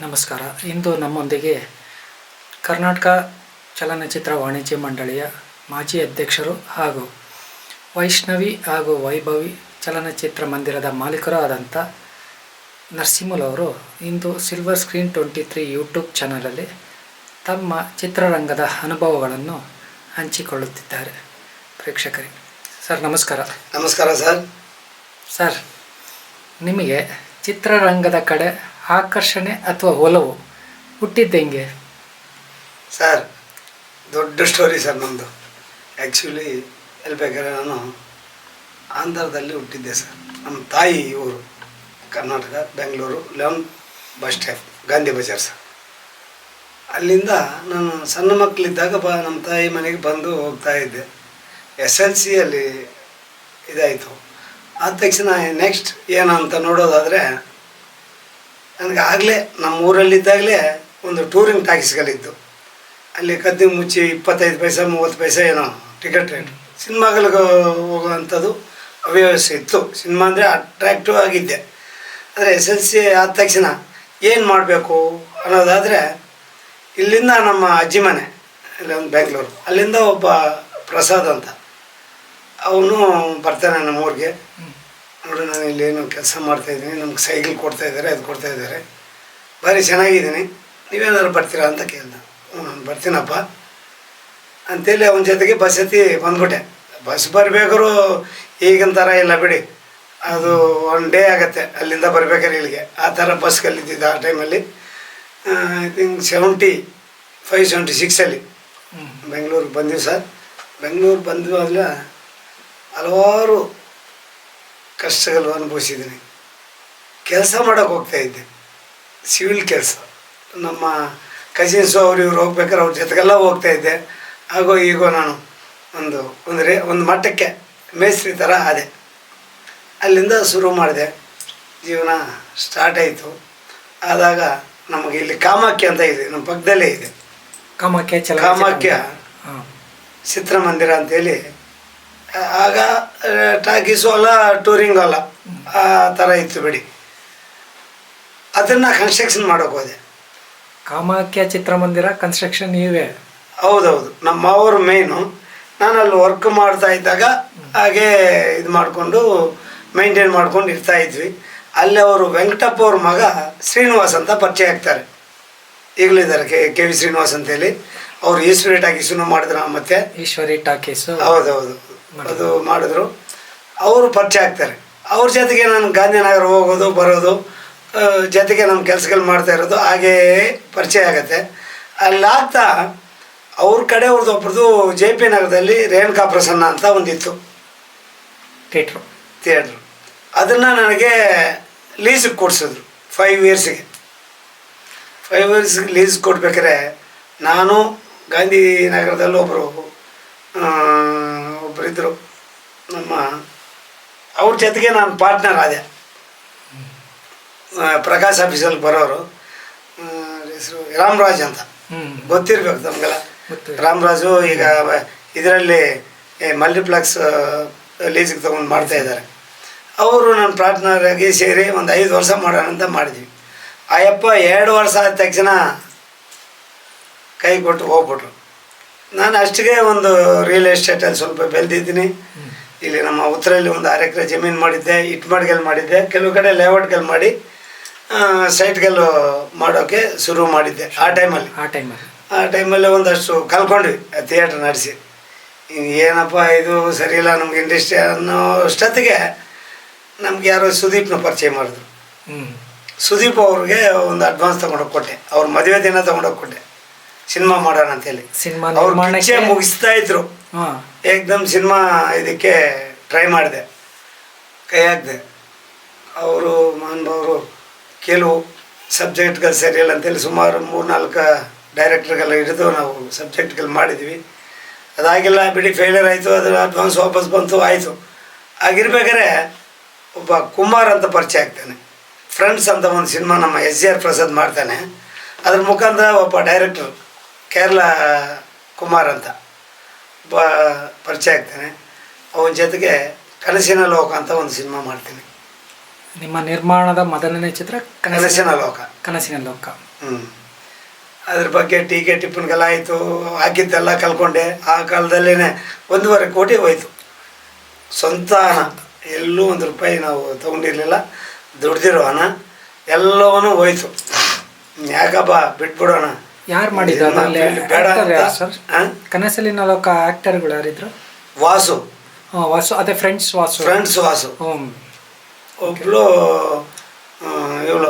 ನಮಸ್ಕಾರ. ಇಂದು ನಮ್ಮೊಂದಿಗೆ ಕರ್ನಾಟಕ ಚಲನಚಿತ್ರ ವಾಣಿಜ್ಯ ಮಂಡಳಿಯ ಮಾಜಿ ಅಧ್ಯಕ್ಷರು ಹಾಗೂ ವೈಷ್ಣವಿ ಹಾಗೂ ವೈಭವಿ ಚಲನಚಿತ್ರ ಮಂದಿರದ ಮಾಲೀಕರು ಆದಂಥ ನರಸಿಂಹರವರು ಇಂದು ಸಿಲ್ವರ್ ಸ್ಕ್ರೀನ್ 23 ಯೂಟ್ಯೂಬ್ ಚಾನಲಲ್ಲಿ ತಮ್ಮ ಚಿತ್ರರಂಗದ ಅನುಭವಗಳನ್ನು ಹಂಚಿಕೊಳ್ಳುತ್ತಿದ್ದಾರೆ ಪ್ರೇಕ್ಷಕರಿಗೆ. ಸರ್ ನಮಸ್ಕಾರ. ನಮಸ್ಕಾರ ಸರ್. ಸರ್, ನಿಮಗೆ ಚಿತ್ರರಂಗದ ಕಡೆ ಆಕರ್ಷಣೆ ಅಥವಾ ಒಲವು ಹುಟ್ಟಿದ್ದೆಂಗೆ? ಸರ್, ದೊಡ್ಡ ಸ್ಟೋರಿ ಸರ್ ನಮ್ಮದು. ಆ್ಯಕ್ಚುಲಿ ಹೇಳ್ಬೇಕಾದ್ರೆ ನಾನು ಆಂಧ್ರದಲ್ಲಿ ಹುಟ್ಟಿದ್ದೆ ಸರ್. ನಮ್ಮ ತಾಯಿ ಊರು Karnataka, Bengaluru 11 bus stand, Gandhi Bazaar sir. ಅಲ್ಲಿಂದ ನಾನು ಸಣ್ಣ ಮಕ್ಕಳಿದ್ದಾಗ ನಮ್ಮ ತಾಯಿ ಮನೆಗೆ ಬಂದು ಹೋಗ್ತಾ ಇದ್ದೆ. SLC ಅಲ್ಲಿ ಇದಾಯಿತು. ಆದ ತಕ್ಷಣ ನೆಕ್ಸ್ಟ್ ಏನು ಅಂತ ನೋಡೋದಾದರೆ, ನನಗೆ ಆಗಲೇ ನಮ್ಮ ಊರಲ್ಲಿದ್ದಾಗಲೇ ಒಂದು ಟೂರಿಂಗ್ ಟಾಕೀಸ್ಗಳಿದ್ದು. ಅಲ್ಲಿ ಕದ್ದಿ ಮುಚ್ಚಿ 25 ಪೈಸೆ 30 ಪೈಸೆ ಏನೋ ಟಿಕೆಟ್ ರೇಟ್. ಸಿನಿಮಾಗಳಿಗೆ ಹೋಗುವಂಥದ್ದು ಅವ್ಯವಸ್ಥೆ ಇತ್ತು. ಸಿನಿಮಾ ಅಂದರೆ ಅಟ್ರಾಕ್ಟಿವ್ ಆಗಿದ್ದೆ. ಆದರೆ SLC ಆದ ತಕ್ಷಣ ಏನು ಮಾಡಬೇಕು ಅನ್ನೋದಾದರೆ, ಇಲ್ಲಿಂದ ನಮ್ಮ ಅಜ್ಜಿ ಮನೆ ಇಲ್ಲಿ ಒಂದು ಬೆಂಗಳೂರು, ಅಲ್ಲಿಂದ ಒಬ್ಬ ಪ್ರಸಾದ್ ಅಂತ ಅವನು ಬರ್ತಾನೆ ನಮ್ಮ ಊರಿಗೆ. ನೋಡಿ, ನಾನು ಇಲ್ಲೇನು ಕೆಲಸ ಮಾಡ್ತಾಯಿದ್ದೀನಿ, ನಮ್ಗೆ ಸೈಕಲ್ ಕೊಡ್ತಾಯಿದ್ದಾರೆ, ಅದು ಕೊಡ್ತಾಯಿದ್ದಾರೆ, ಭಾರಿ ಚೆನ್ನಾಗಿದ್ದೀನಿ, ನೀವೇನಾದ್ರು ಬರ್ತೀರಾ ಅಂತ ಕೇಳ್ದೆ. ನಾನು ಬರ್ತೀನಪ್ಪ ಅಂತೇಳಿ ಅವನ ಜೊತೆಗೆ ಬಸ್ ಹತ್ತಿ ಬಂದ್ಬಿಟ್ಟೆ. ಬಸ್ ಬರಬೇಕಾದ್ರು ಈಗಿನ ಥರ ಇಲ್ಲ ಬಿಡಿ, ಅದು 1 ಡೇ ಆಗುತ್ತೆ ಅಲ್ಲಿಂದ ಬರ್ಬೇಕಾದ್ರೆ ಇಲ್ಲಿಗೆ. ಆ ಥರ ಬಸ್ ಕಲಿತಿದ್ದೆ ಆ ಟೈಮಲ್ಲಿ. ಐ ಥಿಂಕ್ 75-76 ಬೆಂಗಳೂರಿಗೆ ಬಂದೀವಿ ಸರ್. ಬೆಂಗಳೂರು ಬಂದವಾಗಲೇ ಹಲವಾರು ಕಷ್ಟಗಳು ಅನುಭವಿಸಿದ್ದೀನಿ. ಕೆಲಸ ಮಾಡೋಕ್ಕೆ ಹೋಗ್ತಾಯಿದ್ದೆ, ಸಿವಿಲ್ ಕೆಲಸ. ನಮ್ಮ ಕಸಿನ್ಸು ಅವ್ರು ಇವ್ರು ಹೋಗ್ಬೇಕಾದ್ರೆ ಅವ್ರ ಜೊತೆಗೆಲ್ಲ ಹೋಗ್ತಾಯಿದ್ದೆ. ಆಗೋ ಈಗೋ ನಾನು ಒಂದು ಮಟ್ಟಕ್ಕೆ ಮೇಸ್ತ್ರಿ ಥರ ಆದೆ. ಅಲ್ಲಿಂದ ಶುರು ಮಾಡಿದೆ, ಜೀವನ ಸ್ಟಾರ್ಟ್ ಆಯಿತು. ಆದಾಗ ನಮಗೆ ಇಲ್ಲಿ ಕಾಮಾಖ್ಯ ಅಂತ ಇದೆ, ನಮ್ಮ ಪಕ್ಕದಲ್ಲೇ ಇದೆ. ಕಾಮಾಖ್ಯ ಚಿತ್ರಮಂದಿರ ಅಂತೇಳಿ. ಆಗ ಟಾಕೀಸು ಅಲ್ಲ, ಟೂರಿಂಗು ಅಲ್ಲ, ಆ ಥರ ಇತ್ತು ಬಿಡಿ. ಅದನ್ನು ಕನ್ಸ್ಟ್ರಕ್ಷನ್ ಮಾಡೋಕೆ ಹೋದೆ. ಕಾಮಾಖ್ಯ ಚಿತ್ರಮಂದಿರ ಕನ್ಸ್ಟ್ರಕ್ಷನ್ ನೀವೇ? ಹೌದೌದು, ನಮ್ಮ ಅವರು ಮೇಯ್ನು. ನಾನು ಅಲ್ಲಿ ವರ್ಕ್ ಮಾಡ್ತಾ ಇದ್ದಾಗ ಹಾಗೇ ಇದು ಮಾಡಿಕೊಂಡು ಮೇಂಟೈನ್ ಮಾಡ್ಕೊಂಡು ಇರ್ತಾಯಿದ್ವಿ. ಅಲ್ಲಿ ಅವರು ವೆಂಕಟಪ್ಪ ಅವ್ರ ಮಗ ಶ್ರೀನಿವಾಸ್ ಅಂತ ಪರಿಚಯ ಆಗ್ತಾರೆ. ಈಗಲಿದ್ದಾರೆ ಕೆ ವಿ ಶ್ರೀನಿವಾಸ್ ಅಂತೇಳಿ. ಅವರು ಈಶ್ವರಿ ಟಾಕೀಸನ್ನು ಮಾಡಿದ್ರು. ಮತ್ತು ಈಶ್ವರಿ ಟಾಕೀಸು, ಹೌದೌದು, ಅದು ಮಾಡಿದ್ರು. ಅವರು ಪರಿಚಯ ಆಗ್ತಾರೆ. ಅವ್ರ ಜೊತೆಗೆ ನಾನು ಗಾಂಧಿನಗರ ಹೋಗೋದು ಬರೋದು, ಜೊತೆಗೆ ನಮ್ಮ ಕೆಲಸಗಳು ಮಾಡ್ತಾ ಇರೋದು, ಹಾಗೇ ಪರಿಚಯ ಆಗುತ್ತೆ. ಅಲ್ಲಾಗ್ತಾ ಅವ್ರ ಕಡೆ ಅವ್ರದ್ದು ಒಬ್ರದ್ದು JP ನಗರದಲ್ಲಿ ರೇಣುಕಾ ಪ್ರಸನ್ನ ಅಂತ ಒಂದಿತ್ತು ಥಿಯೇಟ್ರು. ಅದನ್ನು ನನಗೆ ಲೀಸಿಗೆ ಕೊಡಿಸಿದ್ರು 5 ಇಯರ್ಸಿಗೆ. 5 ಇಯರ್ಸಿಗೆ ಲೀಸ್ ಕೊಡ್ಬೇಕಾದ್ರೆ ನಾನು ಗಾಂಧಿನಗರದಲ್ಲಿ ಒಬ್ಬರಿದ್ದರು ನಮ್ಮ, ಅವ್ರ ಜೊತೆಗೆ ನಾನು ಪಾರ್ಟ್ನರ್ ಆದೆ. ಪ್ರಕಾಶ್ ಆಫೀಸಲ್ಲಿ ಬರೋರು, ಹೆಸರು ರಾಮರಾಜ್ ಅಂತ, ಗೊತ್ತಿರ್ಬೇಕು ನಮಗೆಲ್ಲ. ರಾಮರಾಜು ಈಗ ಇದರಲ್ಲಿ ಮಲ್ಟಿಪ್ಲೆಕ್ಸ್ ಲೀಸಿಗೆ ತೊಗೊಂಡು ಮಾಡ್ತಾಯಿದ್ದಾರೆ. ಅವರು ನನ್ನ ಪಾರ್ಟ್ನರ್ ಆಗಿ ಸೇರಿ ಒಂದು 5 ವರ್ಷ ಮಾಡೋಣ ಅಂತ ಮಾಡಿದ್ವಿ. ಆಯಪ್ಪ 2 ವರ್ಷ ಆದ ತಕ್ಷಣ ಕೈ ಕೊಟ್ಟು ಹೋಗ್ಬಿಟ್ರು. ನಾನು ಅಷ್ಟಿಗೆ ಒಂದು ರಿಯಲ್ ಎಸ್ಟೇಟಲ್ಲಿ ಸ್ವಲ್ಪ ಬೆಳೆದಿದ್ದೀನಿ. ಇಲ್ಲಿ ನಮ್ಮ ಉತ್ತರಲ್ಲಿ ಒಂದು 6 ಎಕರೆ ಜಮೀನು ಮಾಡಿದ್ದೆ, ಇಟ್ಮಾಡ್ಗೆಲ್ ಮಾಡಿದ್ದೆ, ಕೆಲವು ಕಡೆ ಲೇಔಟ್ಗೆಲ್ ಮಾಡಿ ಸೈಟ್ಗೆಲ್ಲ ಮಾಡೋಕ್ಕೆ ಶುರು ಮಾಡಿದ್ದೆ. ಆ ಟೈಮಲ್ಲಿ ಒಂದಷ್ಟು ಕಲ್ಕೊಂಡ್ವಿ ಥಿಯೇಟ್ರ್ ನಡೆಸಿ. ಏನಪ್ಪ ಇದು ಸರಿ ಇಲ್ಲ ನಮ್ಗೆ ಇಂಡಸ್ಟ್ರಿ ಅನ್ನೋ ಅಷ್ಟೊತ್ತಿಗೆ ನಮ್ಗೆ ಯಾರೋ ಸುದೀಪ್ನ ಪರಿಚಯ ಮಾಡಿದ್ರು. ಸುದೀಪ್ ಅವ್ರಿಗೆ ಒಂದು ಅಡ್ವಾನ್ಸ್ ತೊಗೊಂಡೋಗಿ ಕೊಟ್ಟೆ. ಅವ್ರ ಮದುವೆ ದಿನ ತೊಗೊಂಡೋಗಿ ಕೊಟ್ಟೆ, ಸಿನಿಮಾ ಮಾಡೋಣ ಅಂತೇಳಿ. ಅವ್ರು ಮುಂಚೆ ಮುಗಿಸ್ತಾ ಇದ್ರು. ಏಕ್ದಮ್ ಸಿನಿಮಾ ಇದಕ್ಕೆ ಟ್ರೈ ಮಾಡಿದೆ, ಕೈ ಹಾಕಿದೆ. ಅವರು ಮಹಾನುಭಾವರು ಕೆಲವು ಸಬ್ಜೆಕ್ಟ್ಗಳು ಸರಿಯಿಲ್ಲ ಅಂತೇಳಿ ಸುಮಾರು 3-4 ಡೈರೆಕ್ಟ್ರ್ಗೆಲ್ಲ ಹಿಡಿದು ನಾವು ಸಬ್ಜೆಕ್ಟ್ಗಳು ಮಾಡಿದ್ವಿ. ಅದಾಗಿಲ್ಲ ಬಿಡಿ, ಫೇಲ್ಯೂರ್ ಆಯಿತು. ಅದರ ಅಡ್ವಾನ್ಸ್ ವಾಪಸ್ ಬಂತು, ಆಯಿತು. ಆಗಿರ್ಬೇಕಾದ್ರೆ ಒಬ್ಬ ಕುಮಾರ್ ಅಂತ ಪರಿಚಯ ಆಗ್ತಾನೆ. ಫ್ರೆಂಡ್ಸ್ ಅಂತ ಒಂದು ಸಿನಿಮಾ ನಮ್ಮ SR ಪ್ರಸಾದ್ ಮಾಡ್ತಾನೆ. ಅದ್ರ ಮುಖಾಂತರ ಒಬ್ಬ ಡೈರೆಕ್ಟರ್ ಕೇರಳ ಕುಮಾರ್ ಅಂತ ಪರಿಚಯ ಆಗ್ತಾನೆ. ಅವನ ಜೊತೆಗೆ ಕನಸಿನ ಲೋಕ ಅಂತ ಒಂದು ಸಿನಿಮಾ ಮಾಡ್ತೀನಿ. ನಿಮ್ಮ ನಿರ್ಮಾಣದ ಮೊದಲನೇ ಚಿತ್ರ ಕನಸಿನ ಲೋಕ. ಅದ್ರ ಬಗ್ಗೆ ಟೀಕೆ ಟಿಪ್ಪಣಿಗೆಲ್ಲ ಆಯಿತು, ಹಾಕಿದ್ದೆಲ್ಲ ಕಲ್ಕೊಂಡೆ. ಆ ಕಾಲದಲ್ಲೇ 1.5 ಕೋಟಿ ಹೋಯ್ತು ಸ್ವಂತ ಹಣ. ಎಲ್ಲೂ 1 ರೂಪಾಯಿ ನಾವು ತೊಗೊಂಡಿರಲಿಲ್ಲ. ದುಡ್ದಿರೋ ಹಣ ಎಲ್ಲವನ್ನೂ ಹೋಯ್ತು. ಯಾಕಪ್ಪ ಬಿಟ್ಬಿಡೋಣ. ಯಾರು ಮಾಡಿದ್ರು ಬೇಡ ಸರ್? ಕನಸಲಿನ ಲೋಕ ಆಕ್ಟರ್ಗಳು ಯಾರಿದ್ರು? ವಾಸು. ವಾಸು, ಅದೇ ಫ್ರೆಂಡ್ಸ್ ವಾಸು. ಒಬ್ಳು ಇವಳು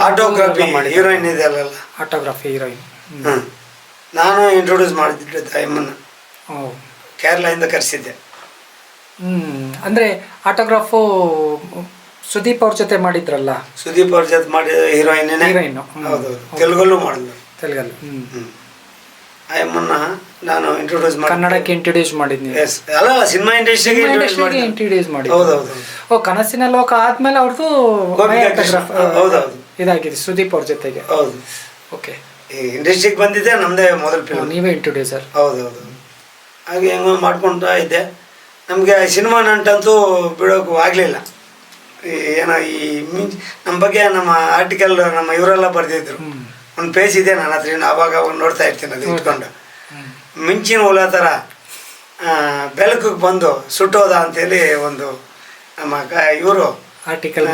ಆಟೋಗ್ರಫಿ ಹೀರೋಯಿನ್ ಇದೆ ಅಲ್ಲ, ಆಟೋಗ್ರಫಿ ಹೀರೋಯಿನ್. ನಾನು ಇಂಟ್ರೊಡ್ಯೂಸ್ ಮಾಡಿದ್ದೆ ತಾಯಮ್ಮನ. ಕೇರಳದಿಂದ ಕರೆಸಿದ್ದೆ. ಅಂದರೆ ಆಟೋಗ್ರಾಫು ಸುದೀಪ್ ಅವ್ರ ಜೊತೆ ಮಾಡಿದ್ರಲ್ಲ? ಸುದೀಪ್ ಅವ್ರ ಜೊತೆ ಮಾಡಿದ ಹೀರೋಯಿನ್. ಹೌದು, ತೆಲುಗಲ್ಲೂ ಮಾಡಿದ್ರು. ತೆಲುಗಲ್ಲಿ ಅಮ್ಮನ್ನ ನಾನು ಇಂಟ್ರೊಡ್ಯೂಸ್ ಮಾಡಿ ಕನ್ನಡಕ್ಕೆ ಇಂಟ್ರೊಡ್ಯೂಸ್ ಮಾಡಿದ್ನಿ. ಅಲ್ಲ, ಸಿನಿಮಾ ಇಂಡಸ್ಟ್ರಿಗೆ ಇಂಟ್ರೊಡ್ಯೂಸ್ ಮಾಡಿ. ಹೌದೌದು. ಕನಸಿನ ಲೋಕ ಆದ್ಮೇಲೆ ಅವ್ರದ್ದು ಹೌದೌದು ಇದಾಗಿದೆ ಸುದೀಪ್ ಅವ್ರ ಜೊತೆಗೆ. ಹೌದು. ಓಕೆ. ಈ ಇಂಡಸ್ಟ್ರಿಗೆ ಬಂದಿದ್ದೆ ನಮ್ಮದೇ ಮೊದಲ ಫಿಲ್ಮ್. ನೀವೇ ಇಂಟ್ರೊಡ್ಯೂಸರ್? ಹೌದೌದು. ಹಾಗೆ ಹೆಂಗೋ ಮಾಡ್ಕೊಳ್ತಾ ಇದ್ದೆ. ನಮಗೆ ಸಿನಿಮಾ ನಂಟಂತೂ ಬಿಡೋಕ್ಕೂ ಆಗಲಿಲ್ಲ. ಏನೋ ನಮ್ಮ ಬಗ್ಗೆ ನಮ್ಮ ಆರ್ಟಿಕಲ್ ನಮ್ಮ ಇವರೆಲ್ಲ ಬರೆದಿದ್ರು. ಒಂದು ಪೇಜ್ ಇದೆ ನನ್ನ ಹತ್ರ, ಆವಾಗ ನೋಡ್ತಾ ಇರ್ತೀನಿ. ಅದು ಇಟ್ಕೊಂಡು ಮಿಂಚಿನ ಹುಳ ಥರ ಬೆಳಕಿಗೆ ಬಂದು ಸುಟ್ಟೋದ ಅಂತೇಳಿ ಒಂದು ನಮ್ಮ ಇವರು ಆರ್ಟಿಕಲ್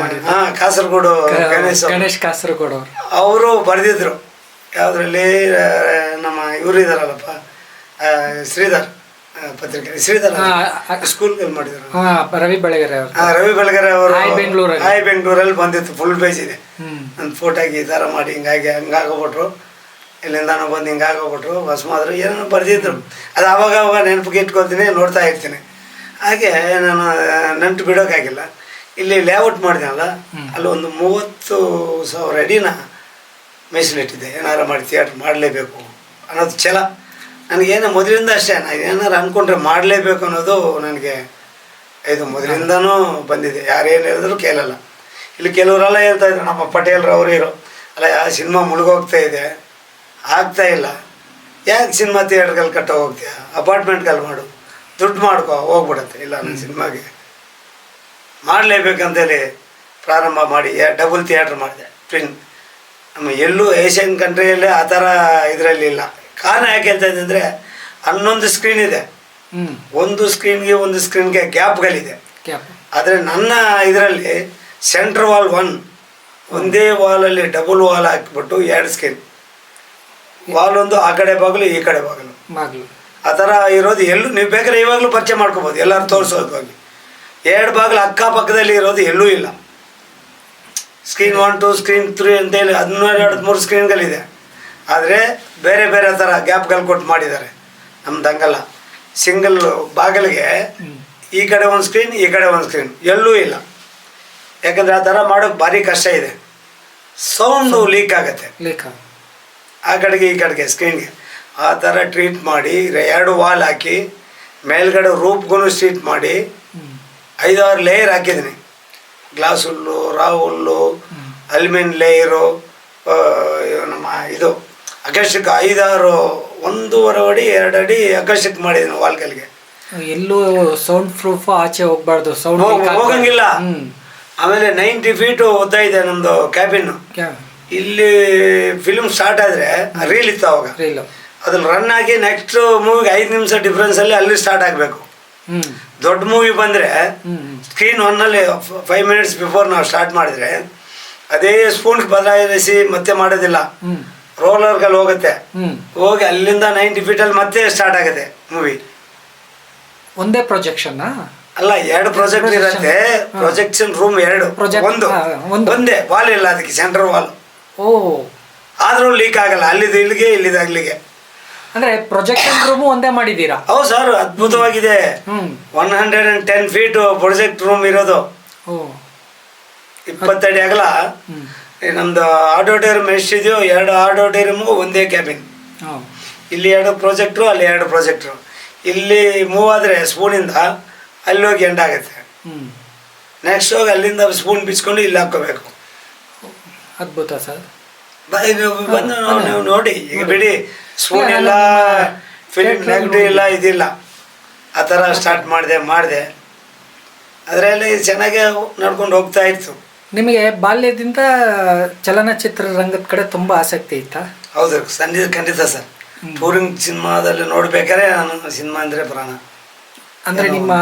ಕಾಸರಗೋಡು ಗಣೇಶ್ ಕಾಸರಗೋಡು ಅವರು ಬರೆದಿದ್ರು. ಯಾವುದ್ರಲ್ಲಿ ನಮ್ಮ ಇವರು ಇದಾರಲ್ಲಪ್ಪ, ಶ್ರೀಧರ್ ಪತ್ರಿಕೆ, ಶ್ರೀಧರ್ ಸ್ಕೂಲ್ಗೆ ಮಾಡಿದ್ರು. ರವಿ ಬೆಳಗೆರೆ ಅವರು ಬೆಂಗಳೂರಲ್ಲಿ ಬಂದಿತ್ತು. ಫುಲ್ ಪೇಜ್ ಇದೆ. ನನ್ನ ಫೋಟೋಗೆ ಈ ಥರ ಮಾಡಿ ಹಂಗಾಗೋಗ್ಬಿಟ್ರು, ಇಲ್ಲಿಂದಾನು ಬಂದು ಹಿಂಗಾಗೋಗ್ಬಿಟ್ರು, ಭಸ್ಮಾದ್ರು ಏನೋ ಬರೆದಿದ್ರು. ಅದು ಆವಾಗ ನೆನಪಿಗೆ ಇಟ್ಕೊತೀನಿ, ನೋಡ್ತಾ ಇರ್ತೀನಿ. ಹಾಗೆ ನಾನು ನಂಟು ಬಿಡೋಕ್ಕಾಗಿಲ್ಲ. ಇಲ್ಲಿ ಲೇಔಟ್ ಮಾಡಿದ್ನಲ್ಲ, ಅಲ್ಲಿ ಒಂದು 30,000 ಅಡಿನ ಮೀಸಲಿಟ್ಟಿದ್ದೆ. ಏನಾರು ಮಾಡಿ ಥಿಯೇಟ್ರ್ ಮಾಡಲೇಬೇಕು ಅನ್ನೋದು ಛಲ ನನಗೇನೋ ಮೊದಲಿಂದ ಅಷ್ಟೇ. ನಾನು ಏನಾರು ಅಂದ್ಕೊಂಡ್ರೆ ಮಾಡಲೇಬೇಕು ಅನ್ನೋದು ನನಗೆ ಇದು ಮೊದಲಿಂದನೂ ಬಂದಿದೆ. ಯಾರೇನು ಹೇಳಿದ್ರು ಕೇಳಲ್ಲ. ಇಲ್ಲಿ ಕೆಲವರೆಲ್ಲ ಹೇಳ್ತಾಯಿದ್ರು, ನಮ್ಮ ಪಟೇಲ್ರವರು ಇರೋ ಅಲ್ಲ, ಯಾವ ಸಿನಿಮಾ ಮುಳುಗೋಗ್ತಾ ಇದೆ, ಆಗ್ತಾಯಿಲ್ಲ, ಯಾಕೆ ಸಿನಿಮಾ ಥಿಯೇಟ್ರ್ಗಲ್ಲಿ ಕಟ್ಟೋ ಹೋಗ್ತೀಯ, ಅಪಾರ್ಟ್ಮೆಂಟ್ಗಲ್ಲಿ ಮಾಡು, ದುಡ್ಡು ಮಾಡ್ಕೋ, ಹೋಗ್ಬಿಡತ್ತೆ. ಇಲ್ಲ, ನನ್ನ ಸಿನಿಮಾಗೆ ಮಾಡಲೇಬೇಕಂತೇಳಿ ಪ್ರಾರಂಭ ಮಾಡಿ ಡಬಲ್ ಥಿಯೇಟ್ರ್ ಮಾಡಿದೆ. ನಮ್ಮ ಎಲ್ಲೂ ಏಷ್ಯನ್ ಕಂಟ್ರಿಯಲ್ಲೇ ಆ ಥರ ಇದರಲ್ಲಿ ಇಲ್ಲ. ಕಾರಣ ಯಾಕೆ ಹೇಳ್ತಾ ಇದ್ದೆ ಅಂದರೆ 11 ಸ್ಕ್ರೀನ್ ಇದೆ. ಒಂದು ಸ್ಕ್ರೀನ್ಗೆ ಗ್ಯಾಪ್ಗಳಿದೆ. ಆದರೆ ನನ್ನ ಇದರಲ್ಲಿ ಸೆಂಟ್ರ್ ವಾಲ್ ಒಂದೇ ವಾಲಲ್ಲಿ ಡಬಲ್ ವಾಲ್ ಹಾಕಿಬಿಟ್ಟು 2 ಸ್ಕ್ರೀನ್, ವಾಲ್ ಒಂದು ಆ ಕಡೆ ಬಾಗಿಲು ಈ ಕಡೆ ಬಾಗಿಲು ಆ ಥರ ಇರೋದು. ಎಲ್ಲೂ ನೀವು ಬೇಕಾದ್ರೆ ಇವಾಗಲೂ ಪರಿಚಯ ಮಾಡ್ಕೋಬೋದು, ಎಲ್ಲರೂ ತೋರಿಸೋದಕ್ಕಾಗಿ. 2 ಬಾಗಿಲು ಅಕ್ಕಪಕ್ಕದಲ್ಲಿ ಇರೋದು ಎಲ್ಲೂ ಇಲ್ಲ. ಸ್ಕ್ರೀನ್ 1, 2, ಸ್ಕ್ರೀನ್ 3 ಅಂತೇಳಿ 13 ಸ್ಕ್ರೀನ್ಗಳಿದೆ. ಆದರೆ ಬೇರೆ ಬೇರೆ ಥರ ಗ್ಯಾಪ್ಗಳು ಕೊಟ್ಟು ಮಾಡಿದ್ದಾರೆ. ನಮ್ದು ಹಂಗಲ್ಲ, ಸಿಂಗಲ್ ಬಾಗಿಲಿಗೆ ಈ ಕಡೆ ಒಂದು ಸ್ಕ್ರೀನ್, ಈ ಕಡೆ ಒಂದು ಸ್ಕ್ರೀನ್, ಎಲ್ಲೂ ಇಲ್ಲ. ಯಾಕಂದರೆ ಆ ಥರ ಮಾಡೋಕ್ಕೆ ಭಾರಿ ಕಷ್ಟ ಇದೆ. ಸೌಂಡು ಲೀಕ್ ಆಗುತ್ತೆ ಆ ಕಡೆಗೆ ಈ ಕಡೆಗೆ ಸ್ಕ್ರೀನ್ಗೆ. ಆ ಥರ ಟ್ರೀಟ್ ಮಾಡಿ 2 ವಾಲ್ ಹಾಕಿ ಮೇಲ್ಗಡೆ ರೂಪ್ಗೂ ಸ್ಟ್ರೀಟ್ ಮಾಡಿ 5-6 ಲೇಯರ್ ಹಾಕಿದ್ದೀನಿ. ಗ್ಲಾಸ್ ಹುಲ್ಲು, ರಾವ್ ಹುಲ್ಲು, ಅಲ್ಮಿನ್ ಲೇಯರು, ನಮ್ಮ ಇದು ಅಕರ್ಷಕ 5-6 1.5 ಅಡಿ 2 ಅಡಿ ಅಕರ್ಷಕ ಮಾಡಿದ್ದೀನಿ ವಾಲ್ಗಳಿಗೆ. ಎಲ್ಲೂ ಸೌಂಡ್ ಪ್ರೂಫ್ ಆಚೆ ಹೋಗ್ಬಾರ್ದು, ಸೌಂಡ್ ಹೋಗಂಗಿಲ್ಲ. ಆಮೇಲೆ 90 ಫೀಟು ಉದ್ದ ಇದೆ ನಮ್ಮದು ಕ್ಯಾಬಿನ್. ಇಲ್ಲಿ ಫಿಲ್ಮ್ ಸ್ಟಾರ್ಟ್ ಆದರೆ ರೀಲ್ ಇತ್ತು ಅವಾಗ, ಅದ್ರಲ್ಲಿ ರನ್ ಆಗಿ ನೆಕ್ಸ್ಟ್ ಮೂವಿಗೆ 5 ನಿಮಿಷ ಡಿಫ್ರೆನ್ಸಲ್ಲಿ ಅಲ್ಲಿ ಸ್ಟಾರ್ಟ್ ಆಗಬೇಕು. ದೊಡ್ಡ ಮೂವಿ ಬಂದರೆ ಸ್ಕ್ರೀನ್ 1ನಲ್ಲಿ 5 ಮಿನಿಟ್ಸ್ ಬಿಫೋರ್ ನಾವು ಸ್ಟಾರ್ಟ್ ಮಾಡಿದರೆ ಅದೇ ಸ್ಪೂನ್ಗೆ ಬದಲಾಯಿಸಿ ಮತ್ತೆ ಮಾಡೋದಿಲ್ಲ, ರೋಲರ್ಗಲ್ಲಿ ಹೋಗುತ್ತೆ. ಹೋಗಿ ಅಲ್ಲಿಂದ 90 ಫೀಟಲ್ಲಿ ಮತ್ತೆ ಸ್ಟಾರ್ಟ್ ಆಗುತ್ತೆ ಮೂವಿ. ಒಂದೇ ಪ್ರೊಜೆಕ್ಷನ್ ಅಲ್ಲ, 2 ಪ್ರೊಜೆಕ್ಟ್ ಇರುತ್ತೆ. ಪ್ರೊಜೆಕ್ಷನ್ ರೂಮ್ 2, ಒಂದೇ ವಾಲ್ ಇಲ್ಲ ಅದಕ್ಕೆ, ಸೆಂಟ್ರ್ ವಾಲ್. ಆದ್ರೂ ಲೀಕ್ ಆಗಲ್ಲ, ಅಲ್ಲಿದ್ದು ಇಲ್ಲಿಗೆ, ಇಲ್ಲಿದ್ದು ಅಲ್ಲಿಗೆ. ಅಂದ್ರೆ ಪ್ರೊಜೆಕ್ಷನ್ ರೂಮ್ ಒಂದೇ ಮಾಡಿದ್ದೀರಾ? ಹೌದು ಸರ್, ಅದ್ಭುತವಾಗಿದೆ. 110 ಫೀಟ್ ಪ್ರೊಜೆಕ್ಟ್ ರೂಮ್ ಇರೋದು, 20 ಅಡಿ ಅಗಲ. ನಮ್ದು ಆಡಿಟೋರಿಯಂ ಎಷ್ಟಿದೆಯೋ 2 ಆಡಿಟೋರಿಯಮ್ಗೂ ಒಂದೇ ಕ್ಯಾಬಿನ್. ಇಲ್ಲಿ 2 ಪ್ರೊಜೆಕ್ಟ್ರು, ಅಲ್ಲಿ 2 ಪ್ರೊಜೆಕ್ಟ್ರು. ಇಲ್ಲಿ ಮೂವ್ ಆದರೆ ಸ್ಪೂನಿಂದ ಅಲ್ಲಿ ಹೋಗಿ ಎಂಡ್ ಆಗುತ್ತೆ. ನೆಕ್ಸ್ಟ್ ಹೋಗಿ ಅಲ್ಲಿಂದ ಸ್ಪೂನ್ ಬಿಚ್ಕೊಂಡು ಇಲ್ಲಿ ಹಾಕೋಬೇಕು. ಅದ್ಭುತ ಸರ್. ಬಂದು ನೀವು ನೋಡಿ, ಈಗ ಬಿಡಿ, ಸ್ಪೂನ್ ಇಲ್ಲ, ಫಿಲ್ಮ್ ನೆಗೆಟಿವ್ ಇಲ್ಲ, ಇದಿಲ್ಲ, ಆ ಥರ ಸ್ಟಾರ್ಟ್ ಮಾಡಿದೆ. ಅದರಲ್ಲಿ ಚೆನ್ನಾಗೇ ನಡ್ಕೊಂಡು ಹೋಗ್ತಾ ಇತ್ತು. ನಿಮಗೆ ಬಾಲ್ಯದಿಂದ ಚಲನಚಿತ್ರ ರಂಗದ ಕಡೆ ತುಂಬ ಆಸಕ್ತಿ ಇತ್ತಾ? ಹೌದು ಖಂಡಿತ ಸರ್. ಟೂರಿಂಗ್ ಸಿನಿಮಾದಲ್ಲಿ ನೋಡ್ಬೇಕಾದ್ರೆ ನಾನು ಸಿನಿಮಾ ಅಂದರೆ ಪ್ರಾಣ. ಅಂದರೆ ನಿಮ್ಮ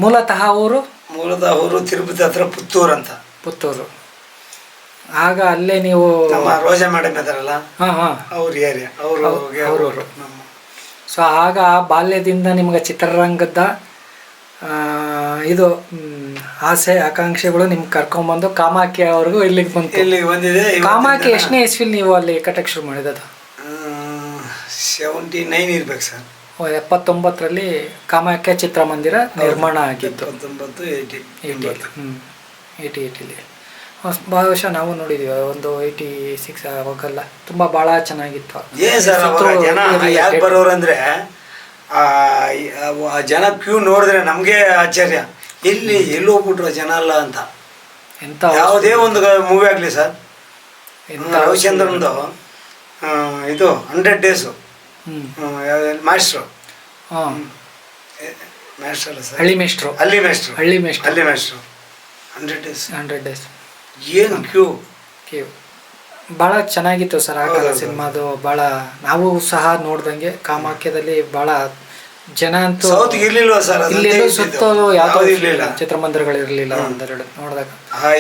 ಮೂಲತಃ ಊರು ತಿರುಪತಿ ಹತ್ರ ಪುತ್ತೂರು. ಆಗ ಅಲ್ಲೇ ನೀವು ನಮ್ಮ ರೋಜಾ ಮೇಡಮ್ ಇದಾರಲ್ಲ, ಅವ್ರ ಏರಿಯಾ ಅವರು. ಸೊ ಆಗ ಬಾಲ್ಯದಿಂದ ನಿಮ್ಗೆ ಚಿತ್ರರಂಗದ ಇದು ಆಸೆ ಆಕಾಂಕ್ಷೆಗಳು ನಿಮ್ಗೆ ಕರ್ಕೊಂಡ್ಬಂದು ಕಾಮಾಖ್ಯ ಅವ್ರಿಗೂ ಇಲ್ಲಿಗೆ ಬಂದಿದೆ. ಕಾಮಾಖ್ಯ ಎಷ್ಟನೇ ಇಸ್ವಿಲ್ ನೀವು ಅಲ್ಲಿ ಕಟ್ಟಕ್ಕೆ ಶುರು ಮಾಡಿದ್ದು? 79 ಇರ್ಬೇಕು ಸರ್. 79ರಲ್ಲಿ ಕಾಮಾಖ್ಯ ಚಿತ್ರಮಂದಿರ ನಿರ್ಮಾಣ ಆಗಿತ್ತು. 88ಲಿ ಬಹುಶಃ ನಾವು ನೋಡಿದ್ವಿ ಒಂದು 86 ಅವಾಗೆಲ್ಲ ತುಂಬ ಭಾಳ ಚೆನ್ನಾಗಿತ್ತು. ಜನ ಯಾಕೆ ಬರೋರು ಅಂದರೆ ಜನ ಕ್ಯೂ ನೋಡಿದ್ರೆ ನಮಗೆ ಆಶ್ಚರ್ಯ, ಎಲ್ಲಿ ಹೋಗ್ಬಿಟ್ರು ಜನ ಅಲ್ಲ ಅಂತ. ಎಂತ ಯಾವುದೇ ಒಂದು ಮೂವಿ ಆಗಲಿ ಸರ್, ರವಿಚಂದ್ರನ್ದು ಇದು 100 ಡೇಸು ಮಾಸ್ಟ್ರು ಅಲ್ಲ ಸರ್, ಹಳ್ಳಿ ಮೇಷ್ಟ್ರು 100 ಡೇಸ್ ಏನು ಕ್ಯೂ ಭಾಳ ಚೆನ್ನಾಗಿತ್ತು ಸರ್. ಆ ಕಾಲ ಸಿನಿಮಾದು ಭಾಳ ನಾವು ಸಹ ನೋಡ್ದಂಗೆ ಕಾಮಾಖ್ಯದಲ್ಲಿ ಭಾಳ ಜನ ಅಂತೂ ಇರ್ಲಿಲ್ವಾ ಸರ್? ಇಲ್ಲೆಲ್ಲೂ ಸುತ್ತೋದು ಯಾವುದೋ ಇರಲಿಲ್ಲ, ಚಿತ್ರಮಂದಿರಗಳು ಇರಲಿಲ್ಲ. ಒಂದೆರಡು ನೋಡಿದಾಗ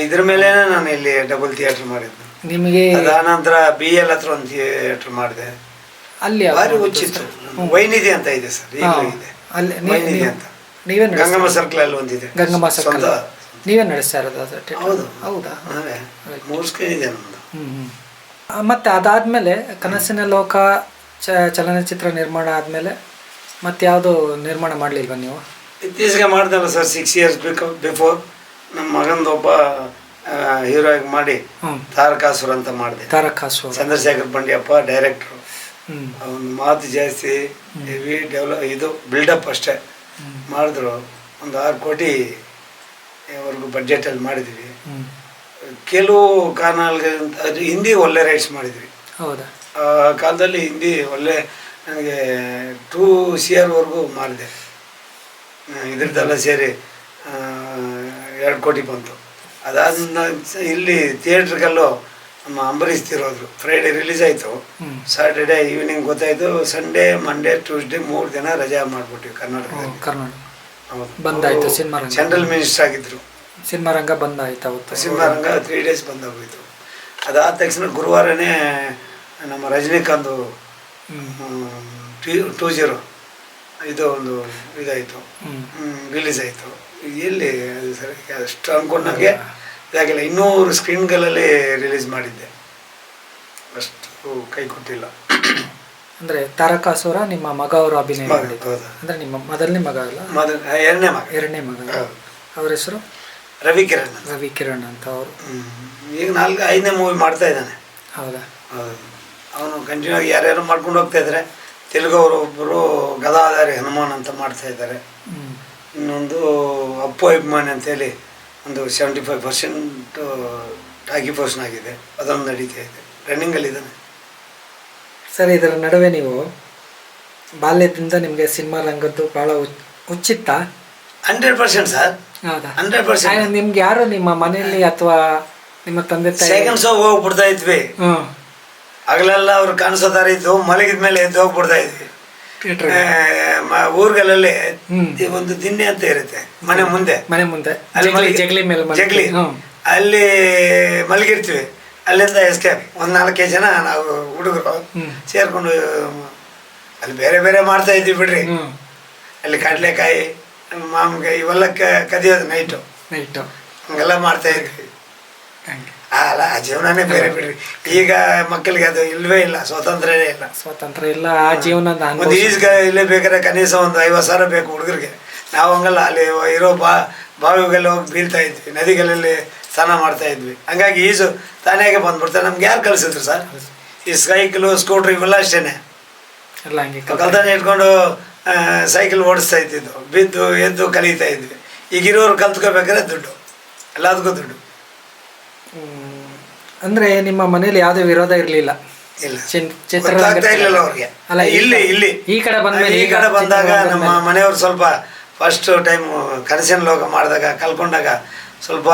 ಇದ್ರ ಮೇಲೆ ನಾನು ಇಲ್ಲಿ ಡಬಲ್ ಥಿಯೇಟರ್ ಮಾಡಿದ್ದು. ನಿಮಗೆ ಅದಾನಂತರ BL ಹತ್ರ ಒಂದು ಥಿಯೇಟರ್ ಮಾಡಿದೆ. ಅಲ್ಲಿ ಭಾರಿ ಹುಚ್ಚಿತ್ತು. ವೈನಿಧಿ ಅಂತ ಇದೆ ಸರ್, ಅಲ್ಲಿ ವೈನಿಧಿ ಅಂತ ನೀವೇ ಗಂಗಮ್ಮ ಸರ್ಕಲ್ ಅಲ್ಲಿ ಒಂದಿದೆ. ಗಂಗಮ್ಮ ಸರ್ಕಲ್ ನೀವೇ ನಡೆಸ್ತಾ ಇರೋದು ಅದು? ಹೌದಾ? ಮುಗಿಸ್ಕೊಂಡಿದೆ ನಮ್ಮದು. ಮತ್ತು ಅದಾದಮೇಲೆ ಕನಸಿನ ಲೋಕ ಚಲನಚಿತ್ರ ನಿರ್ಮಾಣ ಆದಮೇಲೆ ಮತ್ತೆ ಯಾವುದು ನಿರ್ಮಾಣ ಮಾಡಲಿಲ್ವಾ ನೀವು? ಇತ್ತೀಚೆಗೆ ಮಾಡ್ದಲ್ಲ ಸರ್, 6 years ಬಿಫೋರ್ ನಮ್ಮ ಮಗಂದೊಬ್ಬ ಹೀರೋ ಆಗಿ ಮಾಡಿ ತಾರಕಾಸುರ ಅಂತ ಮಾಡಿದೆ. ತಾರಕಾಸುರ ಚಂದ್ರಶೇಖರ್ ಬಂಡಿಯಪ್ಪ ಡೈರೆಕ್ಟ್ರು. ಅವನ ಮಾತು ಜಾಸ್ತಿ, ಹೆವಿ ಇದು ಬಿಲ್ಡಪ್ ಅಷ್ಟೇ ಮಾಡಿದ್ರು. ಒಂದು 6 ಕೋಟಿವರೆಗೂ ಬಡ್ಜೆಟಲ್ಲಿ ಮಾಡಿದ್ವಿ. ಕೆಲವು ಕಾರಣಗಳಿಂದ ಹಿಂದಿ ಒಳ್ಳೆ ರೈಟ್ಸ್ ಮಾಡಿದ್ವಿ. ಹೌದಾ? ಆ ಕಾಲದಲ್ಲಿ ಹಿಂದಿ ಒಳ್ಳೆ ನನಗೆ 2 CRವರೆಗೂ ಮಾಡಿದೆ. ಇದ್ರದ್ದೆಲ್ಲ ಸೇರಿ 2 ಕೋಟಿ ಬಂತು. ಅದಾದ ಇಲ್ಲಿ ಥಿಯೇಟ್ರಿಗಲ್ಲೂ ನಮ್ಮ ಅಂಬರೀಷ್ ತಿರೋದ್ರು. ಫ್ರೈಡೇ ರಿಲೀಸ್ ಆಯಿತು, ಸ್ಯಾಟರ್ಡೇ ಈವ್ನಿಂಗ್ ಗೊತ್ತಾಯಿತು, ಸಂಡೇ ಮಂಡೇ ಟ್ಯೂಸ್ಡೇ 3 ದಿನ ರಜಾ ಮಾಡಿಬಿಟ್ಟಿವಿ ಕರ್ನಾಟಕದಲ್ಲಿ. ಬಂದಾಯಿತು ಸಿನಿಮಾ ರಂಗ. ಸೆಂಟ್ರಲ್ ಮಿನಿಸ್ಟರ್ ಆಗಿದ್ದರು. ಸಿನಿಮಾ ರಂಗ ಬಂದಾಯ್ತು ಅವತ್ತು. ಸಿನಿಮಾ ರಂಗ 3 days ಬಂದೋಗೋಯ್ತು. ಅದಾದ ತಕ್ಷಣ ಗುರುವಾರನೇ ನಮ್ಮ ರಜನಿಕಾಂತ್ 20 ಇದು ಒಂದು ಇದಾಯಿತು, ರಿಲೀಸ್ ಆಯಿತು. ಎಲ್ಲಿ ಅದು ಸರಿ ಅಷ್ಟು ಅಂದ್ಕೊಂಡಂಗೆ ಇದಾಗಿಲ್ಲ. 200 ಸ್ಕ್ರೀನ್ಗಳಲ್ಲಿ ರಿಲೀಸ್ ಮಾಡಿದ್ದೆ, ಅಷ್ಟು ಕೈ ಕೊಟ್ಟಿಲ್ಲ. ಅಂದರೆ ತಾರಕಾಸುರ ನಿಮ್ಮ ಮಗ ಅವರು ಅಭಿನಯ ಮಾಡಿದ್ದು? ಅಂದರೆ ನಿಮ್ಮ ಮೊದಲನೇ ಮಗ ಅಲ್ಲ? ಎರಡನೇ ಮಗ. ಅವ್ರ ಹೆಸರು ರವಿಕಿರಣ್ ಅಂತ. ಅವರು ಈಗ 4-5ನೇ ಮೂವಿ ಮಾಡ್ತಾ ಇದ್ದಾನೆ. ಹೌದಾ? ಹೌದು. ಅವನು ಕಂಟಿನ್ಯೂ ಆಗಿ ಯಾರ್ಯಾರು ಮಾಡ್ಕೊಂಡು ಹೋಗ್ತಾ ಇದ್ದಾರೆ. ತೆಲುಗವರು ಒಬ್ಬರು ಗದಾಧಾರಿ ಹನುಮಾನ್ ಅಂತ ಮಾಡ್ತಾ ಇದ್ದಾರೆ. ಇನ್ನೊಂದು ಅಪ್ಪು ಅಭಿಮಾನಿ ಅಂತೇಳಿ ಒಂದು 75% ಟಾಕಿ ಪೋರ್ಷನ್ ಆಗಿದೆ, ಅದೊಂದು ನಡೀತಾ ಇದೆ, ರನ್ನಿಂಗಲ್ಲಿದ್ದಾನೆ. ಸರ್, ಇದರ ನಡುವೆ ನೀವು ಬಾಲ್ಯದಿಂದ ನಿಮಗೆ ಸಿನಿಮಾ ರಂಗದ್ದು ಭಾಳ ಹುಚ್ಚಿತ್ತಾ? 100% ಸರ್. ಹೌದಾ? 100%. ನಿಮ್ಗೆ ಯಾರು ನಿಮ್ಮ ಮನೆಯಲ್ಲಿ ಅಥವಾ ನಿಮ್ಮ ತಂದೆ ತಾಯಿ? ಸೆಕೆಂಡ್ ಶೋ ಹೋಗ್ಬಿಡ್ತಾ ಇದ್ವಿ. ಹಗಲೆಲ್ಲ ಅವ್ರು ಕಾಣಿಸೋದಾರ ಇದ್ದು, ಮಲಗಿದ ಮೇಲೆ ಎದ್ದು ಹೋಗ್ಬಿಡ್ತಾ ಇದ್ವಿ. ಊರುಗಳಲ್ಲಿ ಒಂದು ದಿಣ್ಣೆ ಅಂತ ಇರುತ್ತೆ ಮನೆ ಮುಂದೆ, ಜಗಲಿ, ಅಲ್ಲಿ ಮಲಗಿರ್ತೀವಿ. ಅಲ್ಲಿಂದ ಎಸ್ಕೇಪ್ ಒಂದು 4 ಜನ ನಾವು ಹುಡುಗರು ಸೇರ್ಕೊಂಡು ಅಲ್ಲಿ ಬೇರೆ ಬೇರೆ ಮಾಡ್ತಾ ಇದ್ವಿ ಬಿಡ್ರಿ. ಅಲ್ಲಿ ಕಡಲೆಕಾಯಿ, ಮಾವಿನಕಾಯಿ ಇವೆಲ್ಲ ಕದಿಯೋದು ನೈಟು ಹಂಗೆಲ್ಲ ಮಾಡ್ತಾ ಇದ್ವಿ. ಅಲ್ಲ, ಆ ಜೀವನನೇ ಬೇರೆ ಬಿಡ್ರಿ. ಈಗ ಮಕ್ಕಳಿಗೆ ಅದು ಇಲ್ವೇ ಇಲ್ಲ, ಸ್ವಾತಂತ್ರ್ಯನೇ ಇಲ್ಲ. ಆ ಜೀವನ ಒಂದು ಈಜ್ಗೆ ಇಲ್ಲೇ ಬೇಕಾದ್ರೆ ಕನೀಸ ಒಂದು 50,000 ಬೇಕು ಹುಡುಗರಿಗೆ. ನಾವು ಹಂಗಲ್ಲ, ಅಲ್ಲಿ ಇರೋ ಬಾವಿಗೆಲ್ಲ ಹೋಗಿ ಬೀಳ್ತಾ ಇದ್ವಿ, ನದಿಗಳಲ್ಲಿ ಸ್ನಾನ ಮಾಡ್ತಾ ಇದ್ವಿ. ಹಂಗಾಗಿ ಈಜು ತಾನಾಗೆ ಬಂದ್ಬಿಡ್ತಾರೆ. ನಮ್ಗೆ ಯಾರು ಕಳಿಸಿದ್ರು ಸರ್? ಈ ಸೈಕಲು, ಸ್ಕೂಟ್ರ್ ಇವೆಲ್ಲ ಅಷ್ಟೇನೆ. ಕಲ್ತಾನೆ ಇಟ್ಕೊಂಡು ಸೈಕಲ್ ಓಡಿಸ್ತಾ ಇದ್ದಿದ್ದು, ಬಿದ್ದು ಎದ್ದು ಕಲಿತಾ ಇದ್ವಿ. ಈಗಿರೋರು ಕಲ್ತ್ಕೋಬೇಕಾದ್ರೆ ದುಡ್ಡು, ಎಲ್ಲದಕ್ಕೂ ದುಡ್ಡು. ಅಂದ್ರೆ ನಿಮ್ಮ ಮನೇಲಿ ಯಾವುದೇ ವಿರೋಧ ಇರಲಿಲ್ಲ? ಇರ್ಲಿಲ್ಲ ಅವ್ರಿಗೆ. ಅಲ್ಲ, ಇಲ್ಲಿ ಈ ಕಡೆ ಬಂದಾಗ ನಮ್ಮ ಮನೆಯವ್ರು ಸ್ವಲ್ಪ ಫಸ್ಟ್ ಟೈಮ್ ಕನಸಿನ ಲೋಕ ಮಾಡಿದಾಗ ಕಲ್ಕೊಂಡಾಗ ಸ್ವಲ್ಪ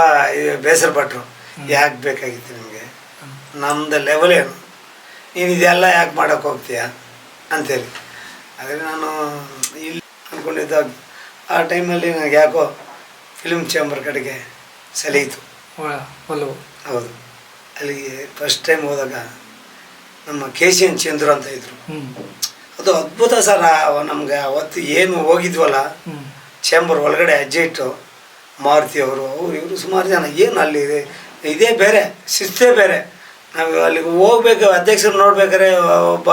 ಬೇಸರ ಪಟ್ರು. ಯಾಕೆ ಬೇಕಾಗಿತ್ತು ನಿಮಗೆ, ನಮ್ಮದು ಲೆವೆಲ್ ಏನು, ನೀನು ಇದೆಲ್ಲ ಯಾಕೆ ಮಾಡೋಕ್ಕೆ ಹೋಗ್ತೀಯ ಅಂತೇಳಿ. ಆದರೆ ನಾನು ಇಲ್ಲಿ ಅಂದ್ಕೊಂಡಿದ್ದಾಗ ಆ ಟೈಮಲ್ಲಿ ನನಗೆ ಯಾಕೋ ಫಿಲ್ಮ್ ಚೇಂಬರ್ ಕಡೆಗೆ ಸೆಳೆಯಿತು. ಹೌದು, ಅಲ್ಲಿಗೆ ಫಸ್ಟ್ ಟೈಮ್ ಹೋದಾಗ ನಮ್ಮ KCN ಚಂದ್ರು ಅಂತ ಇದ್ರು. ಅದು ಅದ್ಭುತ ಸರ್. ನಮ್ಗೆ ಅವತ್ತು ಏನು ಹೋಗಿದ್ವಲ್ಲ ಚೇಂಬರ್ ಒಳಗಡೆ ಅಜ್ಜೆಟ್ಟು ಮಾರುತಿ ಅವರು ಇವರು ಸುಮಾರು ಜನ, ಏನು ಅಲ್ಲಿ ಇದೇ ಬೇರೆ ಶಿಸ್ತೇ ಬೇರೆ. ನಾವು ಅಲ್ಲಿಗೆ ಹೋಗ್ಬೇಕು, ಅಧ್ಯಕ್ಷರು ನೋಡ್ಬೇಕಾದ್ರೆ ಒಬ್ಬ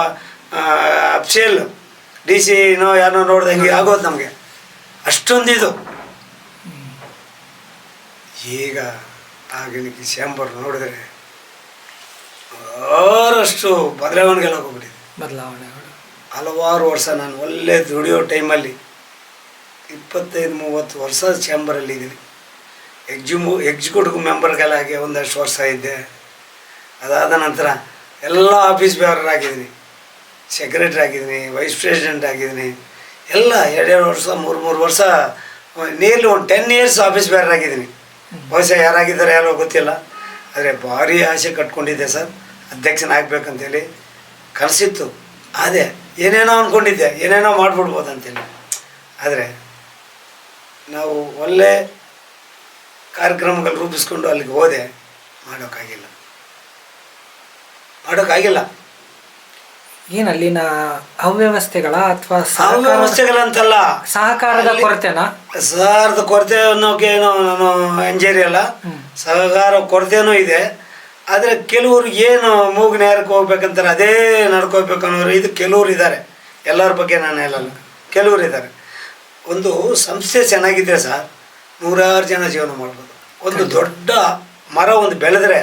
ಅಫ್ಸೇಲ್ DC ಯಾರನ್ನೋ ನೋಡ್ದಂಗೆ ಆಗೋದು ನಮಗೆ, ಅಷ್ಟೊಂದಿದು. ಈಗ ಆಗಿನ ಚೇಂಬರ್ ನೋಡಿದ್ರೆ ಅವರಷ್ಟು ಬದಲಾವಣೆಗಳಾಗೋಗ್ಬಿಟ್ಟಿದೆ. ಹಲವಾರು ವರ್ಷ ನಾನು ಒಳ್ಳೆ ದುಡಿಯೋ ಟೈಮಲ್ಲಿ 25-30 ವರ್ಷ ಚೇಂಬರಲ್ಲಿ ಇದ್ದೀನಿ. ಎಕ್ಸಿಕ್ಯೂಟಿವ್ ಮೆಂಬರ್ಗಳಾಗಿ ಒಂದಷ್ಟು ವರ್ಷ ಇದ್ದೆ. ಅದಾದ ನಂತರ ಎಲ್ಲ ಆಫೀಸ್ ಬೇರರ್ ಆಗಿದ್ದೀನಿ, ಸೆಕ್ರೆಟ್ರಿ ಆಗಿದ್ದೀನಿ, ವೈಸ್ ಪ್ರೆಸಿಡೆಂಟ್ ಆಗಿದ್ದೀನಿ. ಎಲ್ಲ 2 ವರ್ಷ 3 ವರ್ಷ ನಿಯರ್ಲಿ ಒಂದು 10 ಇಯರ್ಸ್ ಆಫೀಸ್ ಬೇರರ್ ಆಗಿದ್ದೀನಿ. ಬಹುಶಃ ಯಾರಾಗಿದ್ದಾರೆ ಯಾರೋ ಗೊತ್ತಿಲ್ಲ. ಆದರೆ ಭಾರಿ ಆಸೆ ಕಟ್ಕೊಂಡಿದ್ದೆ ಸರ್, ಅಧ್ಯಕ್ಷನಾಗಬೇಕಂತೇಳಿ ಕನಸಿತ್ತು. ಅದೇ ಏನೇನೋ ಅಂದ್ಕೊಂಡಿದ್ದೆ, ಏನೇನೋ ಮಾಡಿಬಿಡ್ಬೋದು ಅಂತೇಳಿ. ಆದರೆ ನಾವು ಒಳ್ಳೆ ಕಾರ್ಯಕ್ರಮಗಳು ರೂಪಿಸ್ಕೊಂಡು ಅಲ್ಲಿಗೆ ಹೋದೆ, ಮಾಡೋಕ್ಕಾಗಿಲ್ಲ. ಏನು ಅಲ್ಲಿನ ಅವ್ಯವಸ್ಥೆಗಳ ಅಥವಾ ಅವ್ಯವಸ್ಥೆಗಳಂತಲ್ಲ, ಸಹಕಾರದ ಕೊರತೆನಾ? ಸಹಕಾರದ ಕೊರತೆ ಅನ್ನೋಕೆ ನಾನು ಎಂಜೇರಿಯಲ್ಲ, ಸಹಕಾರ ಕೊರತೆನೂ ಇದೆ. ಆದರೆ ಕೆಲವರು ಏನು ಮೂಗು ನೇರಕ್ಕೆ ಹೋಗ್ಬೇಕಂತಾರೆ ಅದೇ ನಡ್ಕೋಬೇಕು ಅನ್ನೋರು ಇದು ಕೆಲವರು ಇದ್ದಾರೆ. ಎಲ್ಲರ ಬಗ್ಗೆ ನಾನು ಹೇಳಲ್ಲ, ಕೆಲವರು ಇದ್ದಾರೆ. ಒಂದು ಸಂಸ್ಥೆ ಚೆನ್ನಾಗಿದ್ದರೆ ಸರ್ 100 ಜನ ಜೀವನ ಮಾಡ್ಬೋದು. ಒಂದು ದೊಡ್ಡ ಮರ ಒಂದು ಬೆಳೆದ್ರೆ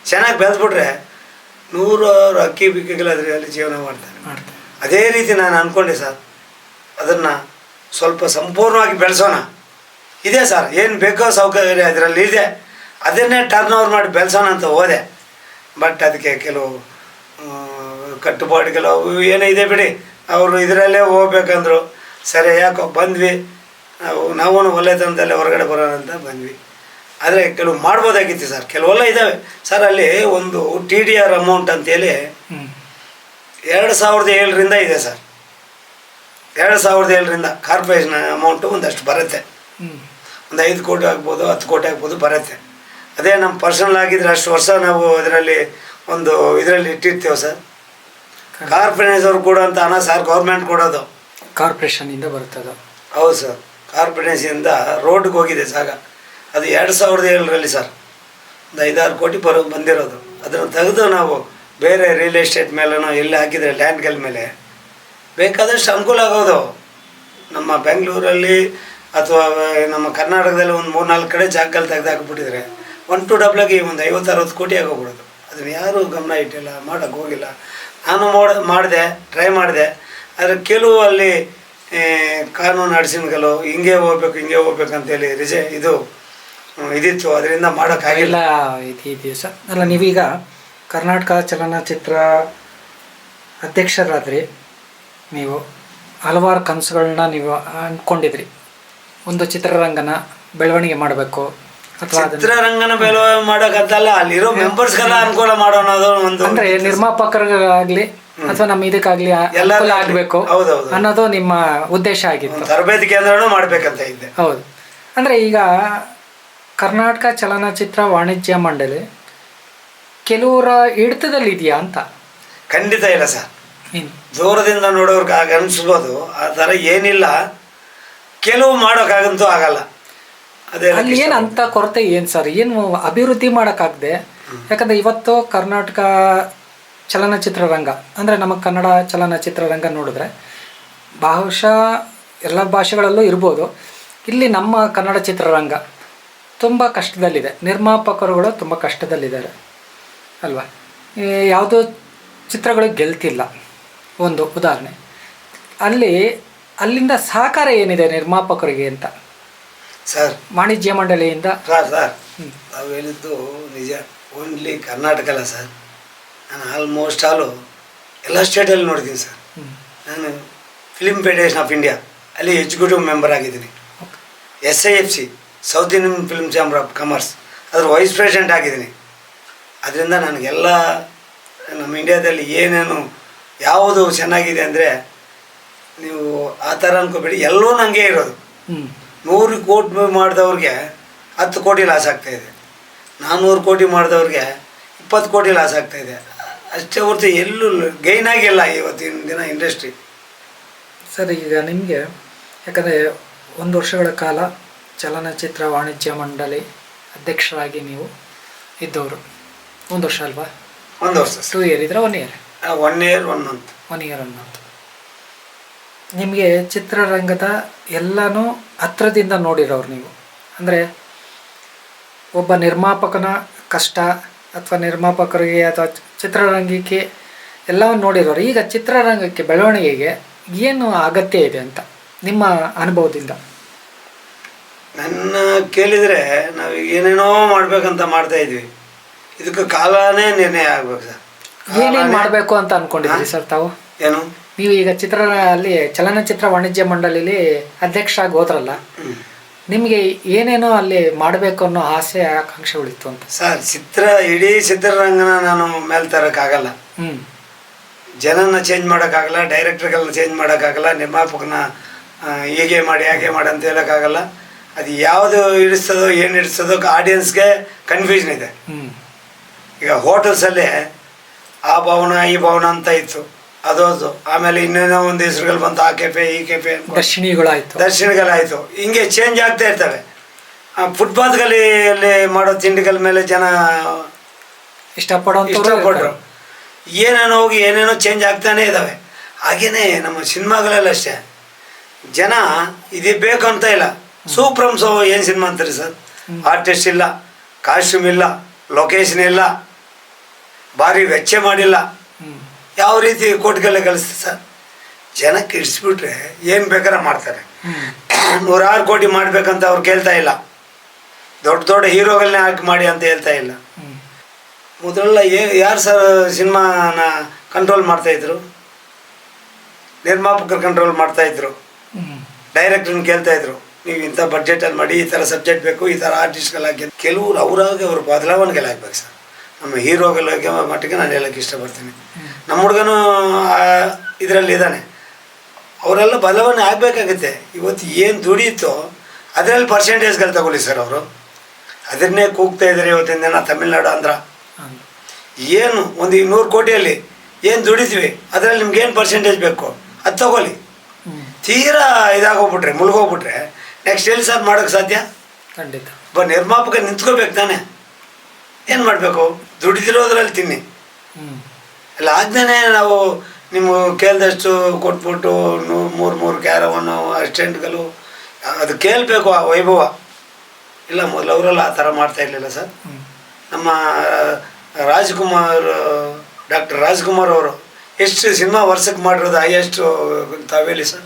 ಚೆನ್ನಾಗಿ ಬೆಳೆದ್ಬಿಟ್ರೆ 100 ಅಕ್ಕಿ ಬಿಕ್ಕಿಗಳಾದ್ರೆ ಅಲ್ಲಿ ಜೀವನ ಮಾಡ್ತಾರೆ. ಅದೇ ರೀತಿ ನಾನು ಅಂದ್ಕೊಂಡೆ ಸರ್, ಅದನ್ನು ಸ್ವಲ್ಪ ಸಂಪೂರ್ಣವಾಗಿ ಬೆಳೆಸೋಣ. ಇದೆ ಸರ್, ಏನು ಬೇಕೋ ಸೌಕರ್ಯ ಅದರಲ್ಲಿ ಇದೆ, ಅದನ್ನೇ ಟರ್ನ್ ಓವರ್ ಮಾಡಿ ಬೆಳೆಸೋಣ ಅಂತ ಹೋದೆ. ಬಟ್ ಅದಕ್ಕೆ ಕೆಲವು ಕಟ್ಟುಪಾಡುಗಳು ಏನೋ ಇದೆ ಬಿಡಿ, ಅವರು ಇದರಲ್ಲೇ ಹೋಗ್ಬೇಕಂದ್ರು. ಸರಿ ಯಾಕೋ ಬಂದ್ವಿ, ನಾವು ಒಳ್ಳೆತನದಲ್ಲೇ ಹೊರಗಡೆ ಬರೋಣ ಅಂತ ಬಂದ್ವಿ. ಆದರೆ ಕೆಲವು ಮಾಡ್ಬೋದಾಗಿತ್ತು ಸರ್, ಕೆಲವೆಲ್ಲ ಇದ್ದಾವೆ ಸರ್. ಅಲ್ಲಿ ಒಂದು TDR ಅಮೌಂಟ್ ಅಂತೇಳಿ 2007ರಿಂದ ಇದೆ ಸರ್. 2007ರಿಂದ ಕಾರ್ಪೊರೇಷನ್ ಅಮೌಂಟು ಒಂದಷ್ಟು ಬರುತ್ತೆ. ಒಂದು 5 ಕೋಟಿ ಆಗ್ಬೋದು, 10 ಕೋಟಿ ಆಗ್ಬೋದು ಬರುತ್ತೆ. ಅದೇ ನಮ್ಮ ಪರ್ಸನಲ್ ಆಗಿದ್ರೆ ಅಷ್ಟು ವರ್ಷ ನಾವು ಇದರಲ್ಲಿ ಇಟ್ಟಿರ್ತೇವೆ ಸರ್. ಕಾರ್ಪೊರೇಷನ್ ಅವ್ರು ಕೊಡೋಂಥ ಹಣ ಸರ್ ಗೌರ್ಮೆಂಟ್ ಕೊಡೋದು, ಕಾರ್ಪೊರೇಷನಿಂದ ಬರ್ತದೆ. ಹೌದು ಸರ್, ಕಾರ್ಪೊರೇಷನಿಂದ ರೋಡ್ಗೆ ಹೋಗಿದೆ ಜಾಗ. ಅದು 2007ರಲ್ಲಿ ಸರ್ ಒಂದು 5-6 ಕೋಟಿ ಬಂದಿರೋದು. ಅದನ್ನು ತೆಗೆದು ನಾವು ಬೇರೆ ರಿಯಲ್ ಎಸ್ಟೇಟ್ ಮೇಲೂ ಎಲ್ಲಿ ಹಾಕಿದರೆ ಲ್ಯಾಂಡ್ಗಳ ಮೇಲೆ ಬೇಕಾದಷ್ಟು ಅನುಕೂಲ ಆಗೋದು. ನಮ್ಮ ಬೆಂಗಳೂರಲ್ಲಿ ಅಥವಾ ನಮ್ಮ ಕರ್ನಾಟಕದಲ್ಲಿ ಒಂದು 3-4 ಕಡೆ ಜಾಗಗಳು ತೆಗೆದಾಕ್ಬಿಟ್ಟಿದ್ರೆ 1 to 2 ಒಂದು 50-60 ಕೋಟಿ ಆಗೋಗ್ಬಿಡೋದು. ಅದನ್ನು ಯಾರೂ ಗಮನ ಇಟ್ಟಿಲ್ಲ, ಮಾಡೋಕ್ಕೆ ಹೋಗಿಲ್ಲ. ನಾನು ಮಾಡಿದೆ, ಟ್ರೈ ಮಾಡಿದೆ. ಆದರೆ ಕೆಲವು ಅಲ್ಲಿ ಕಾನೂನು ಅಡಚಣೆಗಳು ಹಿಂಗೆ ಹೋಗ್ಬೇಕಂತೇಳಿ ಇದಿತ್ತು, ಅದರಿಂದ ಮಾಡೋಕ್ಕಾಗಿಲ್ಲ. ಇದೆಯಾ ಸರ್? ಅಲ್ಲ, ನೀವೀಗ ಕರ್ನಾಟಕ ಚಲನಚಿತ್ರ ಅಧ್ಯಕ್ಷರಾದ್ರಿ, ನೀವು ಹಲವಾರು ಕನಸುಗಳನ್ನ ನೀವು ಅಂದ್ಕೊಂಡಿದ್ರಿ. ಒಂದು ಚಿತ್ರರಂಗನ ಬೆಳವಣಿಗೆ ಮಾಡಬೇಕು, ಅಥವಾ ಚಿತ್ರರಂಗನ ಬೆಳವಣಿಗೆ ಮಾಡೋಕ್ಕಂತಲ್ಲ, ಅಲ್ಲಿರೋ ಮೆಂಬರ್ಸ್ಗೆಲ್ಲ ಅನುಕೂಲ ಮಾಡೋಣ. ಒಂದು ಅಂದರೆ ನಿರ್ಮಾಪಕರಿಗಾಗಲಿ ಅಥವಾ ನಮ್ಮ ಇದಕ್ಕಾಗಲಿ ಅನುಕೂಲ ಆಗಬೇಕು ಅನ್ನೋದು ನಿಮ್ಮ ಉದ್ದೇಶ ಆಗಿತ್ತು. ತರಬೇತಿ ಕೇಂದ್ರನೂ ಮಾಡಬೇಕಂತ ಇದ್ದೆ. ಹೌದು. ಅಂದರೆ ಈಗ ಕರ್ನಾಟಕ ಚಲನಚಿತ್ರ ವಾಣಿಜ್ಯ ಮಂಡಳಿ ಕೆಲವರ ಹಿಡಿತದಲ್ಲಿ ಇದೆಯಾ ಅಂತ? ಖಂಡಿತ ಇಲ್ಲ ಸರ್. ದೂರದಿಂದ ನೋಡೋರ್ಗೆ ಆಗ ಅನಿಸ್ಬೋದು, ಆ ಥರ ಏನಿಲ್ಲ. ಕೆಲವು ಮಾಡೋಕ್ಕಾಗಂತೂ ಆಗಲ್ಲ. ಅದೇ ಅಲ್ಲಿ ಏನು ಅಂತ ಕೊರತೆ ಏನು ಸರ್? ಏನು ಅಭಿವೃದ್ಧಿ ಮಾಡೋಕ್ಕಾಗದೆ? ಯಾಕಂದರೆ ಇವತ್ತು ಕರ್ನಾಟಕ ಚಲನಚಿತ್ರರಂಗ ಅಂದರೆ ನಮ್ಮ ಕನ್ನಡ ಚಲನಚಿತ್ರರಂಗ ನೋಡಿದ್ರೆ ಬಹುಶಃ ಎಲ್ಲ ಭಾಷೆಗಳಲ್ಲೂ ಇರ್ಬೋದು, ಇಲ್ಲಿ ನಮ್ಮ ಕನ್ನಡ ಚಿತ್ರರಂಗ ತುಂಬ ಕಷ್ಟದಲ್ಲಿದೆ. ನಿರ್ಮಾಪಕರುಗಳು ತುಂಬ ಕಷ್ಟದಲ್ಲಿದ್ದಾರೆ ಅಲ್ವಾ? ಯಾವುದೋ ಚಿತ್ರಗಳು ಗೆಲ್ತಿಲ್ಲ. ಒಂದು ಉದಾಹರಣೆ, ಅಲ್ಲಿಂದ ಸಹಕಾರ ಏನಿದೆ ನಿರ್ಮಾಪಕರಿಗೆ ಅಂತ ಸರ್ ವಾಣಿಜ್ಯ ಮಂಡಳಿಯಿಂದ? ಸರ್ ನಾವು ಹೇಳಿದ್ದು ನಿಜ. ಓನ್ಲಿ ಕರ್ನಾಟಕ ಅಲ್ಲ ಸರ್, ನಾನು ಆಲ್ಮೋಸ್ಟ್ ಎಲ್ಲ ಸ್ಟೇಟಲ್ಲಿ ನೋಡಿದ್ದೀನಿ ಸರ್. ನಾನು ಫಿಲ್ಮ್ ಫೆಡರೇಷನ್ ಆಫ್ ಇಂಡಿಯಾ ಅಲ್ಲಿ ಎಕ್ಸಿಕ್ಯೂಟಿವ್ ಮೆಂಬರ್ ಆಗಿದ್ದೀನಿ. SIFC south Indian film ಚಾಂಬರ್ of commerce ಅದ್ರ ವೈಸ್ ಪ್ರೆಸಿಡೆಂಟ್ ಆಗಿದ್ದೀನಿ. ಅದರಿಂದ ನನಗೆಲ್ಲ ನಮ್ಮ ಇಂಡಿಯಾದಲ್ಲಿ ಏನೇನು ಯಾವುದು ಚೆನ್ನಾಗಿದೆ ಅಂದರೆ ನೀವು ಆ ಥರ ಅನ್ಕೋಬೇಡಿ, ಎಲ್ಲವೂ ನನಗೆ ಇರೋದು. 100 ಕೋಟಿ ಮಾಡಿದವ್ರಿಗೆ 10 ಕೋಟಿ ಲಾಸ್ ಆಗ್ತಾಯಿದೆ, 400 ಕೋಟಿ ಮಾಡಿದವ್ರಿಗೆ 20 ಕೋಟಿ ಲಾಸ್ ಆಗ್ತಾಯಿದೆ. ಅಷ್ಟೇ ಹೊರತು ಎಲ್ಲೂ ಗೈನ್ ಆಗಿಲ್ಲ ಇವತ್ತಿನ ದಿನ ಇಂಡಸ್ಟ್ರಿ. ಸರ್, ಈಗ ನಿಮಗೆ ಯಾಕಂದರೆ 1 ವರ್ಷಗಳ ಕಾಲ ಚಲನಚಿತ್ರ ವಾಣಿಜ್ಯ ಮಂಡಳಿ ಅಧ್ಯಕ್ಷರಾಗಿ ನೀವು ಇದ್ದವರು. 1 ವರ್ಷ ಅಲ್ವಾ? 1 ವರ್ಷ. 2 ಇಯರ್ ಇದ್ರೆ 1 year? 1 year 1 month. 1 year 1 month. ನಿಮಗೆ ಚಿತ್ರರಂಗದ ಎಲ್ಲನೂ ಹತ್ರದಿಂದ ನೋಡಿರೋರು ನೀವು. ಅಂದರೆ ಒಬ್ಬ ನಿರ್ಮಾಪಕನ ಕಷ್ಟ ಅಥವಾ ನಿರ್ಮಾಪಕರಿಗೆ ಅಥವಾ ಚಿತ್ರರಂಗಕ್ಕೆ ಎಲ್ಲವನ್ನು ನೋಡಿರೋರು. ಈಗ ಚಿತ್ರರಂಗಕ್ಕೆ ಬೆಳವಣಿಗೆಗೆ ಏನು ಅಗತ್ಯ ಇದೆ ಅಂತ ನಿಮ್ಮ ಅನುಭವದಿಂದ? ನನ್ನ ಕೇಳಿದರೆ ನಾವು ಏನೇನೋ ಮಾಡ್ಬೇಕಂತ ಮಾಡ್ತಾಯಿದ್ವಿ. ಇದಕ್ಕೆ ಕಾಲನೇ ನಿರ್ಣಯ ಆಗ್ಬೇಕು ಸರ್. ಏನೇನು ಮಾಡಬೇಕು ಅಂತ ಅಂದ್ಕೊಂಡಿದ್ರಿ ಸರ್ ತಾವು? ಏನು ನೀವು ಈಗ ಅಲ್ಲಿ ಚಲನಚಿತ್ರ ವಾಣಿಜ್ಯ ಮಂಡಳಿಲಿ ಅಧ್ಯಕ್ಷರಾಗಿ ಹೋದ್ರಲ್ಲ, ನಿಮಗೆ ಏನೇನೋ ಅಲ್ಲಿ ಮಾಡಬೇಕು ಅನ್ನೋ ಆಸೆ ಆಕಾಂಕ್ಷೆಗಳಿತ್ತು ಅಂತ? ಸರ್, ಇಡೀ ಚಿತ್ರರಂಗನ ನಾನು ಮೇಲೆ ತರೋಕ್ಕಾಗಲ್ಲ. ಜನನ ಚೇಂಜ್ ಮಾಡೋಕ್ಕಾಗಲ್ಲ, ಡೈರೆಕ್ಟರ್ಗಳನ್ನ ಚೇಂಜ್ ಮಾಡೋಕ್ಕಾಗಲ್ಲ, ನಿರ್ಮಾಪಕನ ಹೀಗೆ ಮಾಡಿ ಹಾಗೆ ಮಾಡಿ ಅಂತ ಹೇಳೋಕ್ಕಾಗಲ್ಲ. ಅದು ಯಾವುದು ಹಿಡಿಸ್ತದೋ ಏನು ಹಿಡಿಸ್ತದೋ ಆಡಿಯನ್ಸ್ಗೆ ಕನ್ಫ್ಯೂಷನ್ ಇದೆ. ಈಗ ಹೋಟೆಲ್ಸಲ್ಲಿ ಆ ಭವನ ಈ ಭವನ ಅಂತ ಇತ್ತು, ಅದು ಆಮೇಲೆ ಇನ್ನೇನೋ ಒಂದು ಹೆಸರುಗಳು ಬಂತು, ಆ ಕೆಫೆ ಈ ಕೆಫೆ, ದರ್ಶನಗಳಾಯಿತು. ಹಿಂಗೆ ಚೇಂಜ್ ಆಗ್ತಾ ಇರ್ತವೆ. ಫುಟ್ಪಾತ್ಗಳಲ್ಲಿ ಮಾಡೋ ತಿಂಡಿಗಳ ಮೇಲೆ ಜನ ಇಷ್ಟಪಟ್ಟರು. ಏನೇನೋ ಹೋಗಿ ಏನೇನೋ ಚೇಂಜ್ ಆಗ್ತಾನೆ ಇದ್ದಾವೆ. ಹಾಗೇನೆ ನಮ್ಮ ಸಿನಿಮಾಗಳೆಲ್ಲ ಅಷ್ಟೇ, ಜನ ಇದು ಬೇಕು ಅಂತ ಇಲ್ಲ. ಸೂಪ್ರಮ್ಸೋ ಏನು ಸಿನಿಮಾ ಅಂತಾರೆ ಸರ್? ಆರ್ಟಿಸ್ಟ್ ಇಲ್ಲ, ಕಾಸ್ಟ್ಯೂಮ್ ಇಲ್ಲ, ಲೊಕೇಶನ್ ಇಲ್ಲ, ಭಾರಿ ವೆಚ್ಚ ಮಾಡಿಲ್ಲ, ಯಾವ ರೀತಿ ಕೋಟಿಗೆಲ್ಲ ಕಳಿಸ್ತಾರೆ ಸರ್? ಜನಕ್ಕೆ ಇಡಿಸ್ಬಿಟ್ರೆ ಏನು ಬೇಕಾದ್ರೆ ಮಾಡ್ತಾರೆ. 100 ಕೋಟಿ ಮಾಡಬೇಕಂತ ಅವ್ರು ಕೇಳ್ತಾ ಇಲ್ಲ. ದೊಡ್ಡ ದೊಡ್ಡ ಹೀರೋಗಳನ್ನೇ ಹಾಕಿ ಮಾಡಿ ಅಂತ ಹೇಳ್ತಾ ಇಲ್ಲ. ಮೊದಲೆಲ್ಲ ಯಾರು ಸರ್ ಸಿನಿಮಾನ ಕಂಟ್ರೋಲ್ ಮಾಡ್ತಾಯಿದ್ರು? ನಿರ್ಮಾಪಕರು ಕಂಟ್ರೋಲ್ ಮಾಡ್ತಾಯಿದ್ರು, ಡೈರೆಕ್ಟ್ರನ್ನ ಕೇಳ್ತಾಯಿದ್ರು, ನೀವು ಇಂಥ ಬಡ್ಜೆಟಲ್ಲಿ ಮಾಡಿ, ಈ ಥರ ಸಬ್ಜೆಕ್ಟ್ ಬೇಕು, ಈ ಥರ ಆರ್ಟಿಸ್ಟ್ಗಳಾಗಿ. ಕೆಲವರು ಅವರಾಗಿ ಅವ್ರ ಬದಲಾವಣೆಗಳಾಗಬೇಕು ಸರ್. ನಮ್ಮ ಹೀರೋಗಳಿಗೆ ಮಟ್ಟಿಗೆ ನಾನು ಹೇಳೋಕ್ಕೆ ಇಷ್ಟಪಡ್ತೀನಿ. ನಮ್ಮ ಹುಡುಗನೂ ಇದರಲ್ಲಿ ಇದ್ದಾನೆ, ಅವರೆಲ್ಲ ಬದಲಾವಣೆ ಆಗಬೇಕಾಗುತ್ತೆ. ಇವತ್ತು ಏನು ದುಡಿಯುತ್ತೋ ಅದರಲ್ಲಿ ಪರ್ಸೆಂಟೇಜ್ಗಳು ತಗೊಳ್ಳಿ ಸರ್. ಅವರು ಅದನ್ನೇ ಕೂಗ್ತಾ ಇದ್ದಾರೆ ಇವತ್ತಿನ ದಿನ. ತಮಿಳ್ನಾಡು, ಆಂಧ್ರ ಏನು ಒಂದು 200 ಕೋಟಿಯಲ್ಲಿ ಏನು ದುಡಿತೀವಿ ಅದರಲ್ಲಿ ನಿಮ್ಗೇನು ಪರ್ಸೆಂಟೇಜ್ ಬೇಕು ಅದು ತಗೊಳ್ಳಿ. ತೀರಾ ಇದಾಗೋಗ್ಬಿಟ್ರೆ, ಮುಳುಗೋಗ್ಬಿಟ್ರೆ ನೆಕ್ಸ್ಟ್ ಎಲ್ಲಿ ಸರ್ ಮಾಡೋಕ್ಕೆ ಸಾಧ್ಯ? ಖಂಡಿತ. ಒಬ್ಬ ನಿರ್ಮಾಪಕ ನಿಂತ್ಕೋಬೇಕು ತಾನೆ. ಏನು ಮಾಡಬೇಕು? ದುಡಿದಿರೋದ್ರಲ್ಲಿ ತಿನ್ನಿ. ಅಲ್ಲ ಆದ್ಮೇಲೆ ನಾವು ನಿಮ್ಮ ಕೇಳಿದಷ್ಟು ಕೊಟ್ಬಿಟ್ಟು 3 ಕ್ಯಾರವನ್ನು ಅಸಿಸ್ಟೆಂಟ್ಗಳು ಅದು ಕೇಳಬೇಕು, ಆ ವೈಭವ ಇಲ್ಲ. ಮೊದಲು ಅವರೆಲ್ಲ ಆ ಥರ ಮಾಡ್ತಾ ಇರಲಿಲ್ಲ ಸರ್. ನಮ್ಮ ಡಾಕ್ಟರ್ ರಾಜ್ಕುಮಾರ್ ಅವರು ಎಷ್ಟು ಸಿನಿಮಾ ವರ್ಷಕ್ಕೆ ಮಾಡಿರೋದು ಹೈಯೆಸ್ಟು ತಾವೇಳಿ ಸರ್?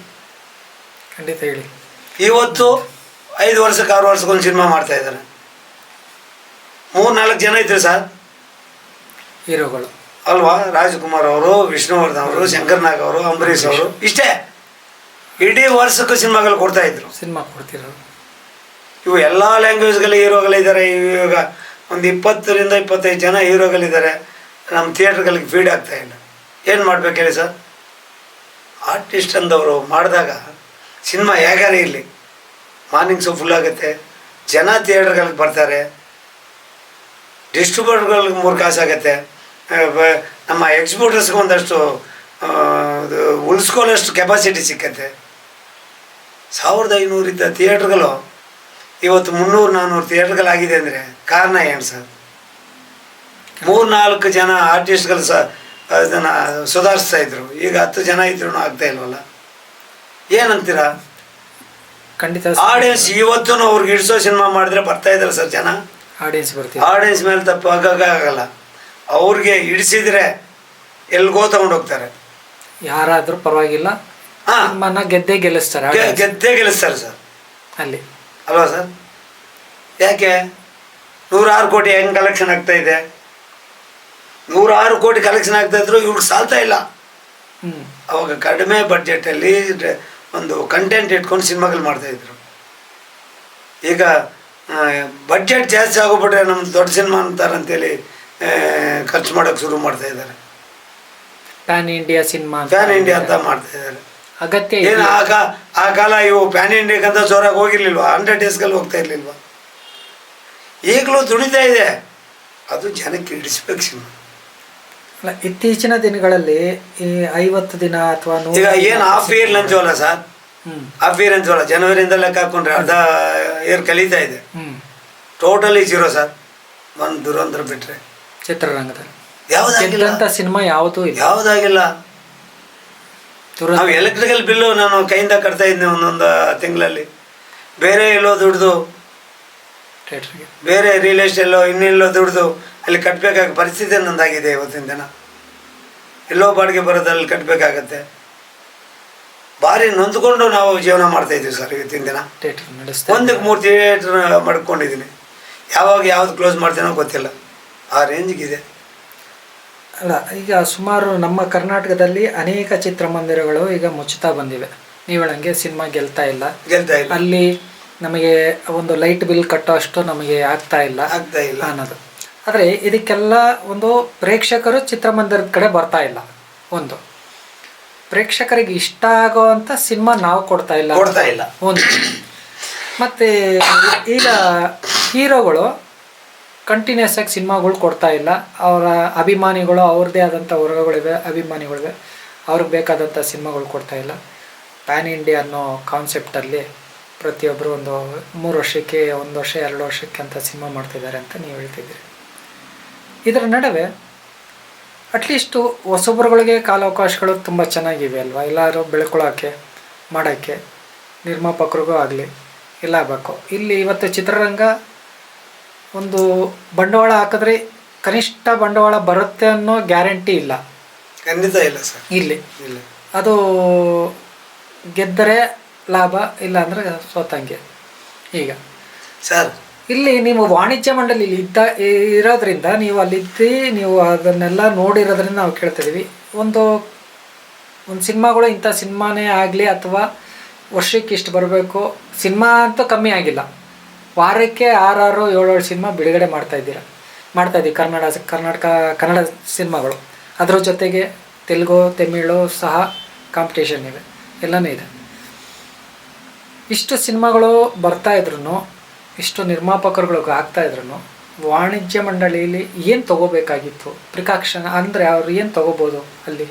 ಖಂಡಿತ ಹೇಳಿ. ಇವತ್ತು 5 ವರ್ಷಕ್ಕೆ 6 ವರ್ಷಕ್ಕೊಂದು ಸಿನಿಮಾ ಮಾಡ್ತಾ ಇದ್ದಾರೆ. 3-4 ಜನ ಇದ್ರು ಸರ್ ಹೀರೋಗಳು ಅಲ್ವಾ? ರಾಜ್ಕುಮಾರ್ ಅವರು, ವಿಷ್ಣುವರ್ಧನ್ ಅವರು, ಶಂಕರ್ನಾಗ್ ಅವರು, ಅಂಬರೀಷ್ ಅವರು, ಇಷ್ಟೇ ಇಡೀ ವರ್ಷಕ್ಕೂ ಸಿನಿಮಾಗಳು ಕೊಡ್ತಾಯಿದ್ರು. ಸಿನಿಮಾ ಕೊಡ್ತಿರೋ ಇವು ಎಲ್ಲ ಲ್ಯಾಂಗ್ವೇಜ್ಗಳು ಹೀರೋಗಳಿದ್ದಾರೆ. ಇವಾಗ ಒಂದು 20-25 ಜನ ಹೀರೋಗಳಿದ್ದಾರೆ. ನಮ್ಮ ಥಿಯೇಟ್ರ್ಗಳಿಗೆ ಫೀಡ್ ಆಗ್ತಾ ಇಲ್ಲ. ಏನು ಮಾಡ್ಬೇಕು ಹೇಳಿ ಸರ್? ಆರ್ಟಿಸ್ಟ್ ಅಂದವರು ಮಾಡಿದಾಗ ಸಿನಿಮಾ ಹೇಗಾರೆ ಇರಲಿ, ಮಾರ್ನಿಂಗ್ ಶೋ ಫುಲ್ ಆಗುತ್ತೆ, ಜನ ಥಿಯೇಟ್ರ್ಗಳಿಗೆ ಬರ್ತಾರೆ, ಡಿಸ್ಟ್ರಿಬ್ಯೂಟರ್ಗಳಿಗೆ 3 ಕಾಸಾಗತ್ತೆ, ನಮ್ಮ ಎಕ್ಸ್ಪೋರ್ಟರ್ಸ್ಗೆ ಒಂದಷ್ಟು ಉಳಿಸ್ಕೊಳ್ಳೋಷ್ಟು ಕೆಪಾಸಿಟಿ ಸಿಕ್ಕತ್ತೆ. 1500 ಇದ್ದ ಥಿಯೇಟ್ರ್ಗಳು ಇವತ್ತು 300-400 ಥಿಯೇಟ್ರ್ಗಳಾಗಿದೆ ಅಂದರೆ ಕಾರಣ ಏನು ಸರ್? 3-4 ಜನ ಆರ್ಟಿಸ್ಟ್ಗಳು ಅದನ್ನು ಸುಧಾರಿಸ್ತಾ ಇದ್ರು. ಈಗ 10 ಜನ ಇದ್ರೂ ಆಗ್ತಾ ಇಲ್ವಲ್ಲ. ಏನಂತೀರಾ? ಖಂಡಿತ. ಆಡಿಯನ್ಸ್ ಇವತ್ತು ಅವ್ರಿಗೆ ಇಡಿಸೋ ಸಿನಿಮಾ ಮಾಡಿದ್ರೆ ಬರ್ತಾ ಇದ್ದಾರೆ ಸರ್ ಜನ. ಆಡಿಯನ್ಸ್ ಮೇಲೆ ತಪ್ಪು ಆಗಲ್ಲ. ಅವ್ರಿಗೆ ಇಡಿಸಿದ್ರೆ ಎಲ್ಗೋ ತಗೊಂಡೋಗ್ತಾರೆ. ಯಾರಾದರೂ ಪರವಾಗಿಲ್ಲ, ಗೆದ್ದೇ ಗೆಲ್ಲಿಸ್ತಾರೆ ಸರ್ ಅಲ್ಲಿ, ಅಲ್ವಾ ಸರ್? ಯಾಕೆ 106 ಕೋಟಿ ಹೆಂಗೆ ಕಲೆಕ್ಷನ್ ಆಗ್ತಾ ಇದೆ? 106 ಕೋಟಿ ಕಲೆಕ್ಷನ್ ಆಗ್ತಾ ಇದ್ರು ಇವ್ರಿಗೆ ಸಾಲ್ತಾ ಇಲ್ಲ. ಅವಾಗ ಕಡಿಮೆ ಬಡ್ಜೆಟಲ್ಲಿ ಒಂದು ಕಂಟೆಂಟ್ ಇಟ್ಕೊಂಡು ಸಿನಿಮಾಗಳು ಮಾಡ್ತಾಯಿದ್ರು. ಈಗ ಬಡ್ಜೆಟ್ ಜಾಸ್ತಿ ಆಗೋಗ್ಬಿಟ್ರೆ ನಮ್ಮ ದೊಡ್ಡ ಸಿನಿಮಾ ಅಂತಾರಂತೇಳಿ ಖರ್ಚು ಮಾಡೋಕ್ಕೆ ಶುರು ಮಾಡ್ತಾ ಇದ್ದಾರೆ. PAN India cinema PAN India ಅಂತ ಮಾಡ್ತಾ ಇದ್ದಾರೆ. ಅಗತ್ಯ ಏನು ಆ ಕಾಲ ಇವು ಪ್ಯಾನ್ ಇಂಡಿಯಾಕ್ಕಂತ ಜೋರಾಗಿ ಹೋಗಿರ್ಲಿಲ್ವಾ? 100 ಡೇಸ್ಗಳು ಹೋಗ್ತಾ ಇರ್ಲಿಲ್ವಾ? ಈಗಲೂ ದುಡಿತಾ ಇದೆ. ಅದು ಜನಕ್ಕೆ ಇಡಿಸ್ಬೇಕು ಸಿನಿಮಾ. ಅಲ್ಲ, ಇತ್ತೀಚಿನ ದಿನಗಳಲ್ಲಿ ಈ 50 ದಿನ ಅಥವಾ ಈಗ ಏನು ಹಾಫ್ ಇಯರ್ ಲಂಚವಲ್ಲ ಸರ್, ಹಾಫ್ ಇಯರ್ ಅಂಚವಲ್ಲ, ಜನವರಿಯಿಂದ ಲೆಕ್ಕ ಹಾಕೊಂಡ್ರೆ ಅರ್ಧ ಇಯರ್ ಕಳೀತಾ ಇದೆ. Totally 0 sir. ಒಂದು ದುರಂತರ ಬಿಟ್ರೆ ಚಿತ್ರರಂಗದಲ್ಲಿ ಯಾವುದಾಗಿಲ್ಲ ಸಿನಿಮಾ ಯಾವುದೂ ಇಲ್ಲ, ಯಾವುದಾಗಿಲ್ಲ. ನಾವು ಎಲೆಕ್ಟ್ರಿಕಲ್ ಬಿಲ್ಲು ನಾನು ಕೈಯಿಂದ ಕಟ್ತಾ ಇದ್ದೆ ಒಂದೊಂದು ತಿಂಗಳಲ್ಲಿ. ಬೇರೆ ಎಲ್ಲೋ ದುಡ್ದು, ಬೇರೆ ರಿಯಲ್ ಎಸ್ಟೇಟಲ್ಲೋ ಇನ್ನೆಲ್ಲೋ ದುಡ್ದು ಅಲ್ಲಿ ಕಟ್ಟಬೇಕಾಗ ಪರಿಸ್ಥಿತಿ ನಂದಾಗಿದೆ. ಇವತ್ತಿನ ದಿನ ಎಲ್ಲೋ ಬಾಡಿಗೆ ಬರೋದಲ್ಲಿ ಕಟ್ಟಬೇಕಾಗತ್ತೆ. ಭಾರಿ ನೊಂದ್ಕೊಂಡು ನಾವು ಜೀವನ ಮಾಡ್ತಾ ಇದ್ದೀವಿ ಸರ್. ಇವತ್ತಿನ ದಿನ 1-3 ಥಿಯೇಟ್ರ್ ಮಾಡ್ಕೊಂಡಿದ್ದೀನಿ. ಯಾವಾಗ ಯಾವ್ದು ಕ್ಲೋಸ್ ಮಾಡ್ತೀನೋ ಗೊತ್ತಿಲ್ಲ, ಆ ರೇಂಜ್ಗಿದೆ. ಅಲ್ಲ, ಈಗ ಸುಮಾರು ನಮ್ಮ ಕರ್ನಾಟಕದಲ್ಲಿ ಅನೇಕ ಚಿತ್ರಮಂದಿರಗಳು ಈಗ ಮುಚ್ಚುತ್ತಾ ಬಂದಿವೆ. ನೀವು ಹೇಳಂಗೆ ಸಿನಿಮಾ ಗೆಲ್ತಾ ಇಲ್ಲ. ಅಲ್ಲಿ ನಮಗೆ ಒಂದು ಲೈಟ್ ಬಿಲ್ ಕಟ್ಟೋ ಅಷ್ಟು ನಮಗೆ ಆಗ್ತಾ ಇಲ್ಲ ಅನ್ನೋದು. ಆದರೆ ಇದಕ್ಕೆಲ್ಲ ಒಂದು ಪ್ರೇಕ್ಷಕರು ಚಿತ್ರಮಂದಿರದ ಕಡೆ ಬರ್ತಾ ಇಲ್ಲ. ಒಂದು ಪ್ರೇಕ್ಷಕರಿಗೆ ಇಷ್ಟ ಆಗೋವಂಥ ಸಿನಿಮಾ ನಾವು ಕೊಡ್ತಾ ಇಲ್ಲ ಒಂದು. ಮತ್ತು ಈಗ ಹೀರೋಗಳು ಕಂಟಿನ್ಯೂಸ್ ಆಗಿ ಸಿನಿಮಾಗಳು ಕೊಡ್ತಾ ಇಲ್ಲ. ಅವರ ಅಭಿಮಾನಿಗಳು ಅವ್ರದ್ದೇ ಆದಂಥ ವರ್ಗಗಳಿವೆ, ಅಭಿಮಾನಿಗಳಿವೆ, ಅವ್ರಿಗೆ ಬೇಕಾದಂಥ ಸಿನಿಮಾಗಳು ಕೊಡ್ತಾ ಇಲ್ಲ. ಪ್ಯಾನ್ ಇಂಡಿಯಾ ಅನ್ನೋ ಕಾನ್ಸೆಪ್ಟಲ್ಲಿ ಪ್ರತಿಯೊಬ್ಬರು ಒಂದು 3 ವರ್ಷಕ್ಕೆ, 1 ವರ್ಷ, 2 ವರ್ಷಕ್ಕೆ ಅಂತ ಸಿನಿಮಾ ಮಾಡ್ತಿದ್ದಾರೆ ಅಂತ ನೀವು ಹೇಳ್ತಿದ್ದೀರಿ. ಇದರ ನಡುವೆ ಅಟ್ಲೀಸ್ಟು ಹೊಸಬರುಗಳಿಗೆ ಕಾಲಾವಕಾಶಗಳು ತುಂಬ ಚೆನ್ನಾಗಿವೆ ಅಲ್ವಾ? ಎಲ್ಲರೂ ಬೆಳ್ಕೊಳ್ಳೋಕ್ಕೆ ಮಾಡೋಕ್ಕೆ ನಿರ್ಮಾಪಕರಿಗೂ ಆಗಲಿ ಎಲ್ಲ ಬೇಕು. ಇಲ್ಲಿ ಇವತ್ತು ಚಿತ್ರರಂಗ ಒಂದು ಬಂಡವಾಳ ಹಾಕಿದ್ರೆ ಕನಿಷ್ಠ ಬಂಡವಾಳ ಬರುತ್ತೆ ಅನ್ನೋ ಗ್ಯಾರಂಟಿ ಇಲ್ಲ. ಖಂಡಿತ ಇಲ್ಲ ಸರ್. ಇಲ್ಲಿ ಅದು ಗೆದ್ದರೆ ಲಾಭ, ಇಲ್ಲ ಅಂದರೆ ಸೋತಂಗೆ. ಈಗ ಸರ್ ಇಲ್ಲಿ ನೀವು ವಾಣಿಜ್ಯ ಮಂಡಳಿ ಇರೋದ್ರಿಂದ ನೀವು ಅಲ್ಲಿದ್ದು ನೀವು ಅದನ್ನೆಲ್ಲ ನೋಡಿರೋದ್ರಿಂದ ನಾವು ಕೇಳ್ತಿದ್ದೀವಿ. ಒಂದು ಸಿನಿಮಾಗಳು ಇಂಥ ಸಿನಿಮಾನೇ ಆಗಲಿ ಅಥವಾ ವರ್ಷಕ್ಕೆ ಇಷ್ಟು ಬರಬೇಕು, ಸಿನಿಮಾ ಅಂತೂ ಕಮ್ಮಿ ಆಗಿಲ್ಲ. ವಾರಕ್ಕೆ 6-7 ಸಿನಿಮಾ ಬಿಡುಗಡೆ ಮಾಡ್ತಾಯಿದ್ದೀವಿ ಕನ್ನಡ ಸಿನಿಮಾಗಳು. ಅದರ ಜೊತೆಗೆ ತೆಲುಗು, ತಮಿಳು ಸಹ ಕಾಂಪಿಟೇಷನ್ ಇದೆ, ಎಲ್ಲನೂ ಇದೆ. ಇಷ್ಟು ಸಿನಿಮಾಗಳು ಬರ್ತಾಯಿದ್ರು, ಇಷ್ಟು ನಿರ್ಮಾಪಕರುಗಳಿಗೆ ಆಗ್ತಾಯಿದ್ರು, ವಾಣಿಜ್ಯ ಮಂಡಳಿಯಲ್ಲಿ ಏನು ತೊಗೋಬೇಕಾಗಿತ್ತು? ಪ್ರಿಕಾಕ್ಷನ್ ಅಂದರೆ ಅವ್ರು ಏನು ತೊಗೋಬೋದು ಅಲ್ಲಿ?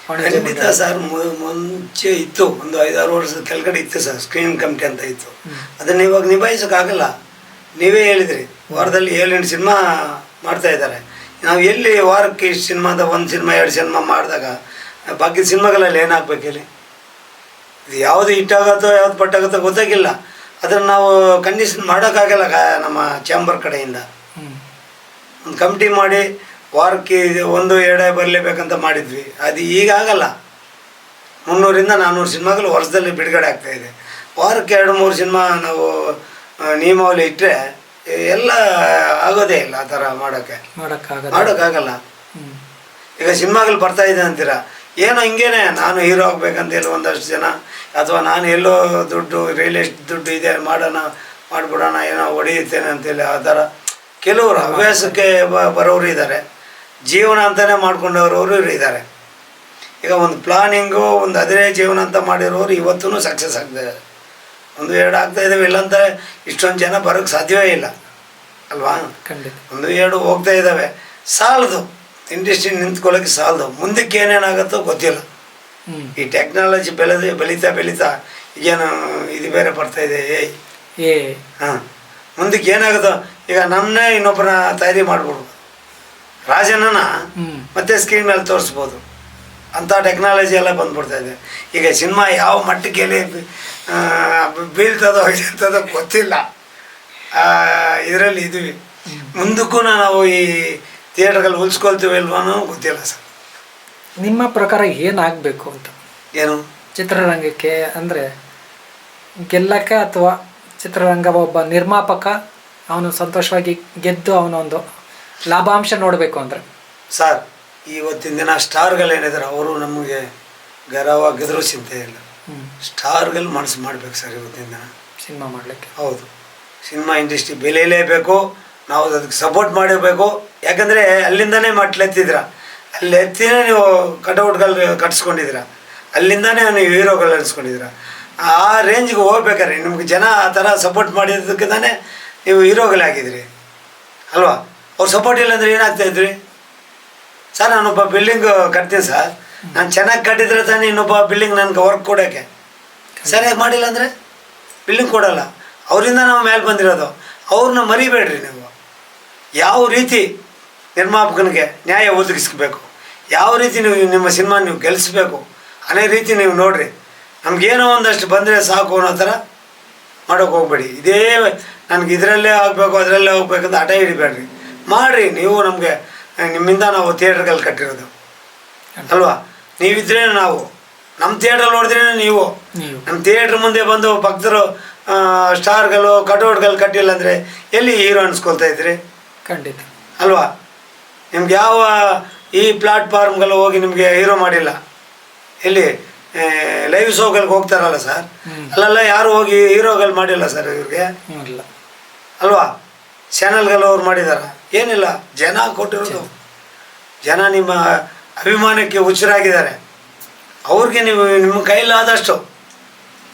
ಖಂಡಿತ ಸರ್. ಮುಂಚೆ ಇತ್ತು, ಒಂದು 5-6 ವರ್ಷದ ಕೆಳಗಡೆ ಇತ್ತು ಸರ್, ಸ್ಕ್ರೀನ್ ಕಮಿಟಿ ಅಂತ ಇತ್ತು. ಅದನ್ನು ಇವಾಗ ನಿಭಾಯಿಸೋಕ್ಕಾಗಲ್ಲ. ನೀವೇ ಹೇಳಿದ್ರಿ, ವಾರದಲ್ಲಿ 7-8 ಸಿನಿಮಾ ಮಾಡ್ತಾ ಇದ್ದಾರೆ. ನಾವು ಎಲ್ಲಿ ವಾರಕ್ಕೆ ಇಷ್ಟು ಸಿನಿಮಾದ 1 ಸಿನಿಮಾ 2 ಸಿನಿಮಾ ಮಾಡಿದಾಗ ಬಾಕಿ ಸಿನಿಮಾಗಳಲ್ಲಿ ಏನಾಗಬೇಕು ಹೇಳಿ? ಇದು ಯಾವುದು ಹಿಟ್ಟಾಗುತ್ತೋ ಯಾವ್ದು ಪಟ್ಟಾಗುತ್ತೋ ಗೊತ್ತಾಗಿಲ್ಲ. ಅದನ್ನು ನಾವು ಕಂಡೀಷನ್ ಮಾಡೋಕ್ಕಾಗಲ್ಲ. ನಮ್ಮ ಚಾಂಬರ್ ಕಡೆಯಿಂದ ಒಂದು ಕಮಿಟಿ ಮಾಡಿ ವಾರಕ್ಕೆ 1-2 ಬರಲೇಬೇಕಂತ ಮಾಡಿದ್ವಿ. ಅದು ಈಗ ಆಗಲ್ಲ. 300-400 ಸಿನಿಮಾಗಳು ವರ್ಷದಲ್ಲಿ ಬಿಡುಗಡೆ ಆಗ್ತಾಯಿದೆ. ವಾರಕ್ಕೆ 2-3 ಸಿನಿಮಾ ನಾವು ನಿಯಮಾವಳಿ ಇಟ್ಟರೆ ಎಲ್ಲ ಆಗೋದೇ ಇಲ್ಲ. ಆ ಥರ ಮಾಡೋಕ್ಕಾಗಲ್ಲ. ಈಗ ಸಿನಿಮಾಗಳು ಬರ್ತಾಯಿದೆ ಅಂತೀರ, ಏನೋ ಹಿಂಗೇನೆ ನಾನು ಹೀರೋ ಆಗ್ಬೇಕಂತೇಳಿ ಒಂದಷ್ಟು ಜನ, ಅಥವಾ ನಾನು ಎಲ್ಲೋ ದುಡ್ಡು ರಿಯಲ್ ಎಸ್ಟೇಟ್ ದುಡ್ಡು ಇದೆ ಮಾಡಿಬಿಡೋಣ ಏನೋ ಹೊಡೆಯುತ್ತೇನೆ ಅಂತೇಳಿ ಆ ಥರ ಕೆಲವರು ಹವ್ಯಾಸಕ್ಕೆ ಬರೋರು ಇದ್ದಾರೆ. ಜೀವನ ಅಂತಲೇ ಮಾಡ್ಕೊಂಡವರು ಇದ್ದಾರೆ. ಈಗ ಒಂದು ಪ್ಲಾನಿಂಗು, ಒಂದು ಅದೇ ಜೀವನ ಅಂತ ಮಾಡಿರೋರು ಇವತ್ತೂ ಸಕ್ಸಸ್ ಆಗ್ತಾಯಿದೆ. 1-2 ಆಗ್ತಾಯಿದ್ದಾವೆ. ಇಲ್ಲಂತ ಇಷ್ಟೊಂದು ಜನ ಬರೋಕ್ಕೆ ಸಾಧ್ಯವೇ ಇಲ್ಲ ಅಲ್ವಾ? ಖಂಡಿತ 1-2 ಹೋಗ್ತಾ ಇದ್ದಾವೆ. ಸಾಲದು, ಇಂಡಸ್ಟ್ರಿ ನಿಂತ್ಕೊಳ್ಳೋಕ್ಕೆ ಸಾಲದು. ಮುಂದಕ್ಕೆ ಏನೇನಾಗುತ್ತೋ ಗೊತ್ತಿಲ್ಲ. ಈ ಟೆಕ್ನಾಲಜಿ ಬೆಳೀತಾ ಈಗೇನು ಇದು ಬೇರೆ ಬರ್ತಾಯಿದೆ, ಹಾಂ, ಮುಂದಕ್ಕೆ ಏನಾಗುತ್ತೋ. ಈಗ ನಮ್ಮನ್ನೇ ಇನ್ನೊಬ್ಬರ ತಯಾರಿ ಮಾಡ್ಬೋದು, ರಾಜನನ್ನ ಮತ್ತೆ ಸ್ಕ್ರೀನ್ ಮೇಲೆ ತೋರಿಸ್ಬೋದು. ಅಂಥ ಟೆಕ್ನಾಲಜಿ ಎಲ್ಲ ಬಂದ್ಬಿಡ್ತಾಯಿದೆ. ಈಗ ಸಿನಿಮಾ ಯಾವ ಮಟ್ಟಕ್ಕೆ ಬೀಳ್ತದೋ ಇರ್ತದೋ ಗೊತ್ತಿಲ್ಲ. ಇದರಲ್ಲಿ ಇದ್ದೀವಿ. ಮುಂದಕ್ಕೂ ನಾವು ಈ ಥಿಯೇಟರ್ಗಳಲ್ಲಿ ಉಳಿಸ್ಕೊಳ್ತೀವಿ ಇಲ್ವೋ ಗೊತ್ತಿಲ್ಲ ಸರ್. ನಿಮ್ಮ ಪ್ರಕಾರ ಏನಾಗಬೇಕು ಅಂತ? ಏನು ಚಿತ್ರರಂಗಕ್ಕೆ ಅಂದರೆ ಗೆಲ್ಲಕ್ಕೆ, ಅಥವಾ ಚಿತ್ರರಂಗ ಒಬ್ಬ ನಿರ್ಮಾಪಕ ಅವನು ಸಂತೋಷವಾಗಿ ಗೆದ್ದು ಅವನೊಂದು ಲಾಭಾಂಶ ನೋಡಬೇಕು ಅಂದರೆ? ಸರ್, ಇವತ್ತಿನ ದಿನ ಸ್ಟಾರ್ಗಳೇನಿದ್ದಾರೆ ಅವರು ನಮಗೆ ಗೌರವಾಗಿದ್ರೂ ಚಿಂತೆ ಇಲ್ಲ. ಸ್ಟಾರ್ಗಳು ಮನಸ್ಸು ಮಾಡ್ಬೇಕು ಸರ್ ಇವತ್ತಿನ ದಿನ ಸಿನಿಮಾ ಮಾಡಲಿಕ್ಕೆ. ಹೌದು, ಸಿನಿಮಾ ಇಂಡಸ್ಟ್ರಿ ಬೆಳೆಯಲೇಬೇಕು, ನಾವು ಅದಕ್ಕೆ ಸಪೋರ್ಟ್ ಮಾಡಬೇಕು. ಯಾಕಂದರೆ ಅಲ್ಲಿಂದನೇ ಮಟ್ಲೆತ್ತಿದ್ರ, ಅಲ್ಲಿ ಎತ್ತಿನೇ ನೀವು ಕಟೌಟ್ಗಳು ಕಟ್ಸ್ಕೊಂಡಿದ್ದೀರ, ಅಲ್ಲಿಂದನೇ ನೀವು ಹೀರೋಗಳು ಅನಿಸ್ಕೊಂಡಿದ್ದೀರ. ಆ ರೇಂಜ್ಗೆ ಹೋಗ್ಬೇಕಾರೆ ನಿಮ್ಗೆ ಜನ ಆ ಥರ ಸಪೋರ್ಟ್ ಮಾಡಿದ್ದಕ್ಕಿಂತಾನೆ ನೀವು ಹೀರೋಗಳಾಗಿದ್ದೀರಿ ಅಲ್ವಾ. ಅವ್ರು ಸಪೋರ್ಟ್ ಇಲ್ಲಾಂದ್ರೆ ಏನಾಗ್ತಾಯಿದ್ರಿ ಸರ್? ನಾನೊಬ್ಬ ಬಿಲ್ಡಿಂಗ್ ಕಟ್ತೀನಿ ಸರ್, ನಾನು ಚೆನ್ನಾಗಿ ಕಟ್ಟಿದ್ರೆ ತಾನೇ ಇನ್ನೊಬ್ಬ ಬಿಲ್ಡಿಂಗ್ ನನಗೆ ವರ್ಕ್ ಕೊಡೋಕ್ಕೆ. ಸರಿಯಾಗಿ ಮಾಡಿಲ್ಲ ಅಂದರೆ ಬಿಲ್ಡಿಂಗ್ ಕೊಡೋಲ್ಲ. ಅವರಿಂದ ನಾವು ಮೇಲೆ ಬಂದಿರೋದು. ಅವ್ರನ್ನ ಮರಿಬೇಡ್ರಿ ನೀವು. ಯಾವ ರೀತಿ ನಿರ್ಮಾಪಕನಿಗೆ ನ್ಯಾಯ ಒದಗಿಸ್ಬೇಕು, ಯಾವ ರೀತಿ ನೀವು ನಿಮ್ಮ ಸಿನಿಮಾ ನೀವು ಗೆಲ್ಲಿಸ್ಬೇಕು ಅನ್ನೋ ರೀತಿ ನೀವು ನೋಡಿರಿ. ನಮಗೇನೋ ಒಂದಷ್ಟು ಬಂದರೆ ಸಾಕು ಅನ್ನೋ ಥರ ಮಾಡೋಕ್ಕೆ ಹೋಗ್ಬೇಡಿ. ಇದೇ ನನಗೆ ಇದರಲ್ಲೇ ಆಗಬೇಕು ಅದರಲ್ಲೇ ಹೋಗ್ಬೇಕಂತ ಹಠ ಹಿಡಿಬೇಡ್ರಿ. ಮಾಡಿರಿ. ನೀವು ನಮಗೆ ನಿಮ್ಮಿಂದ ನಾವು ಥಿಯೇಟ್ರ್ಗಳು ಕಟ್ಟಿರೋದು ಅಲ್ವಾ. ನೀವಿದ್ರೇ ನಾವು, ನಮ್ಮ ಥಿಯೇಟ್ರಲ್ಲಿ ನೋಡಿದ್ರೇ ನೀವು. ನಮ್ಮ ಥಿಯೇಟ್ರ್ ಮುಂದೆ ಬಂದು ಭಕ್ತರು ಸ್ಟಾರ್ಗಳು ಕಟೌಟ್ಗಳು ಕಟ್ಟಿಲ್ಲ ಅಂದರೆ ಎಲ್ಲಿ ಹೀರೋ ಅನ್ಸ್ಕೊಳ್ತಾ ಇದ್ರಿ? ಖಂಡಿತ ಅಲ್ವಾ. ನಿಮ್ಗೆ ಯಾವ ಈ ಪ್ಲಾಟ್ಫಾರ್ಮ್ಗಳು ಹೋಗಿ ನಿಮಗೆ ಹೀರೋ ಮಾಡಿಲ್ಲ. ಎಲ್ಲಿ ಲೈವ್ ಶೋಗಳಿಗೆ ಹೋಗ್ತಾರಲ್ಲ ಸರ್, ಅಲ್ಲೆಲ್ಲ ಯಾರು ಹೋಗಿ ಹೀರೋಗಳು ಮಾಡಿಲ್ಲ ಸರ್ ಇವ್ರಿಗೆ ಅಲ್ವಾ. ಚಾನಲ್ಗಳು ಅವ್ರು ಮಾಡಿದಾರ? ಏನಿಲ್ಲ. ಜನ ಕೊಟ್ಟಿರೋದು. ಜನ ನಿಮ್ಮ ಅಭಿಮಾನಕ್ಕೆ ಹುಚ್ಚರಾಗಿದ್ದಾರೆ. ಅವ್ರಿಗೆ ನೀವು ನಿಮ್ಮ ಕೈಲಾದಷ್ಟು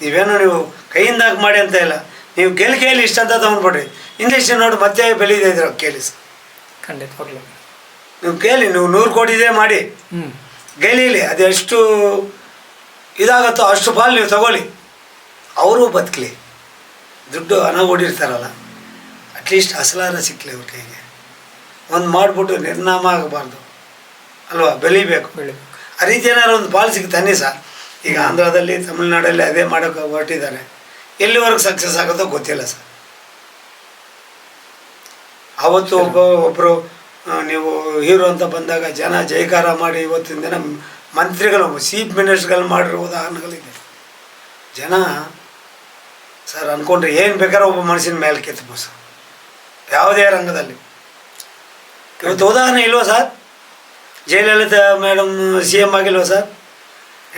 ನೀವೇನು ನೀವು ಕೈಯಿಂದಾಗಿ ಮಾಡಿ ಅಂತ ಇಲ್ಲ, ನೀವು ಕೇಳಿ ಇಷ್ಟ ಅಂತ ತೊಗೊಂಡ್ಬಿಡ್ರಿ. ಇಂಡಸ್ಟ್ರಿ ನೋಡಿ ಮತ್ತೆ ಬೆಳೀತಾ ಇದ್ರು ಕೇಳಿ ಸರ್. ಖಂಡಿತವಾಗ್ಲೂ ನೀವು ಕೇಳಿ, ನೀವು 100 ಕೋಟಿ ಇದೆ ಮಾಡಿ ಗೆಲೀಲಿ, ಅದು ಎಷ್ಟು ಇದಾಗತ್ತೋ ಅಷ್ಟು ಪಾಲು ನೀವು ತಗೊಳ್ಳಿ. ಅವರು ಬದುಕಲಿ. ದುಡ್ಡು ಹಣ ಓಡಿರ್ತಾರಲ್ಲ, ಅಟ್ಲೀಸ್ಟ್ ಅಸಲಾರ ಸಿಕ್ಕಲಿ ಅವ್ರ ಕೈಗೆ. ಒಂದು ಮಾಡಿಬಿಟ್ಟು ನಿರ್ನಾಮ ಆಗಬಾರ್ದು ಅಲ್ವಾ. ಬೆಳಿಬೇಕು. ಆ ರೀತಿ ಏನಾದ್ರು ಒಂದು ಪಾಲಿಸಿಗೆ ತನ್ನಿ ಸರ್. ಈಗ ಆಂಧ್ರದಲ್ಲಿ ತಮಿಳ್ನಾಡಲ್ಲಿ ಅದೇ ಮಾಡೋಕ್ಕೆ ಹೊರಟಿದ್ದಾರೆ. ಎಲ್ಲಿವರೆಗೆ ಸಕ್ಸಸ್ ಆಗುತ್ತೋ ಗೊತ್ತಿಲ್ಲ ಸರ್. ಆವತ್ತು ಒಬ್ಬರು ನೀವು ಹೀರೋ ಅಂತ ಬಂದಾಗ ಜನ ಜೈಕಾರ ಮಾಡಿ ಇವತ್ತಿನ ದಿನ ಮಂತ್ರಿಗಳು ಚೀಫ್ ಮಿನಿಸ್ಟರ್ಗಳು ಮಾಡಿರೋ ಉದಾಹರಣೆಗಳಿದೆ. ಜನ ಸರ್ ಅಂದ್ಕೊಂಡ್ರೆ ಏನು ಬೇಕಾದ್ರೆ ಒಬ್ಬ ಮನುಷ್ಯನ ಮೇಲೆ ಕೆತ್ತಬಹುದು ಸರ್, ಯಾವುದೇ ರಂಗದಲ್ಲಿ. ಇವತ್ತು ಉದಾಹರಣೆ ಇಲ್ವಾ ಸರ್? ಜಯಲಲಿತಾ ಮೇಡಮ್ CM ಆಗಿಲ್ವಾ ಸರ್?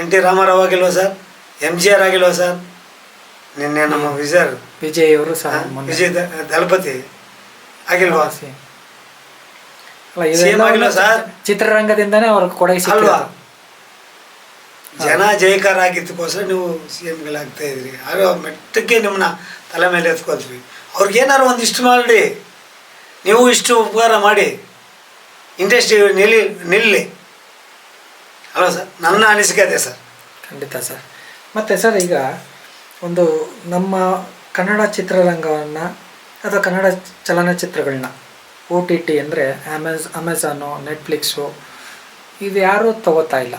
NT ರಾಮಾರಾವ್ ಆಗಿಲ್ವಾ ಸರ್? MGR ಆಗಿಲ್ವಾ ಸರ್? ನಿನ್ನೆ ನಮ್ಮ ವಿಜಯ್ ಅವರು ಸಹ ವಿಜಯ್ ದಳಪತಿ ಆಗಿಲ್ವಾ? CM ಆಗಿಲ್ವಾ ಸರ್? ಚಿತ್ರರಂಗದಿಂದನೇ ಅವ್ರ ಕೊಡುಗೆ ಅಲ್ವಾ. ಜನ ಜಯಕಾರ ಆಗಿದ್ದಕ್ಕೋಸ್ಕರ ನೀವು CMಗಳಾಗ್ತಾ ಇದ್ರಿ. ಆಗ ಮೆಟ್ಟಕ್ಕೆ ನಿಮ್ಮನ್ನ ತಲೆ ಮೇಲೆ ಎತ್ಕೊಳ್ತೀವಿ. ಅವ್ರಿಗೇನಾರು ಒಂದಿಷ್ಟು ಮಾಡಿ, ನೀವು ಇಷ್ಟು ಉಪಕಾರ ಮಾಡಿ ಇಂಡಸ್ಟ್ರಿ ನಿಲ್ಲಿ ಅಲ್ವಾ ಸರ್? ನನ್ನ ಅನಿಸಿಕೆ ಅದೇ ಸರ್. ಖಂಡಿತ ಸರ್. ಮತ್ತು ಸರ್, ಈಗ ಒಂದು ನಮ್ಮ ಕನ್ನಡ ಚಿತ್ರರಂಗವನ್ನು ಅಥವಾ ಕನ್ನಡ ಚಲನಚಿತ್ರಗಳನ್ನ OTT ಅಂದರೆ ಅಮೆಝಾನು, ನೆಟ್ಫ್ಲಿಕ್ಸು ಇದು ಯಾರೂ ತಗೋತಾ ಇಲ್ಲ.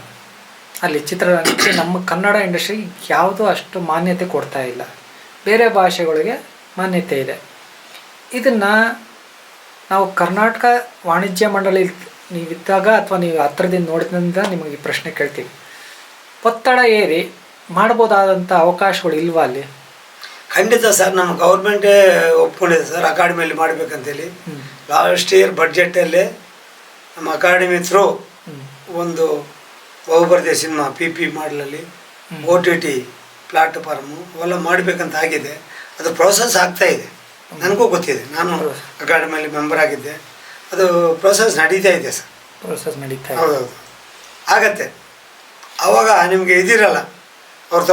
ಅಲ್ಲಿ ಚಿತ್ರರಂಗಕ್ಕೆ ನಮ್ಮ ಕನ್ನಡ ಇಂಡಸ್ಟ್ರಿ ಯಾವುದೂ ಅಷ್ಟು ಮಾನ್ಯತೆ ಕೊಡ್ತಾ ಇಲ್ಲ. ಬೇರೆ ಭಾಷೆಗಳಿಗೆ ಮಾನ್ಯತೆ ಇದೆ. ಇದನ್ನು ನಾವು ಕರ್ನಾಟಕ ವಾಣಿಜ್ಯ ಮಂಡಳಿ ನೀವಿದ್ದಾಗ ಅಥವಾ ನೀವು ಹತ್ರದಿಂದ ನೋಡಿದ್ರಿಂದ ನಿಮಗೆ ಈ ಪ್ರಶ್ನೆ ಕೇಳ್ತೀವಿ. ಒತ್ತಡ ಏರಿ ಮಾಡ್ಬೋದಾದಂಥ ಅವಕಾಶಗಳು ಇಲ್ವಾ ಅಲ್ಲಿ? ಖಂಡಿತ ಸರ್. ನಮ್ಮ ಗೌರ್ಮೆಂಟೇ ಒಪ್ಕೊಂಡಿದೆ ಸರ್ ಅಕಾಡೆಮಿಯಲ್ಲಿ ಮಾಡಬೇಕಂತೇಳಿ. ಲಾಸ್ಟ್ ಇಯರ್ ಬಡ್ಜೆಟಲ್ಲೇ ನಮ್ಮ ಅಕಾಡೆಮಿ ಥ್ರೂ ಒಂದು ಬಹುಬರ್ದೆ ಸಿನಿಮಾ PP ಮಾಡಲಲ್ಲಿ OTT ಪ್ಲಾಟ್ಫಾರ್ಮು ಅವೆಲ್ಲ ಮಾಡಬೇಕಂತ ಆಗಿದೆ. ಅದು ಪ್ರೋಸೆಸ್ ಆಗ್ತಾಯಿದೆ. ನನಗೂ ಗೊತ್ತಿದೆ. ನಾನು ಅಕಾಡೆಮಿಯಲ್ಲಿ ಮೆಂಬರ್ ಆಗಿದ್ದೆ. ಅದು ಪ್ರೋಸೆಸ್ ನಡೀತಾ ಇದೆ ಸರ್. ಹೌದೌದು, ಆಗತ್ತೆ. ಆವಾಗ ನಿಮಗೆ ಇದಿರಲ್ಲ, ಅವ್ರು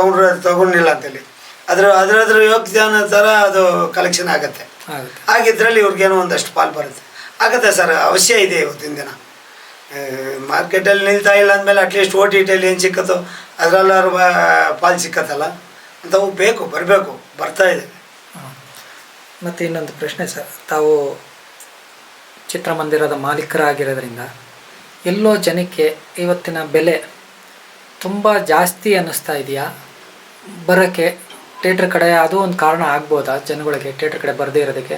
ತಗೊಂಡಿಲ್ಲ ಅಂತೇಳಿ ಅದ್ರ ಯೋಗ್ಯನ ಥರ ಅದು ಕಲೆಕ್ಷನ್ ಆಗುತ್ತೆ. ಆಗಿದ್ರಲ್ಲಿ ಇವ್ರಿಗೇನೋ ಒಂದಷ್ಟು ಪಾಲು ಬರುತ್ತೆ. ಆಗುತ್ತೆ ಸರ್, ಅವಶ್ಯ ಇದೆ. ಇವತ್ತಿನ ದಿನ ಮಾರ್ಕೆಟಲ್ಲಿ ನಿಲ್ತಾ ಇಲ್ಲ ಅಂದಮೇಲೆ ಅಟ್ಲೀಸ್ಟ್ OTTಯಲ್ಲಿ ಏನು ಸಿಕ್ಕತ್ತೋ ಅದರಲ್ಲಾರು ಪಾಲು ಸಿಕ್ಕತ್ತಲ್ಲ ಅಂತವು ಬೇಕು, ಬರಬೇಕು, ಬರ್ತಾ ಇದೆ. ಮತ್ತು ಇನ್ನೊಂದು ಪ್ರಶ್ನೆ ಸರ್, ತಾವು ಚಿತ್ರಮಂದಿರದ ಮಾಲೀಕರಾಗಿರೋದ್ರಿಂದ ಎಲ್ಲೋ ಜನಕ್ಕೆ ಇವತ್ತಿನ ಬೆಲೆ ತುಂಬ ಜಾಸ್ತಿ ಅನ್ನಿಸ್ತಾ ಇದೆಯಾ ಬರೋಕ್ಕೆ? ಥಿಯೇಟ್ರ್ ಕಡೆ ಅದು ಒಂದು ಕಾರಣ ಆಗ್ಬೋದಾ ಜನಗಳಿಗೆ ಥಿಯೇಟ್ರ್ ಕಡೆ ಬರದೇ ಇರೋದಕ್ಕೆ?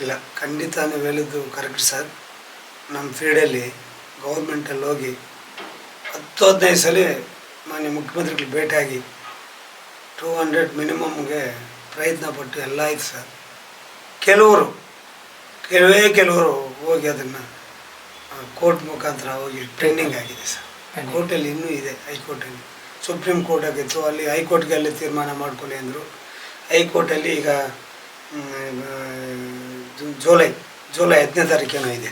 ಇಲ್ಲ, ಖಂಡಿತ ನೀವು ಹೇಳಿದ್ದು ಕರೆಕ್ಟ್ ಸರ್. ನಮ್ಮ ಫೀಲ್ಡಲ್ಲಿ ಗೌರ್ಮೆಂಟಲ್ಲಿ ಹೋಗಿ 10-15 ಸಲ ಮಾನ್ಯ ಮುಖ್ಯಮಂತ್ರಿಗಳು ಭೇಟಿಯಾಗಿ 200 ಮಿನಿಮಮ್ಗೆ ಪ್ರಯತ್ನ ಪಟ್ಟು ಎಲ್ಲ ಆಯ್ತು ಸರ್. ಕೆಲವರು ಹೋಗಿ ಅದನ್ನು ಕೋರ್ಟ್ ಮುಖಾಂತರ ಹೋಗಿ ಟ್ರೈನಿಂಗ್ ಆಗಿದೆ ಸರ್. ಕೋರ್ಟಲ್ಲಿ ಇನ್ನೂ ಇದೆ, ಹೈಕೋರ್ಟಲ್ಲಿ. ಸುಪ್ರೀಂ ಕೋರ್ಟ್ ಆಗಿತ್ತು, ಅಲ್ಲಿ ಹೈಕೋರ್ಟ್ಗೆ ಅಲ್ಲಿ ತೀರ್ಮಾನ ಮಾಡ್ಕೊಳ್ಳಿ ಅಂದರು. ಹೈಕೋರ್ಟಲ್ಲಿ ಈಗ ಜುಲೈ 15ನೇ ತಾರೀಕೇನೋ ಇದೆ.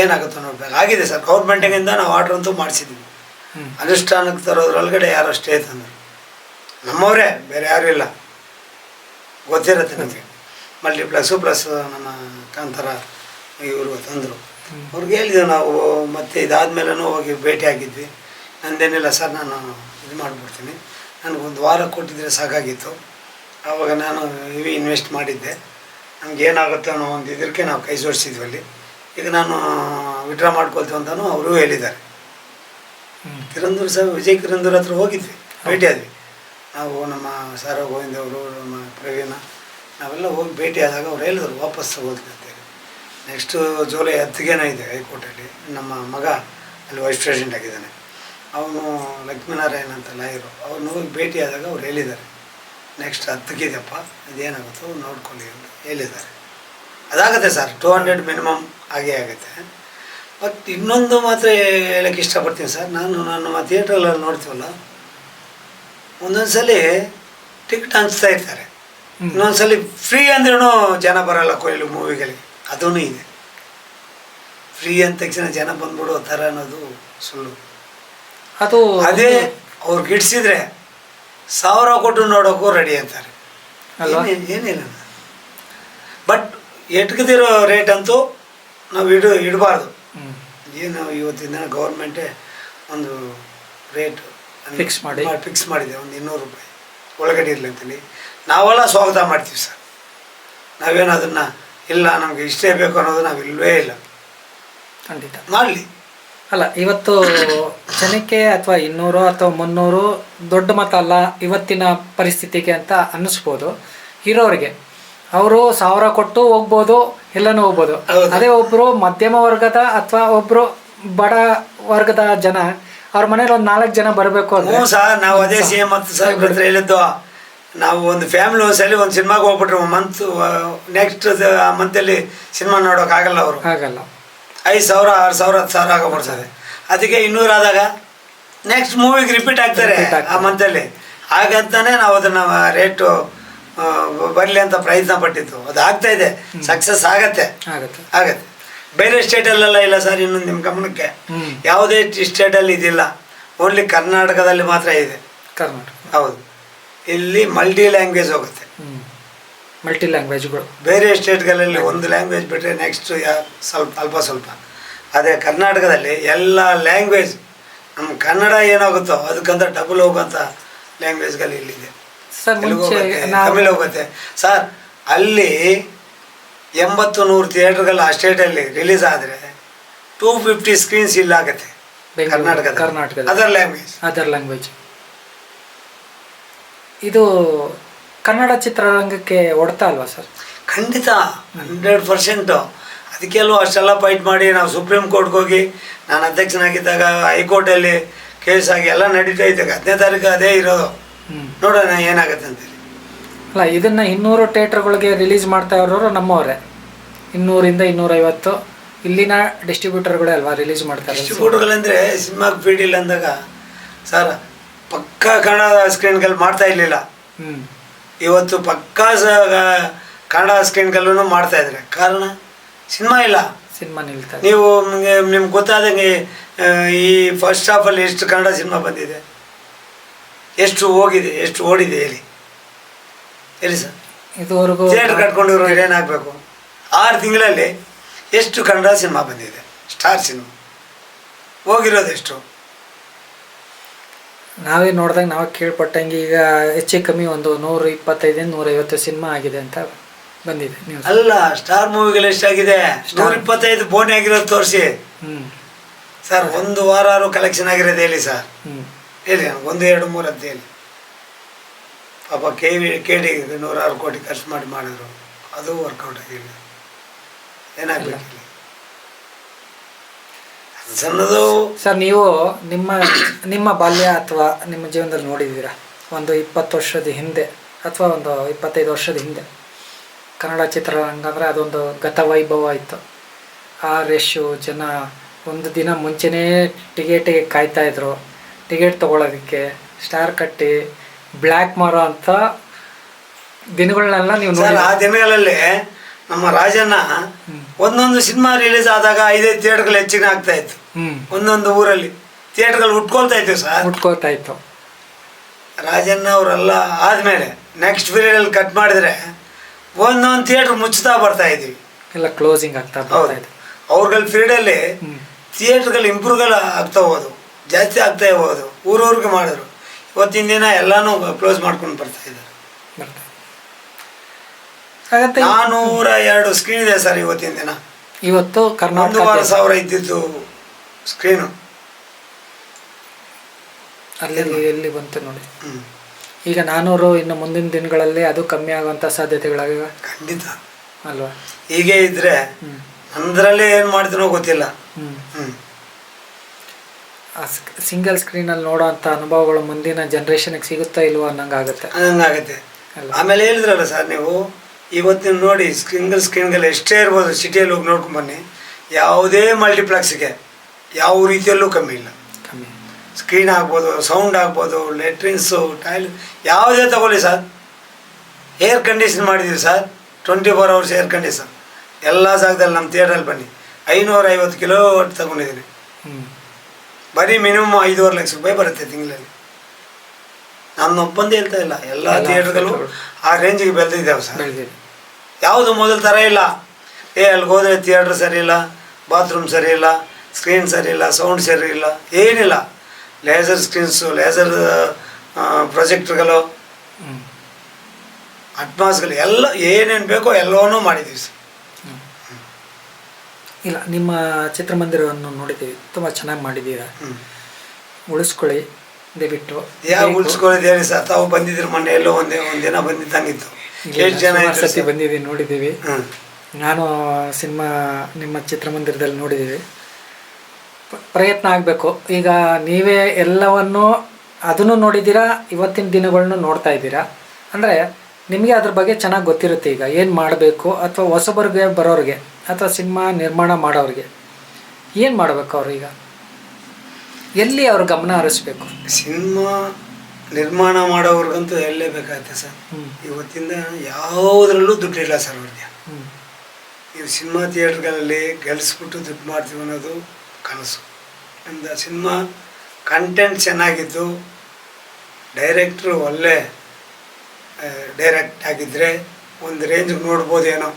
ಏನಾಗುತ್ತೋ ನೋಡ್ಬೇಕು. ಆಗಿದೆ ಸರ್, ಗೌರ್ಮೆಂಟಿಗಿಂದ ನಾವು ಆರ್ಡ್ರ್ ಅಂತೂ ಮಾಡಿಸಿದ್ವಿ. ಅನುಷ್ಠಾನಕ್ಕೆ ತರೋದ್ರೊಳಗಡೆ ಯಾರು ಅಷ್ಟೇ ತಂದರು, ನಮ್ಮವರೇ, ಬೇರೆ ಯಾರೂ ಇಲ್ಲ. ಗೊತ್ತಿರುತ್ತೆ ನಮಗೆ. ಮಲ್ಟಿಪ್ಲೆಕ್ಸು ಪ್ಲಸ್ ನಮ್ಮ ಕಾಂತಾರ ಇವರು ತಂದರು. ಅವ್ರಿಗೆ ಹೇಳಿದೆವು ನಾವು. ಮತ್ತು ಇದಾದಮೇಲೂ ಹೋಗಿ ಭೇಟಿ ಆಗಿದ್ವಿ. ನಂದೇನಿಲ್ಲ ಸರ್, ನಾನು ಇದು ಮಾಡಿಬಿಡ್ತೀನಿ, ನನಗೊಂದು ವಾರ ಕೊಟ್ಟಿದ್ರೆ ಸಾಕಾಗಿತ್ತು. ಆವಾಗ ನಾನು ಇವಿ ಇನ್ವೆಸ್ಟ್ ಮಾಡಿದ್ದೆ. ನಮ್ಗೆ ಏನಾಗುತ್ತೆ ಅನ್ನೋ ಒಂದು ಇದಕ್ಕೆ ನಾವು ಕೈ ಜೋಡಿಸಿದ್ವಿ ಅಲ್ಲಿ. ಈಗ ನಾನು ವಿಡ್ರಾ ಮಾಡ್ಕೊಳ್ತೀವಿ ಅಂತಲೂ ಅವರು ಹೇಳಿದ್ದಾರೆ. ಕಿರಂದೂರು ಸರ್, ವಿಜಯ್ ಕಿರಂದೂರು ಹತ್ರ ಹೋಗಿದ್ವಿ, ಭೇಟಿ ಆದ್ವಿ ನಾವು. ನಮ್ಮ ಸಾರ ಗೋವಿಂದ ಅವರು, ನಮ್ಮ ಪ್ರವೀಣ, ನಾವೆಲ್ಲ ಹೋಗಿ ಭೇಟಿ ಆದಾಗ ಅವ್ರು ಹೇಳಿದ್ರು ವಾಪಸ್ ತಗೋದ್ವಿ ಅಂತೇಳಿ. ನೆಕ್ಸ್ಟು ಜುಲೈ 10ಗೇನೋ ಇದೆ ಹೈಕೋರ್ಟಲ್ಲಿ. ನಮ್ಮ ಮಗ ಅಲ್ಲಿ ವೈಸ್ ಪ್ರೆಸಿಡೆಂಟ್ ಆಗಿದ್ದಾನೆ. ಅವನು ಲಕ್ಷ್ಮೀನಾರಾಯಣ ಅಂತ ಲಾಯರು. ಅವ್ರನ್ನ ಹೋಗಿ ಭೇಟಿ ಆದಾಗ ಅವ್ರು ಹೇಳಿದ್ದಾರೆ, ನೆಕ್ಸ್ಟ್ 10ಗಿದೆಯಪ್ಪ, ಇದೇನಾಗುತ್ತೋ ನೋಡ್ಕೊಳ್ಳಿ ಅಂತ ಹೇಳಿದ್ದಾರೆ. ಅದಾಗುತ್ತೆ ಸರ್, 200 ಮಿನಿಮಮ್ ಆಗೇ ಆಗುತ್ತೆ. ಬಟ್ ಇನ್ನೊಂದು ಮಾತ್ರ ಹೇಳೋಕ್ಕೆ ಇಷ್ಟಪಡ್ತೀನಿ ಸರ್. ನಮ್ಮ ಥಿಯೇಟ್ರಲ್ಲಿ ನೋಡ್ತೀವಲ್ಲ, ಒಂದೊಂದು ಸಲ ಟಿಕೆಟ್ ಹಂಚ್ತಾ ಇರ್ತಾರೆ, ಇನ್ನೊಂದು ಸಲ ಫ್ರೀ ಅಂದ್ರೂ ಜನ ಬರೋಲ್ಲ ಕೊಯ್ಲು ಮೂವಿಗಳಿಗೆ. ಅದೂ ಇದೆ. ಫ್ರೀ ಅಂದ ತಕ್ಷಣ ಜನ ಬಂದ್ಬಿಡೋ ಥರ ಅನ್ನೋದು ಸುಳ್ಳು. ಅದು ಅದೇ ಅವ್ರು ಗಿಡ್ಸಿದ್ರೆ 1000 ಕೊಟ್ಟು ನೋಡೋಕ್ಕೂ ರೆಡಿ ಅಂತಾರೆ. ಏನಿಲ್ಲ. ಬಟ್ ಎಟ್ಕದಿರೋ ರೇಟ್ ಅಂತೂ ನಾವು ಇಡಬಾರ್ದು. ಏನು ಇವತ್ತಿನ ಗೌರ್ಮೆಂಟೇ ಒಂದು ರೇಟ್ ಫಿಕ್ಸ್ ಮಾಡಿದೆ, ಒಂದು 200 ರೂಪಾಯಿ ಒಳಗಡೆ ಇರಲಿ ಅಂತೇಳಿ. ನಾವೆಲ್ಲ ಸ್ವಾಗತ ಮಾಡ್ತೀವಿ ಸರ್. ನಾವೇನು ಅದನ್ನು ಇಲ್ಲ ನಮಗೆ ಇಷ್ಟೇ ಬೇಕು ಅನ್ನೋದು ನಾವು ಇಲ್ಲವೇ ಇಲ್ಲ. ಖಂಡಿತ ಮಾಡಲಿ. ಅಲ್ಲ, ಇವತ್ತು ಜನಕ್ಕೆ ಅಥವಾ 200 ಅಥವಾ 300 ದೊಡ್ಡ ಮತ ಅಲ್ಲ ಇವತ್ತಿನ ಪರಿಸ್ಥಿತಿಗೆ ಅಂತ ಅನ್ನಿಸ್ಬೋದು. ಇರೋರಿಗೆ ಅವರು 1000 ಕೊಟ್ಟು ಹೋಗ್ಬೋದು, ಎಲ್ಲನೂ ಹೋಗ್ಬೋದು. ಅದೇ ಒಬ್ಬರು ಮಧ್ಯಮ ವರ್ಗದ ಅಥವಾ ಒಬ್ಬರು ಬಡ ವರ್ಗದ ಜನ, ಅವ್ರ ಮನೇಲಿ ಒಂದು 4 ಜನ ಬರಬೇಕು ಅಂದ್ರೆ ಸರ್, ನಾವು ಅದೇ CM ಮತ್ತು ಸರ್ ಹತ್ರ ಹೇಳಿದ್ದು. ನಾವು ಒಂದು ಫ್ಯಾಮಿಲಿ ಒಂದ್ಸಲಿ ಒಂದು ಸಿನಿಮಾಗೆ ಹೋಗ್ಬಿಟ್ರೆ ನೆಕ್ಸ್ಟ್ ಮಂತಲ್ಲಿ ಸಿನಿಮಾ ನೋಡೋಕ್ಕಾಗಲ್ಲ. ಅವರು ಆಗಲ್ಲ. 5,000 6,000 10,000 ಆಗೋಗ್ಬಿಡ್ತದೆ. ಅದಕ್ಕೆ 200 ಆದಾಗ ನೆಕ್ಸ್ಟ್ ಮೂವಿಗೆ ರಿಪೀಟ್ ಆಗ್ತಾರೆ ಆ ಮಂತಲ್ಲಿ. ಹಾಗಂತಾನೆ ನಾವು ಅದನ್ನು ರೇಟು ಬರಲಿ ಅಂತ ಪ್ರಯತ್ನ ಪಟ್ಟಿತ್ತು. ಅದು ಆಗ್ತಾಯಿದೆ, ಸಕ್ಸಸ್ ಆಗತ್ತೆ. ಬೇರೆ ಸ್ಟೇಟಲ್ಲೆಲ್ಲ ಇಲ್ಲ ಸರ್. ಇನ್ನೊಂದು ನಿಮ್ಮ ಗಮನಕ್ಕೆ, ಯಾವುದೇ ಸ್ಟೇಟಲ್ಲಿ ಇದಿಲ್ಲ, ಓನ್ಲಿ ಕರ್ನಾಟಕದಲ್ಲಿ ಮಾತ್ರ ಇದೆ. ಕರ್ನಾಟಕ ಹೌದು. ಇಲ್ಲಿ ಮಲ್ಟಿ ಲ್ಯಾಂಗ್ವೇಜ್ ಹೋಗುತ್ತೆ, ಮಲ್ಟಿ ಲ್ಯಾಂಗ್ವೇಜ್ಗಳು. ಬೇರೆ ಸ್ಟೇಟ್ಗಳಲ್ಲಿ ಒಂದು ಲ್ಯಾಂಗ್ವೇಜ್ ಬಿಟ್ಟರೆ ನೆಕ್ಸ್ಟ್ ಸ್ವಲ್ಪ. ಅದೇ ಕರ್ನಾಟಕದಲ್ಲಿ ಎಲ್ಲ ಲ್ಯಾಂಗ್ವೇಜ್, ನಮ್ಮ ಕನ್ನಡ ಏನಾಗುತ್ತೋ ಅದಕ್ಕಂತ ಡಬಲ್ ಹೋಗುವಂಥ ಲ್ಯಾಂಗ್ವೇಜ್ಗಳು ಇಲ್ಲಿದೆ. ತಮಿಳು ಹೋಗುತ್ತೆ ಸರ್. ಅಲ್ಲಿ 80-100 ಥಿಯೇಟರ್ಗಳು ಆ ಸ್ಟೇಟಲ್ಲಿ ರಿಲೀಸ್ ಆದರೆ 250 ಸ್ಕ್ರೀನ್ಸ್ ಇಲ್ಲಾಗುತ್ತೆ ಕರ್ನಾಟಕದ ಅದರ್ ಲ್ಯಾಂಗ್ವೇಜ್. ಇದು ಕನ್ನಡ ಚಿತ್ರರಂಗಕ್ಕೆ ಹೊಡ್ತಾ ಅಲ್ವಾ ಸರ್? ಖಂಡಿತ 100%. ಅದಕ್ಕೆಲ್ಲೂ ಅಷ್ಟೆಲ್ಲ ಫೈಟ್ ಮಾಡಿ ನಾವು ಸುಪ್ರೀಂ ಕೋರ್ಟ್ಗೆ ಹೋಗಿ, ನಾನು ಅಧ್ಯಕ್ಷನಾಗಿದ್ದಾಗ ಹೈಕೋರ್ಟಲ್ಲಿ ಕೇಸ್ ಆಗಿ ಎಲ್ಲ ನಡೀತಾ ಇದ್ದಾಗ 10ನೇ ತಾರೀಕು ಅದೇ ಇರೋದು. ನೋಡೋಣ ಏನಾಗುತ್ತೆ ಅಂತೇಳಿ. ಅಲ್ಲ, ಇದನ್ನು 200 ಥಿಯೇಟರ್ಗಳಿಗೆ ರಿಲೀಸ್ ಮಾಡ್ತಾ ಇರೋರು ನಮ್ಮವರೇ. 200 ಇಂದ 250 ಇಲ್ಲಿನ ಡಿಸ್ಟ್ರಿಬ್ಯೂಟರ್ಗಳೇ ಅಲ್ವಾ ರಿಲೀಸ್ ಮಾಡ್ತಾರೆ. ಡಿಸ್ಟ್ರಿಬ್ಯೂಟರ್ಗಳಂದರೆ ಸಿನಿಮಾಗೆ ಫೀಡ್ ಇಲ್ಲ ಅಂದಾಗ ಸರ್ ಪಕ್ಕಾ ಕನ್ನಡ ಸ್ಕ್ರೀನ್ಗಳು ಮಾಡ್ತಾ ಇರಲಿಲ್ಲ. ಇವತ್ತು ಪಕ್ಕಾ ಕನ್ನಡ ಸ್ಕ್ರೀನ್ಗಳೂ ಮಾಡ್ತಾ ಇದ್ದಾರೆ. ಕಾರಣ ಸಿನಿಮಾ ಇಲ್ಲ, ಸಿನಿಮಾ ನಿಲ್ತಾ. ನೀವು ನಿಮ್ಗೆ ಗೊತ್ತಾದಂಗೆ ಈ ಫಸ್ಟ್ ಹಾಫಲ್ಲಿ ಎಷ್ಟು ಕನ್ನಡ ಸಿನಿಮಾ ಬಂದಿದೆ, ಎಷ್ಟು ಹೋಗಿದೆ, ಎಷ್ಟು ಓಡಿದೆ ಹೇಳಿ ಸರ್. ಇದುವರೆಗೂ ಥಿಯೇಟರ್ ಕಟ್ಕೊಂಡಿರೋ ಏನಾಗಬೇಕು? 6 ತಿಂಗಳಲ್ಲಿ ಎಷ್ಟು ಕನ್ನಡ ಸಿನಿಮಾ ಬಂದಿದೆ? ಸ್ಟಾರ್ ಸಿನಿಮಾ ಹೋಗಿರೋದೆಷ್ಟು? ನಾವೇ ನೋಡಿದಾಗ ನಾವು ಕೇಳ್ಪಟ್ಟಂಗೆ ಈಗ ಹೆಚ್ಚು ಕಮ್ಮಿ ಒಂದು 125-150 ಸಿನಿಮಾ ಆಗಿದೆ ಅಂತ ಬಂದಿದೆ ನ್ಯೂಸ್. ಅಲ್ಲ, ಸ್ಟಾರ್ ಮೂವಿಗಳು ಎಷ್ಟಾಗಿದೆ? 125 ಬೋನಿ ಆಗಿರೋದು ತೋರಿಸಿ ಸರ್. ಒಂದು ವಾರ ಕಲೆಕ್ಷನ್ ಆಗಿರೋದು ಹೇಳಿ ಸರ್, ಹೇಳಿ. 1, 2, 3 ಅಂತ ಹೇಳಿ. ಪಾಪ KD 106 ಕೋಟಿ ಖರ್ಚು ಮಾಡಿದ್ರು, ಅದು ವರ್ಕೌಟ್ ಆಗಿಲ್ಲ. ಏನಾಗಬೇಕು ಸಣ್ಣದು ಸರ್? ನೀವು ನಿಮ್ಮ ಬಾಲ್ಯ ಅಥವಾ ನಿಮ್ಮ ಜೀವನದಲ್ಲಿ ನೋಡಿದ್ದೀರಾ, ಒಂದು 20 ವರ್ಷದ ಹಿಂದೆ ಅಥವಾ ಒಂದು 25 ವರ್ಷದ ಹಿಂದೆ ಕನ್ನಡ ಚಿತ್ರರಂಗ ಅಂದರೆ ಅದೊಂದು ಗತವೈಭವ ಇತ್ತು. ಆ ರೇಷು ಜನ ಒಂದು ದಿನ ಮುಂಚೆನೇ ಟಿಕೆಟಿಗೆ ಕಾಯ್ತಾಯಿದ್ರು. ಟಿಕೆಟ್ ತೊಗೊಳೋದಕ್ಕೆ ಸ್ಟಾರ್ ಕಟ್ಟಿ ಬ್ಲ್ಯಾಕ್ ಮಾರೋ ಅಂಥ ದಿನಗಳನ್ನೆಲ್ಲ ನೀವು ಸರ್ ನೋಡಿ. ಆ ದಿನಗಳಲ್ಲಿ ನಮ್ಮ ರಾಜಣ್ಣ ಒಂದೊಂದು ಸಿನಿಮಾ ರಿಲೀಸ್ ಆದಾಗ 5-5 ಥಿಯೇಟರ್ಗಳು ಹೆಚ್ಚಿಗೆ ಆಗ್ತಾ ಇತ್ತು. ಒಂದೊಂದು ಊರಲ್ಲಿ ಥಿಯೇಟರ್ಗಳು ಉಟ್ಕೊಳ್ತಾ ಇತ್ತು ಸರ್. ಉಟ್ಕೋತಾ ಇತ್ತು. ರಾಜಣ್ಣ ಅವರೆಲ್ಲ ಆದಮೇಲೆ ನೆಕ್ಸ್ಟ್ ಪೀರಿಯಡಲ್ಲಿ ಕಟ್ ಮಾಡಿದ್ರೆ ಒಂದೊಂದು ಥಿಯೇಟ್ರ್ ಮುಚ್ಚುತ್ತಾ ಬರ್ತಾ ಇದ್ವಿ, ಎಲ್ಲ ಕ್ಲೋಸಿಂಗ್ ಆಗ್ತಾ ಬರ್ತಾ ಇತ್ತು. ಅವ್ರಗಳ ಪೀರಿಯಡಲ್ಲಿ ಥಿಯೇಟ್ರ್ಗಳು ಇಂಪ್ರೂವ್ಗಳು ಆಗ್ತಾ ಹೋದು, ಜಾಸ್ತಿ ಆಗ್ತಾ ಹೋದು, ಊರೂರಿಗೆ ಮಾಡಿದ್ರು. ಇವತ್ತಿನ ದಿನ ಎಲ್ಲನೂ ಕ್ಲೋಸ್ ಮಾಡ್ಕೊಂಡು ಬರ್ತಾ ಇದ್ದಾರೆ. 402 ಸ್ಕ್ರೀನ್ ಇದೆ ಸರ್ ಇವತ್ತಿನ ದಿನ. ಇವತ್ತು ಕರ್ನಾಟಕ 1,000 ಇದ್ದಿದ್ದು ಸ್ಕ್ರೀನು ಅಲ್ಲಿ ಎಲ್ಲಿ ಬಂತು ನೋಡಿ. ಈಗ 400 ಇನ್ನು ಮುಂದಿನ ದಿನಗಳಲ್ಲಿ ಅದು ಕಮ್ಮಿ ಆಗುವಂಥ ಸಾಧ್ಯತೆಗಳಾಗಿವೆ. ಖಂಡಿತ ಅಲ್ವಾ? ಹೀಗೆ ಇದ್ರೆ ಅಂದ್ರಲ್ಲೇ ಏನು ಮಾಡ್ತೀನೋ ಗೊತ್ತಿಲ್ಲ. ಸಿಂಗಲ್ ಸ್ಕ್ರೀನಲ್ಲಿ ನೋಡೋ ಅಂಥ ಅನುಭವಗಳು ಮುಂದಿನ ಜನ್ರೇಷನ್ಗೆ ಸಿಗುತ್ತಾ ಇಲ್ವೋ ಅನ್ನಂಗಾಗುತ್ತೆ. ಹಂಗಾಗುತ್ತೆ. ಆಮೇಲೆ ಹೇಳಿದ್ರಲ್ಲ ಸರ್ ನೀವು, ಇವತ್ತಿನ ನೋಡಿ ಸಿಂಗಲ್ ಸ್ಕ್ರೀನ್ಗೆಲ್ಲ ಎಷ್ಟೇ ಇರ್ಬೋದು, ಸಿಟಿಯಲ್ಲಿ ಹೋಗಿ ನೋಡ್ಕೊಂಡು ಬನ್ನಿ, ಯಾವುದೇ ಮಲ್ಟಿಪ್ಲೆಕ್ಸ್ಗೆ ಯಾವ ರೀತಿಯಲ್ಲೂ ಕಮ್ಮಿ ಇಲ್ಲ. ಸ್ಕ್ರೀನ್ ಆಗ್ಬೋದು, ಸೌಂಡ್ ಆಗ್ಬೋದು, ಲೆಟ್ರಿನ್ಸು, ಟಾಯ್ಲೆಟ್ ಯಾವುದೇ ತಗೊಳ್ಳಿ ಸರ್. ಏರ್ ಕಂಡೀಷನ್ ಮಾಡಿದ್ದೀವಿ ಸರ್, 24 hours ಏರ್ ಕಂಡೀಷನ್ ಎಲ್ಲ ಜಾಗದಲ್ಲಿ. ನಮ್ಮ ಥಿಯೇಟ್ರಲ್ಲಿ ಬನ್ನಿ, 550 ಕಿಲೋವಾಟ್ ತಗೊಂಡಿದ್ದೀನಿ. ಬರೀ ಮಿನಿಮಮ್ 5.5 ಲಕ್ಷ ರೂಪಾಯಿ ಬರುತ್ತೆ ತಿಂಗಳಲ್ಲಿ. ನಾನು ಒಪ್ಪಂದೇ ಹೇಳ್ತಾ ಇಲ್ಲ, ಎಲ್ಲ ಥಿಯೇಟ್ರ್ಗಳು ಆ ರೇಂಜಿಗೆ ಬೆಳೆದಿದ್ದಾವೆ ಸರ್. ಯಾವುದು ಮೊದಲ ಥರ ಇಲ್ಲ. ಅಲ್ಲಿಗೆ ಹೋದರೆ ಥಿಯೇಟ್ರ್ ಸರಿ ಇಲ್ಲ, ಬಾತ್ರೂಮ್ ಸರಿ ಇಲ್ಲ, ಸ್ಕ್ರೀನ್ ಸರಿ ಇಲ್ಲ, ಸೌಂಡ್ ಸರಿ ಇಲ್ಲ, ಏನಿಲ್ಲ. ಲೇಸರ್ ಸ್ಕ್ರೀನ್ಸು, ಲೇಸರ್ ಪ್ರೊಜೆಕ್ಟ್ಗಳು, ಅಟ್ಮಾಸ್ಗಳು ಎಲ್ಲ ಏನೇನು ಬೇಕೋ ಎಲ್ಲವನ್ನೂ ಮಾಡಿದ್ದೀವಿ ಸರ್. ಇಲ್ಲ, ನಿಮ್ಮ ಚಿತ್ರಮಂದಿರವನ್ನು ನೋಡಿದ್ದೀವಿ, ತುಂಬ ಚೆನ್ನಾಗಿ ಮಾಡಿದ್ದೀರಾ. ಉಳಿಸ್ಕೊಳ್ಳಿ ದಯವಿಟ್ಟು. ಯಾವ ಉಳಿಸ್ಕೊಳ್ಳೋದು ಹೇಳಿ ಸರ್, ತಾವು ಬಂದಿದ್ರು ಮೊನ್ನೆ ಎಲ್ಲೋ ಒಂದಿನ ಬಂದಿದ್ದಂಗಿತ್ತು. ಎಷ್ಟು ಜನ ಸತಿ ಬಂದಿದ್ದೀವಿ, ನೋಡಿದ್ದೀವಿ. ನಾನು ಸಿನಿಮಾ ನಿಮ್ಮ ಚಿತ್ರಮಂದಿರದಲ್ಲಿ ನೋಡಿದ್ದೀವಿ. ಪ್ರಯತ್ನ ಆಗಬೇಕು. ಈಗ ನೀವೇ ಎಲ್ಲವನ್ನು ಅದನ್ನು ನೋಡಿದ್ದೀರಾ, ಇವತ್ತಿನ ದಿನಗಳನ್ನು ನೋಡ್ತಾ ಇದ್ದೀರಾ ಅಂದರೆ ನಿಮಗೆ ಅದ್ರ ಬಗ್ಗೆ ಚೆನ್ನಾಗಿ ಗೊತ್ತಿರುತ್ತೆ. ಈಗ ಏನು ಮಾಡಬೇಕು, ಅಥವಾ ಹೊಸಬರಿಗೆ ಬರೋರಿಗೆ, ಅಥವಾ ಸಿನಿಮಾ ನಿರ್ಮಾಣ ಮಾಡೋರಿಗೆ ಏನು ಮಾಡಬೇಕು, ಅವರು ಈಗ ಎಲ್ಲಿ ಅವ್ರ ಗಮನ ಹರಿಸ್ಬೇಕು? ಸಿನಿಮಾ ನಿರ್ಮಾಣ ಮಾಡೋವ್ರಿಗಂತೂ ಎಲ್ಲೇ ಬೇಕಾಗುತ್ತೆ ಸರ್. ಇವತ್ತಿಂದ ಯಾವುದರಲ್ಲೂ ದುಡ್ಡಿಲ್ಲ ಸರ್ ಅವ್ರಿಗೆ. ನೀವು ಸಿನಿಮಾ ಥಿಯೇಟ್ರ್ಗಳಲ್ಲಿ ಗೆಲ್ಲಿಸ್ಬಿಟ್ಟು ದುಡ್ಡು ಮಾಡ್ತೀವಿ ಅನ್ನೋದು ಕನಸು. ನಮ್ಮದು ಸಿನಿಮಾ ಕಂಟೆಂಟ್ ಚೆನ್ನಾಗಿದ್ದು, ಡೈರೆಕ್ಟ್ರು ಒಳ್ಳೆ ಡೈರೆಕ್ಟ್ ಆಗಿದ್ದರೆ ಒಂದು ರೇಂಜಿಗೆ ನೋಡ್ಬೋದೇನೋ.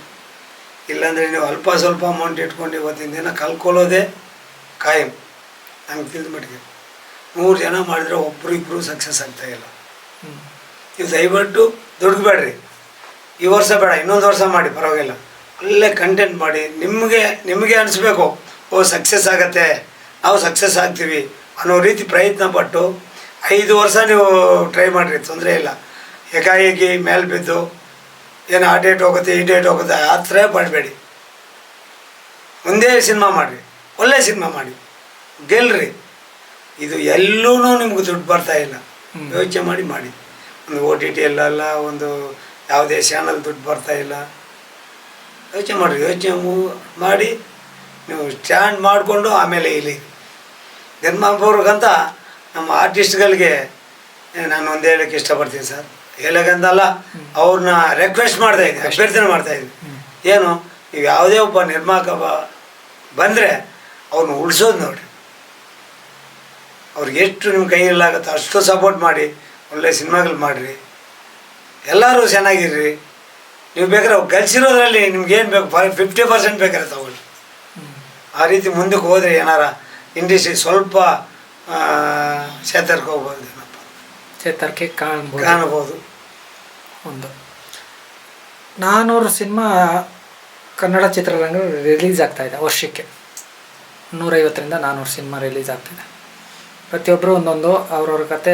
ಇಲ್ಲಾಂದರೆ ನೀವು ಅಲ್ಪ ಸ್ವಲ್ಪ ಅಮೌಂಟ್ ಇಟ್ಕೊಂಡು ಇವತ್ತಿನ ದಿನ ಕಲ್ಕೊಳ್ಳೋದೇ ಕಾಯಂ. ನಂಗೆ ತಿಳಿದ ಮಟ್ಟಿಗೆ 100 ಜನ ಮಾಡಿದ್ರೆ ಒಬ್ಬರು ಇಬ್ಬರು ಸಕ್ಸಸ್ ಆಗ್ತಾಯಿಲ್ಲ. ನೀವು ದಯವಿಟ್ಟು ದುಡ್ಡುಬೇಡ್ರಿ. ಈ ವರ್ಷ ಬೇಡ, ಇನ್ನೊಂದು ವರ್ಷ ಮಾಡಿ, ಪರವಾಗಿಲ್ಲ. ಒಳ್ಳೆ ಕಂಟೆಂಟ್ ಮಾಡಿ, ನಿಮಗೆ ಅನಿಸ್ಬೇಕು, ಓ ಸಕ್ಸಸ್ ಆಗತ್ತೆ, ನಾವು ಸಕ್ಸಸ್ ಆಗ್ತೀವಿ ಅನ್ನೋ ರೀತಿ ಪ್ರಯತ್ನ ಪಟ್ಟು 5 ವರ್ಷ ನೀವು ಟ್ರೈ ಮಾಡಿರಿ, ತೊಂದರೆ ಇಲ್ಲ. ಏಕಾಏಕಿ ಮೇಲೆ ಬಿದ್ದು ಏನು ಆ ಡೇಟ್ ಹೋಗುತ್ತೆ ಈ ಡೇಟ್ ಹೋಗುತ್ತೆ ಆ ಥರ ಮಾಡಬೇಡಿ. ಒಂದೇ ಸಿನಿಮಾ ಮಾಡಿರಿ, ಒಳ್ಳೆ ಸಿನಿಮಾ ಮಾಡಿ, ಗೆಲ್ರಿ. ಇದು ಎಲ್ಲೂ ನಿಮ್ಗೆ ದುಡ್ಡು ಬರ್ತಾ ಇಲ್ಲ. ಯೋಚನೆ ಮಾಡಿ. ಒಂದು OTT ಅಲ್ಲ, ಒಂದು ಯಾವುದೇ ಚಾನಲ್ ದುಡ್ಡು ಬರ್ತಾ ಇಲ್ಲ. ಯೋಚನೆ ಮಾಡಿ ನೀವು ಸ್ಟ್ಯಾಂಡ್ ಮಾಡಿಕೊಂಡು ಆಮೇಲೆ ಇಲ್ಲಿ ನಿರ್ಮಾಪಕರಿಗಂತ ನಮ್ಮ ಆರ್ಟಿಸ್ಟ್ಗಳಿಗೆ ನಾನು ಒಂದು ಹೇಳೋಕ್ಕೆ ಇಷ್ಟಪಡ್ತೀನಿ ಸರ್. ಹೇಳೋಕ್ಕಂತಲ್ಲ, ಅವ್ರನ್ನ ರಿಕ್ವೆಸ್ಟ್ ಮಾಡ್ತಾಯಿದ್ದೀನಿ, ಅಭ್ಯರ್ಥನೆ ಮಾಡ್ತಾಯಿದ್ದೀನಿ. ಏನು, ನೀವು ಯಾವುದೇ ಒಬ್ಬ ನಿರ್ಮಾಪಕ ಬಂದರೆ ಅವ್ರನ್ನ ಉಳಿಸೋದು ನೋಡಿ. ಅವ್ರಿಗೆ ಎಷ್ಟು ನಿಮ್ಮ ಕೈಯಲ್ಲಾಗುತ್ತೋ ಅಷ್ಟು ಸಪೋರ್ಟ್ ಮಾಡಿ, ಒಳ್ಳೆ ಸಿನಿಮಾಗಳು ಮಾಡಿರಿ, ಎಲ್ಲರೂ ಚೆನ್ನಾಗಿರ್ರಿ. ನೀವು ಬೇಕಾದ್ರೆ ಗಳಿಸಿರೋದ್ರಲ್ಲಿ ನಿಮ್ಗೇನು ಬೇಕು 50% ಬೇಕಾದ್ರೆ ತಗೊಳ್ಳಿ. ಆ ರೀತಿ ಮುಂದಕ್ಕೆ ಹೋದರೆ ಏನಾರ ಇಂಡಸ್ಟ್ರಿ ಸ್ವಲ್ಪ ಚೇತರಿಕೆ ಹೋಗ್ಬೋದು, ಚೇತರಿಕೆ ಕಾಣ್ಬೋದು. ಒಂದು 400 ಸಿನಿಮಾ ಕನ್ನಡ ಚಿತ್ರರಂಗ ರಿಲೀಸ್ ಆಗ್ತಾಯಿದೆ. ವರ್ಷಕ್ಕೆ 150ರಿಂದ 400 ಸಿನಿಮಾ ರಿಲೀಸ್ ಆಗ್ತಿದೆ. ಪ್ರತಿಯೊಬ್ಬರು ಒಂದೊಂದು ಅವ್ರವ್ರ ಕತೆ.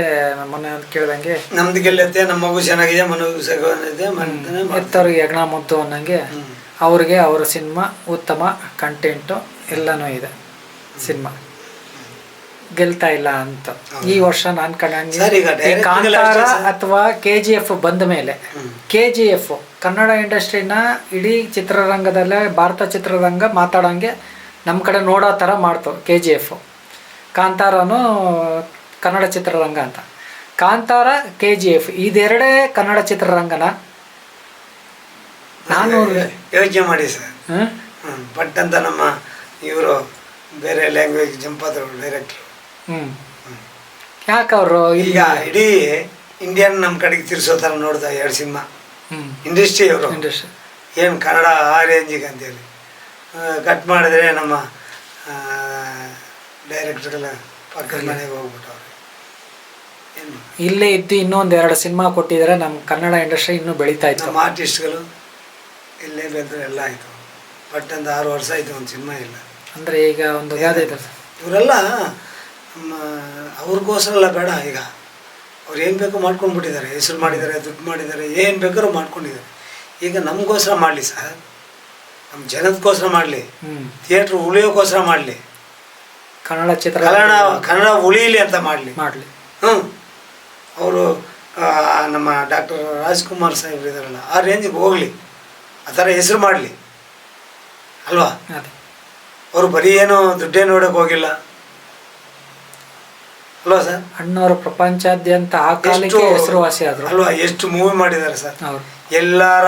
ಮೊನ್ನೆ ಕೇಳ್ದಂಗೆ ನಮ್ದು ಗೆಲ್ಲತ್ತೆ, ನಮ್ಮ ಮಗು ಚೆನ್ನಾಗಿದೆ, ಮನಗು ಸಗನಿದೆ, ಎತ್ತವ್ರಿಗೆ ಯಜ್ಞ ಮುದ್ದು ಅನ್ನಂಗೆ ಅವ್ರಿಗೆ ಅವರ ಸಿನಿಮಾ ಉತ್ತಮ ಕಂಟೆಂಟು ಎಲ್ಲನೂ ಇದೆ. ಸಿನಿಮಾ ಗೆಲ್ತಾ ಇಲ್ಲ ಅಂತ ಈ ವರ್ಷ ನಾನು ಕಂಡಂಗೆ ಕಾಂತಾರ ಅಥವಾ KGF ಬಂದ ಮೇಲೆ, KGF ಕನ್ನಡ ಇಂಡಸ್ಟ್ರಿನ ಇಡೀ ಚಿತ್ರರಂಗದಲ್ಲೇ ಭಾರತ ಚಿತ್ರರಂಗ ಮಾತಾಡೋಂಗೆ ನಮ್ಮ ಕಡೆ ನೋಡೋ ಥರ ಮಾಡ್ತು. KGF, ಕಾಂತಾರನು ಕನ್ನಡ ಚಿತ್ರರಂಗ ಅಂತ. ಕಾಂತಾರ, KGF ಇದೆರಡೇ ಕನ್ನಡ ಚಿತ್ರರಂಗನ ನಾನ್ನೂರು ಯೋಚನೆ ಮಾಡಿ ಸರ್. ಹಾಂ ಪಟ್ ಅಂತ ನಮ್ಮ ಇವರು ಬೇರೆ ಲ್ಯಾಂಗ್ವೇಜ್ ಜಂಪ್ ಆದ್ರು ಡೈರೆಕ್ಟ್ರು. ಹ್ಞೂ ಯಾಕೆ ಅವರು ಈಗ ಇಡೀ ಇಂಡಿಯನ್ ನಮ್ಮ ಕಡೆಗೆ ತಿರ್ಸೋ ಥರ ನೋಡ್ದ 2 ಸಿನಿಮಾ ಇಂಡಸ್ಟ್ರಿ ಅವರು. ಇಂಡಸ್ಟ್ರಿ ಏನು ಕನ್ನಡ ಆ ರೇಂಜಿಗೆ ಅಂತೇಳಿ ಕಟ್ ಮಾಡಿದ್ರೆ ನಮ್ಮ ಡೈರೆಕ್ಟ್ರೆಲ್ಲ ಪಕ್ಕದ ಮನೆಗೆ ಹೋಗ್ಬಿಟ್ಟು ಅವ್ರು ಏನು ಇಲ್ಲೇ ಇದ್ದು ಇನ್ನೊಂದು 2 ಸಿನಿಮಾ ಕೊಟ್ಟಿದ್ರೆ ನಮ್ಮ ಕನ್ನಡ ಇಂಡಸ್ಟ್ರಿ ಇನ್ನೂ ಬೆಳೀತಾ ಇತ್ತು. ನಮ್ಮ ಆರ್ಟಿಸ್ಟ್ಗಳು ಇಲ್ಲೇ ಬೇಕಾದ್ರೆ ಎಲ್ಲ ಆಯಿತು. ಬಟ್ ಒಂದು 6 ವರ್ಷ ಆಯಿತು ಒಂದು ಸಿನಿಮಾ ಇಲ್ಲ. ಅಂದರೆ ಈಗ ಒಂದು ಯಾವುದೇ ಇದೆ ಇವರೆಲ್ಲ ನಮ್ಮ ಅವ್ರಿಗೋಸ್ಕರ ಎಲ್ಲ ಬೇಡ. ಈಗ ಅವ್ರು ಏನು ಬೇಕೋ ಮಾಡ್ಕೊಂಡ್ಬಿಟ್ಟಿದ್ದಾರೆ, ಹೆಸರು ಮಾಡಿದ್ದಾರೆ, ದುಡ್ಡು ಮಾಡಿದ್ದಾರೆ, ಏನು ಬೇಕಾದ್ರೂ ಮಾಡ್ಕೊಂಡಿದ್ದಾರೆ. ಈಗ ನಮಗೋಸ್ಕರ ಮಾಡಲಿ ಸರ್, ನಮ್ಮ ಜನದಕ್ಕೋಸ್ಕರ ಮಾಡಲಿ, ಥಿಯೇಟ್ರ್ ಉಳಿಯೋಕ್ಕೋಸ್ಕರ ಮಾಡಲಿ, ಕನ್ನಡ ಚಿತ್ರ ಕನ್ನಡ ಉಳಿಯಲಿ ಅಂತ ಮಾಡಲಿ. ಅವರು ನಮ್ಮ ಡಾಕ್ಟರ್ ರಾಜ್ಕುಮಾರ್ ಸಾಹೇಬ್ರು ಇದ್ದಾರಲ್ಲ, ಆ ರೇಂಜಿಗೆ ಹೋಗಲಿ, ಆ ಥರ ಹೆಸರು ಮಾಡಲಿ ಅಲ್ವಾ. ಅವರು ಬರೀ ಏನೋ ದುಡ್ಡೇ ನೋಡೋಕೆ ಹೋಗಿಲ್ಲ ಅಲ್ವಾ ಸರ್. ಅಣ್ಣವರು ಪ್ರಪಂಚಾದ್ಯಂತ ಆ ಕಾಲಕ್ಕೆ ಹೆಸರುವಾಸಿ ಆದರು ಅಲ್ವಾ. ಎಷ್ಟು ಮೂವಿ ಮಾಡಿದ್ದಾರೆ ಸರ್. ಅವರು ಎಲ್ಲರ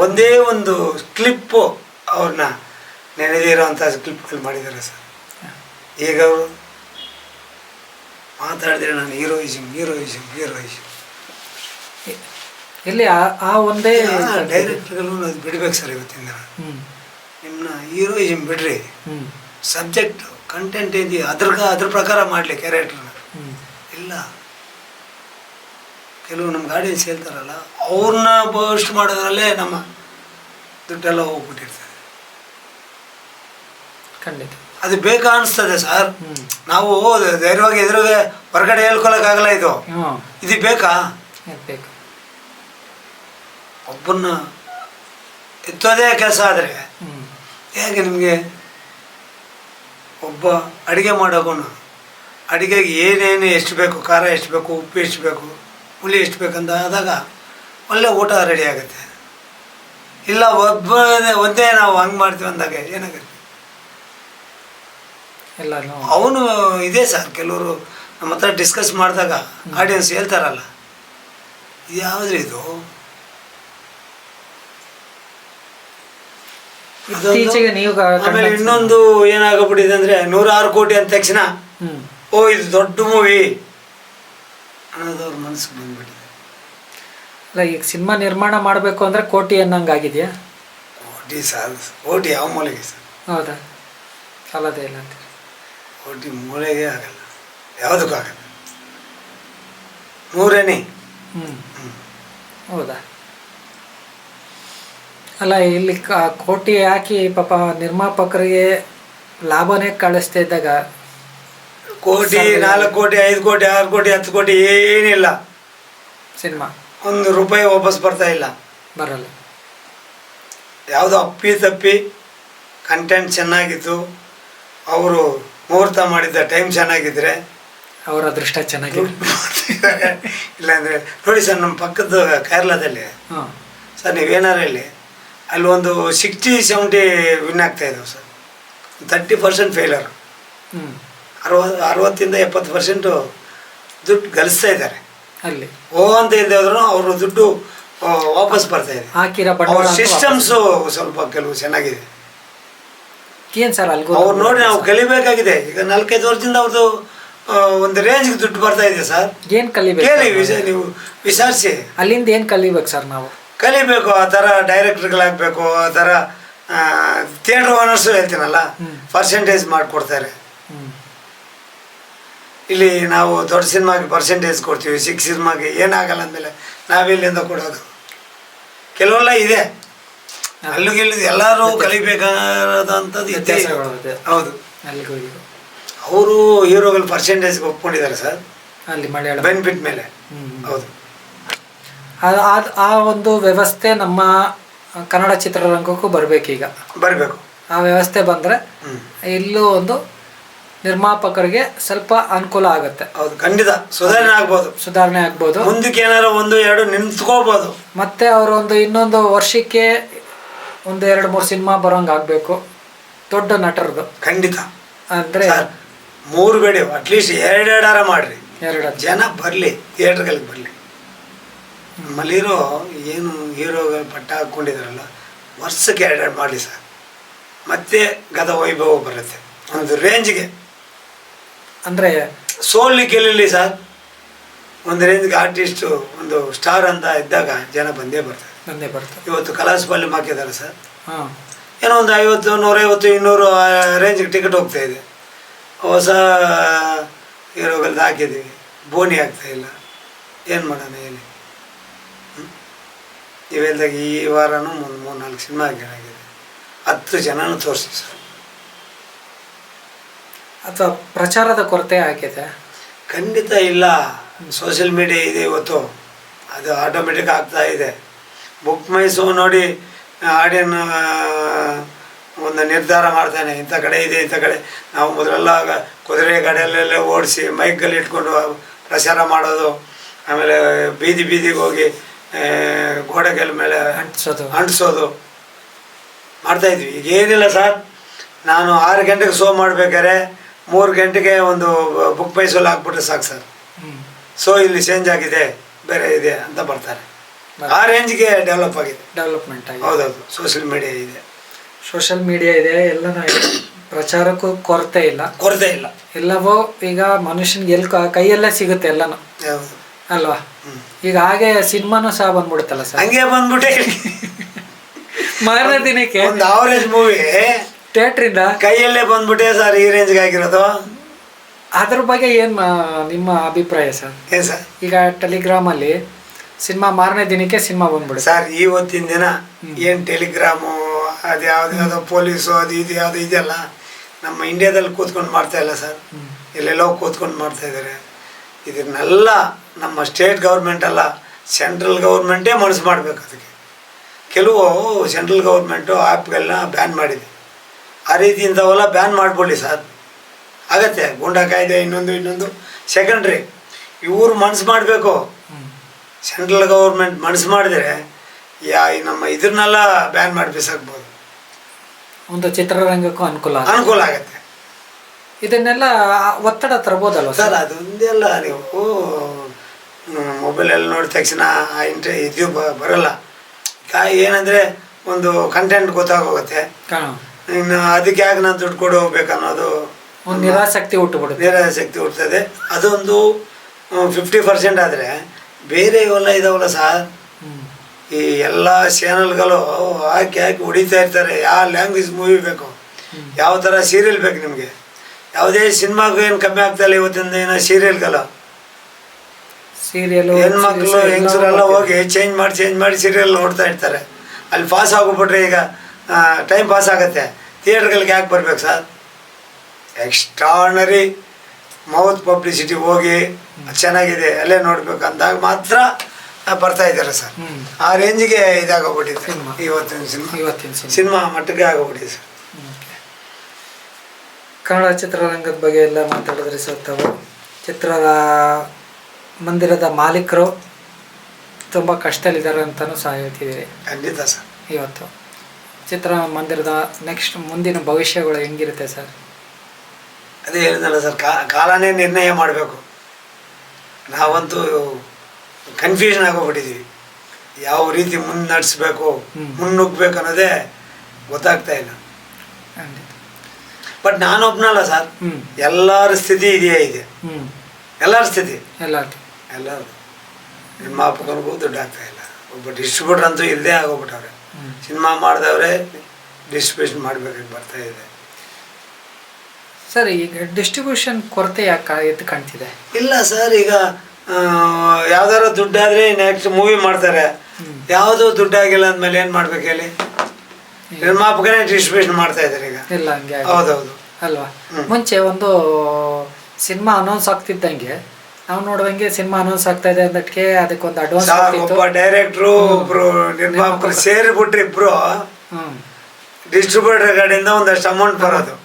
ಒಂದೇ ಒಂದು ಕ್ಲಿಪ್ಪು ಅವ್ರನ್ನ ನೆನೆದಿರೋಂಥ ಕ್ಲಿಪ್ಗಳು ಮಾಡಿದ್ದಾರೆ ಸರ್. ಈಗ ಅವರು ಮಾತಾಡಿದ್ರೆ ನಾನು ಹೀರೋಯಿಸಮ್ ಇಲ್ಲಿ ಆ ಒಂದೇ ಡೈರೆಕ್ಟರ್ಗಳು ಅದು ಬಿಡ್ಬೇಕು ಸರ್. ಇವತ್ತಿಂದ ನಿಮ್ಮನ್ನ ಹೀರೋಯಿಸಮ್ ಬಿಡ್ರಿ, ಸಬ್ಜೆಕ್ಟ್ ಕಂಟೆಂಟ್ ಇದೆಯಾ ಅದ್ರ ಪ್ರಕಾರ ಮಾಡಲಿ ಕ್ಯಾರೆಕ್ಟರ್ನ. ಇಲ್ಲ, ಕೆಲವು ನಮ್ಗೆ ಆಡಿಯನ್ಸ್ ಹೇಳ್ತಾರಲ್ಲ, ಅವ್ರನ್ನ ಬಸ್ಟ್ ಮಾಡೋದ್ರಲ್ಲೇ ನಮ್ಮ ದುಡ್ಡೆಲ್ಲ ಹೋಗ್ಬಿಟ್ಟಿರ್ತದೆ. ಖಂಡಿತ ಅದು ಬೇಕಾ ಅನಿಸ್ತದೆ ಸರ್. ನಾವು ಧೈರ್ಯವಾಗಿ ಎದುರಿಗೆ ಹೊರಗಡೆ ಹೇಳ್ಕೊಳಕ್ಕಾಗಲ್ಲ. ಇದು ಬೇಕಾ? ಬೇಕು. ಒಬ್ಬನ್ನ ಎತ್ತೋದೇ ಕೆಲಸ ಆದರೆ ಹೇಗೆ ನಿಮಗೆ? ಒಬ್ಬ ಅಡುಗೆ ಮಾಡೋನು ಅಡುಗೆಗೆ ಏನೇನು ಎಷ್ಟು ಬೇಕು, ಖಾರ ಎಷ್ಟು ಬೇಕು, ಉಪ್ಪು ಎಷ್ಟು ಬೇಕು, ಹುಳಿ ಎಷ್ಟು ಬೇಕಂತ ಆದಾಗ ಒಳ್ಳೆ ಊಟ ರೆಡಿ ಆಗುತ್ತೆ. ಇಲ್ಲ ಒಂದೇ ನಾವು ಹಂಗೆ ಮಾಡ್ತೀವಿ ಅಂದಾಗ ಏನಾಗುತ್ತೆ? ಎಲ್ಲ ಅವನು ಇದೆ ಸರ್. ಕೆಲವರು ನಮ್ಮ ಹತ್ರ ಡಿಸ್ಕಸ್ ಮಾಡಿದಾಗ ಆಡಿಯನ್ಸ್ ಹೇಳ್ತಾರಲ್ಲ, ಇದು ಯಾವುದ್ರಿ ಇದು? ಆಮೇಲೆ ಇನ್ನೊಂದು ಏನಾಗಬಿಟ್ಟಿದೆ ಅಂದರೆ 106 ಕೋಟಿ ಅಂದ ತಕ್ಷಣ ಓ ಇದು ದೊಡ್ಡ ಮೂವಿ ಅನ್ನೋದವ್ರ ಮನಸ್ಸಿಗೆ ಬಂದ್ಬಿಟ್ಟಿದೆ. ಅಲ್ಲ, ಈಗ ಸಿನಿಮಾ ನಿರ್ಮಾಣ ಮಾಡಬೇಕು ಅಂದರೆ ಕೋಟಿ ಅನ್ನಂಗಾಗಿದೆಯಾ? ಕೋಟಿ ಸರ್, ಕೋಟಿ ಯಾವ ಮೂಲೆಗೆ ಸರ್? ಹೌದಾ? ಸಾಲದೇ ಇಲ್ಲ ಅಂತ. ಕೋಟಿ ಮೂಲೆಗೆ ಆಗಲ್ಲ, ಯಾವುದಕ್ಕೂ ಆಗಲ್ಲ. 100 ಹೌದಾ? ಅಲ್ಲ, ಇಲ್ಲಿ ಕೋಟಿ ಹಾಕಿ ಪಾಪ ನಿರ್ಮಾಪಕರಿಗೆ ಲಾಭನೇ ಕಳಿಸ್ತಾ ಇದ್ದಾಗ ಕೋಟಿ 4 ಕೋಟಿ 5 ಕೋಟಿ 6 ಕೋಟಿ 10 ಕೋಟಿ ಏನಿಲ್ಲ, ಸಿನಿಮಾ ₹1 ವಾಪಸ್ ಬರ್ತಾ ಇಲ್ಲ, ಬರಲ್ಲ. ಯಾವುದೋ ತಪ್ಪಿ ಕಂಟೆಂಟ್ ಚೆನ್ನಾಗಿತ್ತು, ಅವರು ಮುಹೂರ್ತ ಮಾಡಿದ್ದ ಟೈಮ್ ಚೆನ್ನಾಗಿದ್ರೆ ಅವರ ಅದೃಷ್ಟ ಚೆನ್ನಾಗಿದೆ. ಇಲ್ಲಾಂದರೆ ನೋಡಿ ಸರ್, ನಮ್ಮ ಪಕ್ಕದ ಕೇರಳದಲ್ಲಿ ಸರ್, ನೀವೇನಾರು ಹೇಳಿ, ಅಲ್ಲಿ ಒಂದು 60-70 ವಿನ್ ಆಗ್ತಾ ಇದ್ದಾವೆ ಸರ್. 30% ಫೇಲರ್, 60-70% ದುಡ್ಡು ಗಳಿಸ್ತಾ ಇದ್ದಾರೆ. ಅಲ್ಲಿ ಅಂತ ಇದ್ದವರು ಅವರು ದುಡ್ಡು ವಾಪಸ್ ಬರ್ತಾ ಇದೆ. ಹಾಕಿರೋ ಸಿಸ್ಟಮ್ಸು ಸ್ವಲ್ಪ ಕೆಲವು ಚೆನ್ನಾಗಿದೆ. ಏನು ಸರ್ ಅಲ್ಗೋ ಅವ್ರು ನೋಡಿ ನಾವು ಕಲಿಬೇಕಾಗಿದೆ. ಈಗ 4-5 ವರ್ಷದಿಂದ ಅವ್ರದ್ದು ಒಂದು ರೇಂಜ್ಗೆ ದುಡ್ಡು ಬರ್ತಾ ಇದೆ ಸರ್. ಏನು ಕಲಿಬೇಕು? ಕೇಳಿ, ನೀವು ವಿಚಾರಿಸಿ. ಅಲ್ಲಿಂದ ಏನು ಕಲಿಬೇಕು ಸರ್? ನಾವು ಕಲಿಬೇಕು. ಆ ಥರ ಡೈರೆಕ್ಟ್ರುಗಳಾಗಬೇಕು, ಆ ಥರ ಥಿಯೇಟ್ರ್ ಓನರ್ಸು ಹೇಳ್ತೀನಲ್ಲ, ಪರ್ಸೆಂಟೇಜ್ ಮಾಡಿಕೊಡ್ತಾರೆ. ಇಲ್ಲಿ ನಾವು ದೊಡ್ಡ ಸಿನಿಮಾಗೆ ಪರ್ಸೆಂಟೇಜ್ ಕೊಡ್ತೀವಿ, 6 ಸಿನಿಮಾಗೆ ಏನಾಗಲ್ಲ ಅಂದಮೇಲೆ ನಾವೆಲ್ಲಿಂದ ಕೊಡೋದು? ಕೆಲವೆಲ್ಲ ಇದೆ, ಅಲ್ಲಿಗಿಲ್ಲ ಎಲ್ಲರೂ ಕಲಿಬೇಕಾದಂಥದ್ದು ಇತಿಹಾಸಗಳು. ಹೌದು, ಅವರು ಹೀರೋಗಳು ಪರ್ಸೆಂಟೇಜ್ಗೆ ಒಪ್ಕೊಂಡಿದ್ದಾರೆ ಸರ್, ಅಲ್ಲಿ ಮಲಯಾಳ ಬೆನಿಫಿಟ್ ಮೇಲೆ. ಹೌದು, ಆ ಒಂದು ವ್ಯವಸ್ಥೆ ನಮ್ಮ ಕನ್ನಡ ಚಿತ್ರರಂಗಕ್ಕೂ ಬರಬೇಕೀಗ. ಬರಬೇಕು. ಆ ವ್ಯವಸ್ಥೆ ಬಂದರೆ ಇಲ್ಲೂ ಒಂದು ನಿರ್ಮಾಪಕರಿಗೆ ಸ್ವಲ್ಪ ಅನುಕೂಲ ಆಗುತ್ತೆ. ಹೌದು, ಖಂಡಿತ ಸುಧಾರಣೆ ಆಗ್ಬೋದು. ಮುಂದಕ್ಕೆ ಏನಾರು 1-2 ನಿಂತ್ಕೋಬೋದು. ಮತ್ತೆ ಅವರು ಇನ್ನೊಂದು ವರ್ಷಕ್ಕೆ 1-2-3 ಸಿನಿಮಾ ಬರೋಂಗೆ ಆಗಬೇಕು, ದೊಡ್ಡ ನಟರದು. ಖಂಡಿತ. ಅಂದರೆ 3 ಬೇಡಿ, ಅಟ್ಲೀಸ್ಟ್ 2 ಮಾಡ್ರಿ, 2 ಜನ ಬರಲಿ, ಥಿಯೇಟ್ರ್ಗಳಿಗೆ ಬರಲಿ. ನಮ್ಮಲ್ಲಿರೋ ಏನು ಹೀರೋಗಳ ಪಟ್ಟ ಹಾಕ್ಕೊಂಡಿದ್ದಾರಲ್ಲ ವರ್ಷಕ್ಕೆ 2 ಮಾಡಲಿ ಸರ್, ಮತ್ತೆ ಗದ ವೈಭವ ಬರುತ್ತೆ ಒಂದು ರೇಂಜ್ಗೆ. ಅಂದರೆ ಸೋಲ್ನಿ ಗೆಲ್ಲಲಿ ಸರ್, ಒಂದು ರೇಂಜ್ಗೆ ಆರ್ಟಿಸ್ಟು ಒಂದು ಸ್ಟಾರ್ ಅಂತ ಇದ್ದಾಗ ಜನ ಬಂದೇ ಬರ್ತಾರೆ. ಇವತ್ತು ಕಲಾಸಪಾಲಿ ಹಾಕಿದ್ದಾರೆ ಸರ್, ಹಾಂ, ಏನೋ ಒಂದು 50, 150, 200 ರೇಂಜಿಗೆ ಟಿಕೆಟ್ ಹೋಗ್ತಾ ಇದೆ. ಹೊಸ ಹೀರೋಗಳ್ದು ಹಾಕಿದ್ದೀವಿ, ಬೋನಿ ಆಗ್ತಾಯಿಲ್ಲ, ಏನು ಮಾಡೋಣ ಹೇಳಿ. ಇವೆಲ್ದಾಗ ಈ ವಾರನೂ 3-4 ಸಿನಿಮಾ ಆಗಿದೆ, 10 ಜನನೂ ತೋರಿಸಿ ಸರ್. ಅಥವಾ ಪ್ರಚಾರದ ಕೊರತೆ ಆಗಿದೆ? ಖಂಡಿತ ಇಲ್ಲ, ಸೋಷಿಯಲ್ ಮೀಡಿಯಾ ಇದೆ ಇವತ್ತು, ಅದು ಆಟೋಮೆಟಿಕ್ ಆಗ್ತಾ ಇದೆ. ಬುಕ್ ಮೈ ಶೋ ನೋಡಿ ಆಡಿಯನ್ ಒಂದು ನಿರ್ಧಾರ ಮಾಡ್ತಾನೆ, ಇಂಥ ಕಡೆ ಇದೆ, ಇಂಥ ಕಡೆ. ನಾವು ಮೊದಲೆಲ್ಲ ಕುದುರೆ ಗಾಡಿಯಲ್ಲೆಲ್ಲ ಓಡಿಸಿ ಮೈಕಲ್ಲಿ ಇಟ್ಕೊಂಡು ಪ್ರಚಾರ ಮಾಡೋದು, ಆಮೇಲೆ ಬೀದಿಗೆ ಹೋಗಿ ಗೋಡೆಗಳ ಮೇಲೆ ಅಂಟಿಸೋದು ಮಾಡ್ತಾಯಿದ್ವಿ. ಈಗ ಏನಿಲ್ಲ ಸರ್, ನಾನು 6 ಗಂಟೆಗೆ ಶೋ ಮಾಡಬೇಕಾದ್ರೆ 3 ಗಂಟೆಗೆ ಒಂದು ಬುಕ್ ಮೈ ಶೋಲ್ಲಿ ಹಾಕ್ಬಿಟ್ರೆ ಸಾಕು ಸರ್, ಶೋ ಇಲ್ಲಿ ಚೇಂಜ್ ಆಗಿದೆ, ಬೇರೆ ಇದೆ ಅಂತ ಬರ್ತಾರೆ. ಆ ರೇಂಜ್ಗೆ ಡೆವಲಪ್ಮೆಂಟ್ ಆಗಿದೆ. ಹೌದೌದು, ಸೋಷಿಯಲ್ ಮೀಡಿಯಾ ಇದೆ, ಎಲ್ಲನೂ ಪ್ರಚಾರಕ್ಕೂ ಕೊರತೆ ಇಲ್ಲ. ಎಲ್ಲವೂ ಈಗ ಮನುಷ್ಯನಿಗೆ ಕೈಯಲ್ಲೇ ಸಿಗುತ್ತೆ ಎಲ್ಲನೂ, ಅಲ್ವಾ? ಈಗ ಹಾಗೆ ಸಿನಿಮಾನು ಸಹ ಬಂದ್ಬಿಡುತ್ತಲ್ಲ ಸರ್, ಹಂಗೆ ಬಂದ್ಬಿಟ್ಟೆ. ಮಾರನೇ ದಿನಕ್ಕೆ ಒಂದು ಆವರೇಜ್ ಮೂವಿ ಥಿಯೇಟ್ರಿಂದ ಕೈಯಲ್ಲೇ ಬಂದ್ಬಿಟ್ಟೆ ಸರ್, ಈ ರೇಂಜ್ಗೆ ಆಗಿರೋದು. ಅದ್ರ ಬಗ್ಗೆ ಏನು ನಿಮ್ಮ ಅಭಿಪ್ರಾಯ ಸರ್? ಏನು ಸರ್, ಈಗ ಟೆಲಿಗ್ರಾಮಲ್ಲಿ ಸಿನಿಮಾ ಮಾರನೇ ದಿನಕ್ಕೆ ಸಿನಿಮಾ ಬಂದ್ಬಿಡುತ್ತೆ ಸರ್. ಇವತ್ತಿನ ದಿನ ಏನು ಟೆಲಿಗ್ರಾಮು, ಅದು ಯಾವುದೋ ಪೊಲೀಸು, ಅದು ಇದು ಯಾವುದು ಇದೆಯಲ್ಲ, ನಮ್ಮ ಇಂಡಿಯಾದಲ್ಲಿ ಕೂತ್ಕೊಂಡು ಮಾಡ್ತಾ ಇಲ್ಲ ಸರ್, ಎಲ್ಲೆಲ್ಲೋ ಕೂತ್ಕೊಂಡು ಮಾಡ್ತಾ ಇದ್ದಾರೆ. ಇದನ್ನೆಲ್ಲ ನಮ್ಮ ಸ್ಟೇಟ್ ಗೌರ್ಮೆಂಟ್ ಅಲ್ಲ, ಸೆಂಟ್ರಲ್ ಗೌರ್ಮೆಂಟೇ ಮನಸ್ಸು ಮಾಡಬೇಕು. ಅದಕ್ಕೆ ಕೆಲವು ಸೆಂಟ್ರಲ್ ಗೌರ್ಮೆಂಟು ಆ್ಯಪ್ಗಳನ್ನ ಬ್ಯಾನ್ ಮಾಡಿದೆ. ಆ ರೀತಿ ಇಂಥವೆಲ್ಲ ಬ್ಯಾನ್ ಮಾಡಿಬಿಡಿ ಸರ್, ಆಗತ್ತೆ. ಗೂಂಡಾ ಕಾಯ್ದೆ ಇನ್ನೊಂದು ಸೆಕೆಂಡ್ರಿ. ಇವರು ಮನಸ್ಸು ಮಾಡಬೇಕು. ಸೆಂಟ್ರಲ್ ಗೌರ್ಮೆಂಟ್ ಮನಸ್ಸು ಮಾಡಿದರೆ ನಮ್ಮ ಇದನ್ನೆಲ್ಲ ಬ್ಯಾನ್ ಮಾಡಿ ಬಿಸಾಕ್ಬೋದು. ಒಂದು ಚಿತ್ರರಂಗಕ್ಕೂ ಅನುಕೂಲ ಆಗತ್ತೆ. ಇದನ್ನೆಲ್ಲ ಒತ್ತಡ ತರ್ಬೋದಲ್ವ ಸರ್? ಅದೊಂದೆಲ್ಲ ನೀವು ಮೊಬೈಲಲ್ಲಿ ನೋಡಿದ ತಕ್ಷಣ ಇದು ಬರಲ್ಲ. ಏನಂದರೆ ಒಂದು ಕಂಟೆಂಟ್ ಗೊತ್ತಾಗೋಗುತ್ತೆ. ಇನ್ನು ಅದಕ್ಕೆ ಯಾಕೆ ನಾನು ದುಡ್ಡು ಕೊಡು ಹೋಗ್ಬೇಕನ್ನೋದು ನಿರಾಸಕ್ತಿ ಹುಟ್ಟುತ್ತದೆ. ಅದೊಂದು 50% ಆದರೆ ಬೇರೆ ಇವೆಲ್ಲ ಇದಾವಲ್ಲ ಸರ್, ಈ ಎಲ್ಲ ಚಾನಲ್ಗಳು ಹಾಕಿ ಹೊಡಿತಾ ಇರ್ತಾರೆ. ಯಾವ ಲ್ಯಾಂಗ್ವೇಜ್ ಮೂವಿ ಬೇಕು, ಯಾವ ಥರ ಸೀರಿಯಲ್ ಬೇಕು ನಿಮಗೆ, ಯಾವುದೇ ಸಿನಿಮಾಗೂ ಏನು ಕಮ್ಮಿ ಆಗ್ತಾಯಿಲ್ಲ ಇವತ್ತಿನ ದಿನ. ಸೀರಿಯಲ್ಗಳು ಹೆಣ್ಮಕ್ಳು ಹೆಂಗಸರೆಲ್ಲ ಹೋಗಿ ಚೇಂಜ್ ಮಾಡಿ ಸೀರಿಯಲ್ ನೋಡ್ತಾ ಇರ್ತಾರೆ. ಅಲ್ಲಿ ಪಾಸ್ ಆಗೋಗ್ಬಿಟ್ರೆ ಈಗ ಟೈಮ್ ಪಾಸ್ ಆಗುತ್ತೆ. ಥಿಯೇಟ್ರ್ಗಳಿಗೆ ಯಾಕೆ ಬರ್ಬೇಕು ಸರ್? ಎಕ್ಸ್ಟ್ರಾರ್ನರಿ ಮೌತ್ ಪಬ್ಲಿಸಿಟಿ ಹೋಗಿ ಚೆನ್ನಾಗಿದೆ ಅಲ್ಲೇ ನೋಡ್ಬೇಕು ಅಂದಾಗ ಮಾತ್ರ ಬರ್ತಾ ಇದ್ದಾರೆ ಸರ್. ಆ ರೇಂಜಿಗೆ ಇದಾಗೋಗ್ಬಿಟ್ಟಿದೆ ಇವತ್ತಿನ ಸಿನಿಮಾ ಮಟ್ಟಕ್ಕೆ ಆಗೋಗ್ಬಿಟ್ಟಿದೆ ಸರ್. ಕನ್ನಡ ಚಿತ್ರರಂಗದ ಬಗ್ಗೆ ಎಲ್ಲ ಮಾತಾಡಿದ್ರೆ ಸರ್, ತಾವು ಚಿತ್ರದ ಮಂದಿರದ ಮಾಲೀಕರು ತುಂಬ ಕಷ್ಟದಲ್ಲಿದ್ದಾರೆ ಅಂತಲೂ ಸಹ ಹೇಳ್ತಿದ್ದೀರಿ. ಖಂಡಿತ ಸರ್. ಇವತ್ತು ಚಿತ್ರ ಮಂದಿರದ ನೆಕ್ಸ್ಟ್ ಮುಂದಿನ ಭವಿಷ್ಯಗಳು ಹೆಂಗಿರುತ್ತೆ ಸರ್? ಅದೇ ಹೇಳಿದ್ನಲ್ಲ ಸರ್, ಕಾಲನೇ ನಿರ್ಣಯ ಮಾಡಬೇಕು. ನಾವಂತೂ ಕನ್ಫ್ಯೂಷನ್ ಆಗೋಗ್ಬಿಟ್ಟಿದ್ದೀವಿ. ಯಾವ ರೀತಿ ನಡೆಸಬೇಕು, ಮುನ್ನುಗ್ಗಬೇಕು ಅನ್ನೋದೇ ಗೊತ್ತಾಗ್ತಾ ಇಲ್ಲ. ಬಟ್ ನಾನೊಬ್ಬನಲ್ಲ ಸರ್, ಎಲ್ಲರ ಸ್ಥಿತಿ ಇದೆ. ಎಲ್ಲರ ಸ್ಥಿತಿ ಎಲ್ಲರೂ ನಿರ್ಮಾಪಕನಿಗೂ ದುಡ್ಡು ಆಗ್ತಾ ಇಲ್ಲ. ಒಬ್ಬ ಡಿಸ್ಟ್ರಿಬ್ಯೂಟರ್ ಅಂತೂ ಇಲ್ಲದೆ ಆಗೋಗ್ಬಿಟ್ಟವ್ರೆ. ಸಿನಿಮಾ ಮಾಡಿದವ್ರೆ ಡಿಸ್ಟ್ರಿಬ್ಯೂಷನ್ ಮಾಡಬೇಕಾಗಿ ಬರ್ತಾ ಇದೆ ಸರ್. ಈಗ ಡಿಸ್ಟ್ರಿಬ್ಯೂಷನ್ ಕೊರತೆ ಯಾಕೆ ಎದ್ದು ಕಾಣ್ತಿದೆ? ಇಲ್ಲ ಸರ್, ಈಗ ಯಾವ್ದಾರ ದುಡ್ಡಾದರೆ ನೆಕ್ಸ್ಟ್ ಮೂವಿ ಮಾಡ್ತಾರೆ. ಯಾವುದೂ ದುಡ್ಡಾಗಿಲ್ಲ ಅಂದಮೇಲೆ ಏನು ಮಾಡ್ಬೇಕು ಹೇಳಿ? ನಿರ್ಮಾಪಕನೇ ಡಿಸ್ಟ್ರಿಬ್ಯೂಷನ್ ಮಾಡ್ತಾ ಇದ್ದಾರೆ ಈಗ. ಇಲ್ಲ ಹಂಗೆ ಹೌದೌದು ಅಲ್ವಾ? ಮುಂಚೆ ಒಂದು ಸಿನಿಮಾ ಅನೌನ್ಸ್ ಆಗ್ತಿದ್ದಂಗೆ ನಾವು ನೋಡುವಂಗೆ ಸಿನಿಮಾ ಅನೌನ್ಸ್ ಆಗ್ತಾ ಇದೆ ಅಂದಕ್ಕೆ ಅದಕ್ಕೊಂದು ಅಡ್ವಾನ್ಸ್ ಒಬ್ಬ ಡೈರೆಕ್ಟ್ರು ಒಬ್ರು ನಿರ್ಮಾಪಕರು ಸೇರಿಬಿಟ್ರೆ ಇಬ್ರು ಡಿಸ್ಟ್ರಿಬ್ಯೂಟರ್ ಕಡೆಯಿಂದ ಒಂದಷ್ಟು ಅಮೌಂಟ್ ಬರೋದು,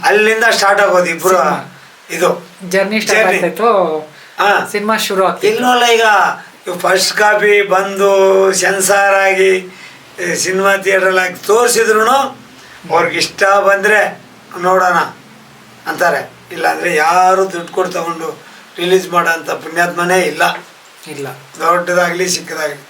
ಅಲ್ಲಿಂದ ಸ್ಟಾರ್ಟ್ ಆಗೋದು ಇಬ್ರು. ಇದು ಜರ್ನಿ ಸ್ಟಾರ್ಟ್ ಆಗ್ತಾಯಿತ್ತು, ಸಿನಿಮಾ ಶುರು ಆಗ್ತಿತ್ತು. ಇಲ್ಲವಲ್ಲ, ಈಗ ಫಸ್ಟ್ ಕಾಪಿ ಬಂದು ಸೆನ್ಸಾರ್ ಆಗಿ ಸಿನಿಮಾ ಥಿಯೇಟ್ರಲ್ಲಿ ಹಾಕಿ ತೋರಿಸಿದ್ರು ಅವ್ರಿಗೆ ಇಷ್ಟ ಬಂದರೆ ನೋಡೋಣ ಅಂತಾರೆ. ಇಲ್ಲಾಂದರೆ ಯಾರು ದುಡ್ಡು ಕೊಟ್ಟು ತಗೊಂಡು ರಿಲೀಸ್ ಮಾಡೋಂಥ ಪುಣ್ಯಾತ್ಮನೇ ಇಲ್ಲ. ಇಲ್ಲ. ದೊಡ್ಡದಾಗಲಿ ಚಿಕ್ಕದಾಗಲಿ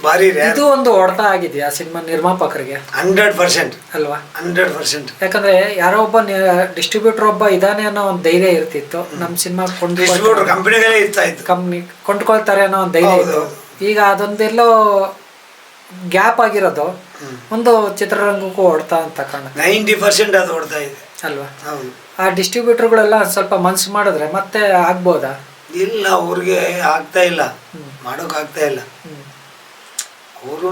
ಭಾರಿ ಇದು ಒಂದು ಹೊಡೆತ ಆಗಿದೆಯಾ ಸಿನಿಮಾ ನಿರ್ಮಾಪಕರಿಗೆ? 100% ಅಲ್ವಾ? 100%. ಯಾಕಂದ್ರೆ ಯಾರೋ ಒಬ್ಬ ಡಿಸ್ಟ್ರಿಬ್ಯೂಟರ್ ಒಬ್ಬ ಇದಾನೆ ಅನ್ನೋ ಒಂದು ಧೈರ್ಯ ಇರ್ತಿತ್ತು. ನಮ್ಮ ಸಿನಿಮಾ ಡಿಸ್ಟ್ರಿಬ್ಯೂಟರ್ ಕಂಪನಿಗಳೇ ಇರ್ತಾಯಿತ್ತು, ಕಂಪ್ನಿ ಕೊಂಡ್ಕೊಳ್ತಾರೆ ಅನ್ನೋ ಒಂದು ಧೈರ್ಯ ಇತ್ತು. ಈಗ ಅದೊಂದೆಲ್ಲೋ ಗ್ಯಾಪ್ ಆಗಿರೋದು ಒಂದು ಚಿತ್ರರಂಗಕ್ಕೂ ಹೊಡ್ತಾ ಅಂತ ಕಾಣುತ್ತೆ. 90% ಅದು ಹೊಡ್ತಾ ಇದೆ ಅಲ್ವಾ? ಹೌದು. ಆ ಡಿಸ್ಟ್ರಿಬ್ಯೂಟರ್ಗಳೆಲ್ಲ ಸ್ವಲ್ಪ ಮನ್ಸು ಮಾಡಿದ್ರೆ ಮತ್ತೆ ಆಗ್ಬೋದಾ? ಇಲ್ಲ, ಅವ್ರಿಗೆ ಆಗ್ತಾ ಇಲ್ಲ, ಮಾಡೋಕ್ಕಾಗ್ತಾ ಇಲ್ಲ. ಅವರು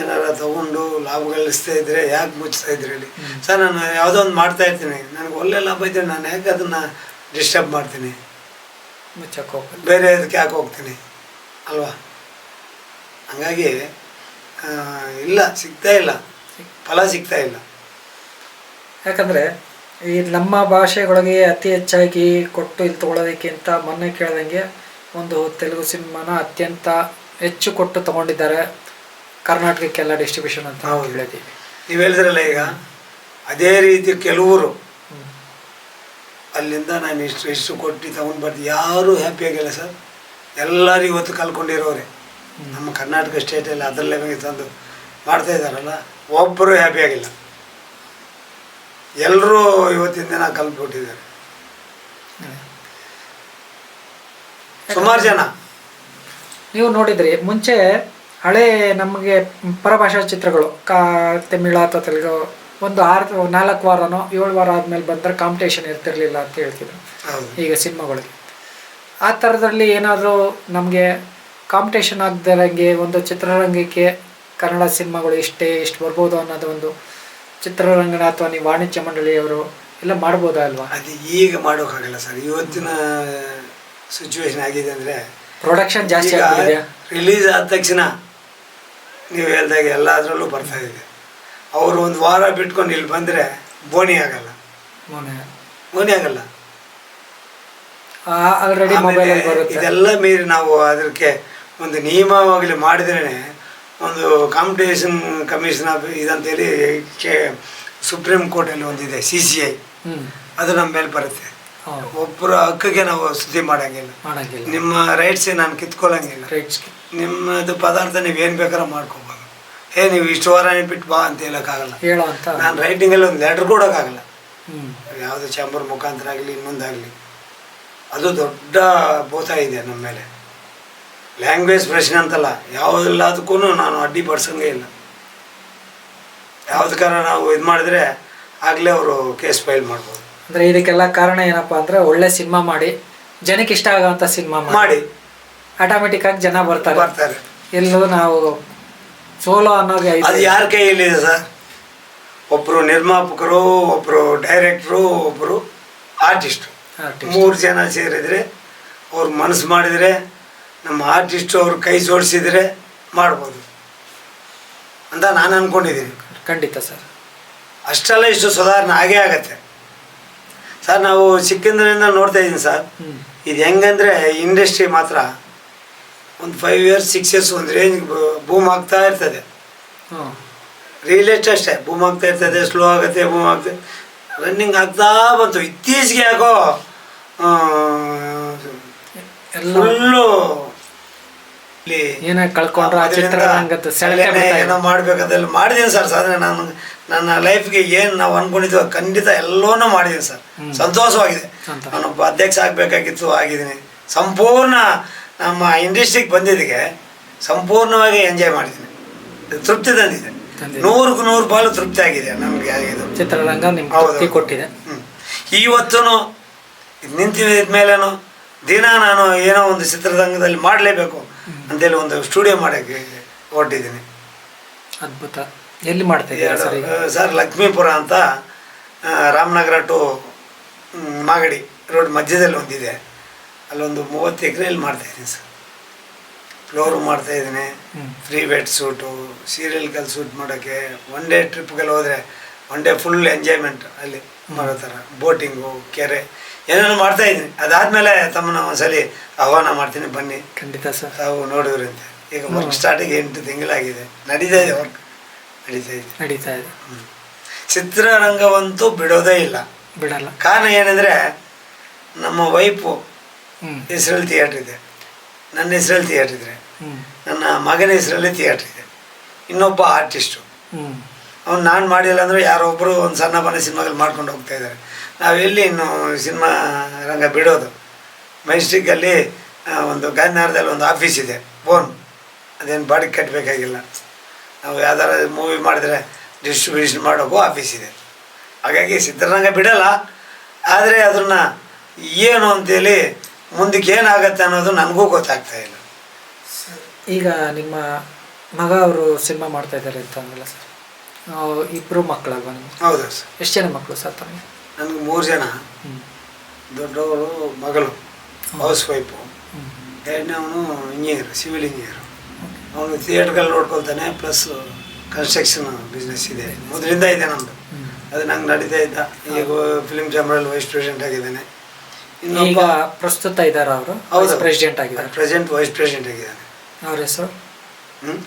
ಏನಾರ ತಗೊಂಡು ಲಾಭ ಗಳಿಸ್ತಾ ಇದ್ರೆ ಯಾಕೆ ಮುಚ್ತಾ ಇದ್ರಿ ಹೇಳಿ ಸರ್. ನಾನು ಯಾವುದೋ ಒಂದು ಮಾಡ್ತಾ ಇರ್ತೀನಿ, ನನಗೆ ಒಳ್ಳೆ ಲಾಭ ಇದ್ದರೆ ನಾನು ಯಾಕೆ ಅದನ್ನು ಡಿಸ್ಟರ್ಬ್ ಮಾಡ್ತೀನಿ, ಮುಚ್ಚಕ್ಕೆ ಹೋಗ್ತೀನಿ, ಬೇರೆ ಅದಕ್ಕೆ ಯಾಕೆ ಹೋಗ್ತೀನಿ ಅಲ್ವಾ? ಹಂಗಾಗಿ ಇಲ್ಲ, ಸಿಗ್ತಾ ಇಲ್ಲ, ಫಲ ಸಿಗ್ತಾ ಇಲ್ಲ. ಯಾಕಂದರೆ ಈ ನಮ್ಮ ಭಾಷೆಗಳಿಗೆ ಅತಿ ಹೆಚ್ಚಾಗಿ ಕೊಟ್ಟು ಇಲ್ಲಿ ತೊಗೊಳೋದಕ್ಕಿಂತ ಮೊನ್ನೆ ಕೇಳ್ದಂಗೆ ಒಂದು ತೆಲುಗು ಸಿನಿಮಾನ ಅತ್ಯಂತ ಹೆಚ್ಚು ಕೊಟ್ಟು ತೊಗೊಂಡಿದ್ದಾರೆ ಕರ್ನಾಟಕಕ್ಕೆಲ್ಲ ಡಿಸ್ಟ್ರಿಬ್ಯೂಷನ್ ಅಂತ ಹೇಳಿದ್ದೀವಿ. ನೀವು ಹೇಳಿದ್ರಲ್ಲ ಈಗ, ಅದೇ ರೀತಿ ಕೆಲವರು ಅಲ್ಲಿಂದ ನಾನು ಇಷ್ಟು ಕೊಟ್ಟು ತಗೊಂಡು ಬರ್ತೀವಿ, ಯಾರೂ ಹ್ಯಾಪಿ ಆಗಿಲ್ಲ ಸರ್. ಎಲ್ಲರೂ ಇವತ್ತು ಕಲ್ಕೊಂಡಿರೋರೆ ನಮ್ಮ ಕರ್ನಾಟಕ ಸ್ಟೇಟಲ್ಲಿ ಅದರ ಲೆವೆಲ್ಗೆ ತಂದು ಮಾಡ್ತಾ ಇದ್ದಾರಲ್ಲ, ಒಬ್ಬರು ಹ್ಯಾಪಿ ಆಗಿಲ್ಲ. ಎಲ್ಲರೂ ಇವತ್ತಿನ ದಿನ ಕಲ್ತ್ಬಿಟ್ಟಿದ್ದಾರೆ. ಸುಮಾರು ಜನ ನೀವು ನೋಡಿದ್ರಿ ಮುಂಚೆ ಹಳೆ ನಮಗೆ ಪರಭಾಷಾ ಚಿತ್ರಗಳು ತಮಿಳು ಅಥವಾ ತೆಲುಗು ಒಂದು 4 ವಾರನೋ 7 ವಾರ ಆದಮೇಲೆ ಬಂದರೆ ಕಾಂಪಿಟೇಷನ್ ಇರ್ತಿರ್ಲಿಲ್ಲ ಅಂತ ಹೇಳ್ತಿದ್ರು. ಈಗ ಸಿನಿಮಾಗಳಿಗೆ ಆ ಥರದಲ್ಲಿ ಏನಾದರೂ ನಮಗೆ ಕಾಂಪಿಟೇಷನ್ ಆಗದಿರಂಗೆ ಒಂದು ಚಿತ್ರರಂಗಕ್ಕೆ ಕನ್ನಡ ಸಿನಿಮಾಗಳು ಇಷ್ಟು ಬರ್ಬೋದು ಅನ್ನೋದು ಒಂದು ಚಿತ್ರರಂಗನ ಅಥವಾ ನೀವು ವಾಣಿಜ್ಯ ಮಂಡಳಿಯವರು ಎಲ್ಲ ಮಾಡ್ಬೋದಾ ಅಲ್ವಾ? ಅದು ಈಗ ಮಾಡೋಕ್ಕಾಗಲ್ಲ ಸರ್. ಇವತ್ತಿನ ಸಿಚುವೇಶನ್ ಆಗಿದೆ ಅಂದರೆ ಪ್ರೊಡಕ್ಷನ್ ಜಾಸ್ತಿ ಆಗಿದೆ. ರಿಲೀಸ್ ಆದ ತಕ್ಷಣ ನೀವು ಹೇಳ್ದಾಗ ಎಲ್ಲದರಲ್ಲೂ ಬರ್ತಾ ಇದೆ. ಅವರು ಒಂದು ವಾರ ಬಿಟ್ಕೊಂಡು ಇಲ್ಲಿ ಬಂದರೆ ಬೋನಿ ಆಗಲ್ಲ, ಬೋನಿ ಆಗಲ್ಲ. ಆಲ್ರೆಡಿ ಮೊಬೈಲ್ ಬರುತ್ತೆ. ಇದೆಲ್ಲ ಮೀರಿ ನಾವು ಅದಕ್ಕೆ ಒಂದು ನಿಯಮವಾಗಲಿ ಮಾಡಿದ್ರೇ ಒಂದು ಕಾಂಪಿಟೇಷನ್ ಕಮಿಷನ್ ಇದಂತೇಳಿ ಸುಪ್ರೀಂ ಕೋರ್ಟಲ್ಲಿ ಒಂದಿದೆ, CCI, ಅದು ನಮ್ಮ ಮೇಲೆ ಬರುತ್ತೆ. ಒಬ್ಬರ ಹಕ್ಕಿಗೆ ನಾವು ಸ್ತುತಿ ಮಾಡಂಗಿಲ್ಲ, ನಿಮ್ಮ ರೈಟ್ಸೇ ನಾನು ಕಿತ್ಕೊಳ್ಳಂಗಿಲ್ಲ. ನಿಮ್ಮದು ಪದಾರ್ಥ ನೀವೇನು ಬೇಕಾದ್ರೆ ಮಾಡ್ಕೋಬೋದು. ನೀವು ಇಷ್ಟು ವಾರ ಬಿಟ್ಟು ಬಾ ಅಂತ ಹೇಳೋಕ್ಕಾಗಲ್ಲ. ನಾನು ರೈಟಿಂಗಲ್ಲಿ ಒಂದು ಲೆಟ್ರ್ ಕೊಡೋಕ್ಕಾಗಲ್ಲ, ಯಾವುದೇ ಚಾಂಬರ್ ಮುಖಾಂತರ ಆಗಲಿ ಇನ್ನೊಂದಾಗಲಿ. ಅದು ದೊಡ್ಡ ಭೂತ ಇದೆ ನಮ್ಮ ಮೇಲೆ. ಲ್ಯಾಂಗ್ವೇಜ್ ಪ್ರಶ್ನೆ ಅಂತಲ್ಲ, ಯಾವುದೆಲ್ಲದಕ್ಕೂ ನಾನು ಅಡ್ಡಿಪಡಿಸಂಗೇ ಇಲ್ಲ. ಯಾವುದಕ್ಕಾರ ನಾವು ಇದು ಮಾಡಿದ್ರೆ ಆಗಲೇ ಅವರು ಕೇಸ್ ಫೈಲ್ ಮಾಡ್ಬೋದು. ಅಂದರೆ ಇದಕ್ಕೆಲ್ಲ ಕಾರಣ ಏನಪ್ಪ ಅಂದರೆ ಒಳ್ಳೆ ಸಿನಿಮಾ ಮಾಡಿ ಜನಕ್ಕೆ ಇಷ್ಟ ಆಗೋವಂಥ ಸಿನಿಮಾ ಮಾಡಿ ಆಟೋಮೆಟಿಕ್ ಆಗಿ ಜನ ಬರ್ತಾರೆ. ಎಲ್ಲೂ ನಾವು ಸೋಲೋ ಅನ್ನೋದು ಅದು ಯಾರ ಕೈಯಲ್ಲಿದೆ ಸರ್? ಒಬ್ಬರು ನಿರ್ಮಾಪಕರು, ಒಬ್ಬರು ಡೈರೆಕ್ಟ್ರು, ಒಬ್ಬರು ಆರ್ಟಿಸ್ಟು, 3 ಜನ ಸೇರಿದರೆ ಅವ್ರು ಮನಸ್ಸು ಮಾಡಿದರೆ, ನಮ್ಮ ಆರ್ಟಿಸ್ಟು ಅವ್ರ ಕೈ ಜೋಡಿಸಿದರೆ ಮಾಡ್ಬೋದು ಅಂತ ನಾನು ಅಂದ್ಕೊಂಡಿದ್ದೀನಿ. ಖಂಡಿತ ಸರ್. ಅಷ್ಟೆಲ್ಲ ಇಷ್ಟು ಸುಧಾರಣೆ ಆಗೇ ಆಗತ್ತೆ ಸರ್. ನಾವು ಚಿಕ್ಕಂದಿನಿಂದ ನೋಡ್ತಾ ಇದ್ದೀನಿ ಸರ್. ಇದು ಹೆಂಗಂದರೆ ಇಂಡಸ್ಟ್ರಿ ಮಾತ್ರ ಒಂದು 5 years 6 years ಒಂದು ರೇಂಜ್ ಬೂಮ್ ಆಗ್ತಾ ಇರ್ತದೆ. ರಿಯಲ್ ಎಸ್ಟೇಟ್ ಅಷ್ಟೇ ಬೂಮ್ ಆಗ್ತಾ ಇರ್ತದೆ, ಸ್ಲೋ ಆಗುತ್ತೆ, ಬೂಮ್ ಆಗ್ತದೆ, ರನ್ನಿಂಗ್ ಆಗ್ತಾ ಬಂತು. ಇತ್ತೀಚೆಗೆ ಯಾಕೋ ಫುಲ್ಲು ಏನೋ ಮಾಡ್ಬೇಕಂತೆಲ್ಲ ಮಾಡಿದ್ದೀನಿ ಸರ್. ಸಾಧನೆ ನಾನು ನನ್ನ ಲೈಫ್ಗೆ ಏನು ನಾವು ಅಂದ್ಕೊಂಡಿದ್ವಿ ಖಂಡಿತ ಎಲ್ಲವನ್ನೂ ಮಾಡಿದ್ದೀನಿ ಸರ್. ಸಂತೋಷವಾಗಿದೆ. ನಾನೊಬ್ಬ ಅಧ್ಯಕ್ಷ ಆಗಬೇಕಾಗಿತ್ತು, ಆಗಿದ್ದೀನಿ. ಸಂಪೂರ್ಣ ನಮ್ಮ ಇಂಡಸ್ಟ್ರಿಗೆ ಬಂದಿದ್ದಕ್ಕೆ ಸಂಪೂರ್ಣವಾಗಿ ಎಂಜಾಯ್ ಮಾಡಿದ್ದೀನಿ. ತೃಪ್ತಿ ತಂದಿದೆ, 100ಕ್ಕೆ 100 ಪಾಲು ತೃಪ್ತಿ ಆಗಿದೆ ನಮಗೆ. ಆಗಿದ್ದು ಚಿತ್ರರಂಗ ನಿಮ್ಗೆ ಕೊಟ್ಟಿದೆ. ಇವತ್ತೂ ನಿಂತಿದ್ದ ಮೇಲೇನು ದಿನ ನಾನು ಏನೋ ಒಂದು ಚಿತ್ರರಂಗದಲ್ಲಿ ಮಾಡಲೇಬೇಕು ಅಂತೇಳಿ ಒಂದು ಸ್ಟುಡಿಯೋ ಮಾಡೋಕ್ಕೆ ಹೊರಟಿದ್ದೀನಿ. ಅದ್ಭುತ. ಎಲ್ಲಿ ಮಾಡ್ತಾ ಇದ್ದೀರಾ ಸರ್? ಲಕ್ಷ್ಮೀಪುರ ಅಂತ, ರಾಮನಗರ ಟು ಮಾಗಡಿ ರೋಡ್ ಮಧ್ಯದಲ್ಲಿ ಒಂದಿದೆ, ಅಲ್ಲೊಂದು 30 ಎಕರೆಯಲ್ಲಿ ಮಾಡ್ತಾಯಿದ್ದೀನಿ ಸರ್. ಫ್ಲೋರು ಮಾಡ್ತಾಯಿದ್ದೀನಿ, ಫ್ರೀ ವೆಟ್ ಸೂಟು, ಸೀರಿಯಲ್ಗೆಲ್ಲ ಸೂಟ್ ಮಾಡೋಕ್ಕೆ, ಒನ್ ಡೇ ಟ್ರಿಪ್ಗೆಲ್ಲ ಹೋದರೆ ಒನ್ ಡೇ ಫುಲ್ ಎಂಜಾಯ್ಮೆಂಟ್ ಅಲ್ಲಿ ಮಾಡೋ ಥರ, ಬೋಟಿಂಗು, ಕೆರೆ ಏನೇನೋ ಮಾಡ್ತಾಯಿದ್ದೀನಿ. ಅದಾದಮೇಲೆ ತಮ್ಮನ್ನ ಒಂದ್ಸಲಿ ಆಹ್ವಾನ ಮಾಡ್ತೀನಿ, ಬನ್ನಿ. ಖಂಡಿತ ಸರ್. ತಾವು ನೋಡಿದ್ರಿ ಅಂತ. ಈಗ ವರ್ಕ್ ಸ್ಟಾರ್ಟಿಗೆ 8 ತಿಂಗಳಾಗಿದೆ, ನಡೀತಾ ಇದೆ ವರ್ಕ್, ನಡೀತಾ ಇದೆ. ಚಿತ್ರರಂಗವಂತೂ ಬಿಡೋದೇ ಬಿಡಲ್ಲ. ಕಾರಣ ಏನಂದರೆ ನಮ್ಮ ವೈಫು ಹೆಸರಲ್ಲಿ ಥಿಯೇಟ್ರ್ ಇದೆ, ನನ್ನ ಹೆಸರಲ್ಲಿ ಥಿಯೇಟ್ರ್ ಇದೆ, ನನ್ನ ಮಗನ ಹೆಸರಲ್ಲಿ ಥಿಯೇಟ್ರ್ ಇದೆ, ಇನ್ನೊಬ್ಬ ಆರ್ಟಿಸ್ಟು. ಅವ್ನು ನಾನು ಮಾಡಿಲ್ಲ ಅಂದರೆ ಯಾರೊಬ್ಬರು ಒಂದು ಸಣ್ಣ ಬಣ್ಣ ಸಿನಿಮಾಗಳು ಮಾಡ್ಕೊಂಡು ಹೋಗ್ತಾ ಇದ್ದಾರೆ. ನಾವೆಲ್ಲಿ ಇನ್ನು ಸಿನಿಮಾ ರಂಗ ಬಿಡೋದು? ಮೆಜೆಸ್ಟಿಕ್ಕಲ್ಲಿ ಒಂದು ಗಾಂಧಿನಗರದಲ್ಲಿ ಒಂದು ಆಫೀಸ್ ಇದೆ, ಫೋನ್, ಅದೇನು ಬಾಡಿಗೆ ಕಟ್ಟಬೇಕಾಗಿಲ್ಲ. ನಾವು ಯಾವ್ದಾರು ಮೂವಿ ಮಾಡಿದ್ರೆ ಡಿಸ್ಟ್ರಿಬ್ಯೂಷನ್ ಮಾಡೋಕ್ಕೂ ಆಫೀಸ್ ಇದೆ. ಹಾಗಾಗಿ ಚಿತ್ರರಂಗ ಬಿಡಲ್ಲ, ಆದರೆ ಅದನ್ನು ಏನು ಅಂತೇಳಿ ಮುಂದಕ್ಕೆ ಏನಾಗತ್ತೆ ಅನ್ನೋದು ನನಗೂ ಗೊತ್ತಾಗ್ತಾ ಇಲ್ಲ. ಈಗ ನಿಮ್ಮ ಮಗ ಅವರು ಸಿನಿಮಾ ಮಾಡ್ತಾ ಇದ್ದಾರೆ ಅಂತ ಅಂದಲ್ಲ ಸರ್, ಇಬ್ಬರು ಮಕ್ಕಳಲ್ವಾ ನಿಮ್ಗೆ? ಹೌದು ಸರ್. ಎಷ್ಟು ಜನ ಮಕ್ಕಳು ಸರ್ ತಮಗೆ? ನನಗೆ 3 ಜನ. ದೊಡ್ಡವರು ಮಗಳು ಹೌಸ್ ವೈಫು, ಎರಡನೇವನು ಇಂಜಿನಿಯರ್, ಸಿವಿಲ್ ಇಂಜಿನಿಯರು. ಅವನು ಥಿಯೇಟ್ರ್ಗಳು ನೋಡ್ಕೊಳ್ತಾನೆ, ಪ್ಲಸ್ ಕನ್ಸ್ಟ್ರಕ್ಷನ್ ಬಿಸ್ನೆಸ್ ಇದೆ, ಮೊದಲಿಂದ ಇದೆ ನಮ್ಮದು. ಅದು ನಂಗೆ ನಡೀತಾ ಇದ್ದ. ಈಗ ಫಿಲ್ಮ್ ಚಾಂಬರಲ್ಲಿ ವೈಸ್ ಪ್ರೆಸಿಡೆಂಟ್ ಆಗಿದ್ದಾನೆ. ಇನ್ನೊಬ್ಬ ಪ್ರಸ್ತುತ ಇದ್ದಾರೆ ಅವರು? ಹೌದು, ಪ್ರೆಸಿಡೆಂಟ್ ಆಗಿದ್ದಾರೆ. ಪ್ರೆಸೆಂಟ್ ವೈಸ್ ಪ್ರೆಸಿಡೆಂಟ್ ಆಗಿದ್ದಾನೆ. ಅವ್ರ ಹೆಸರು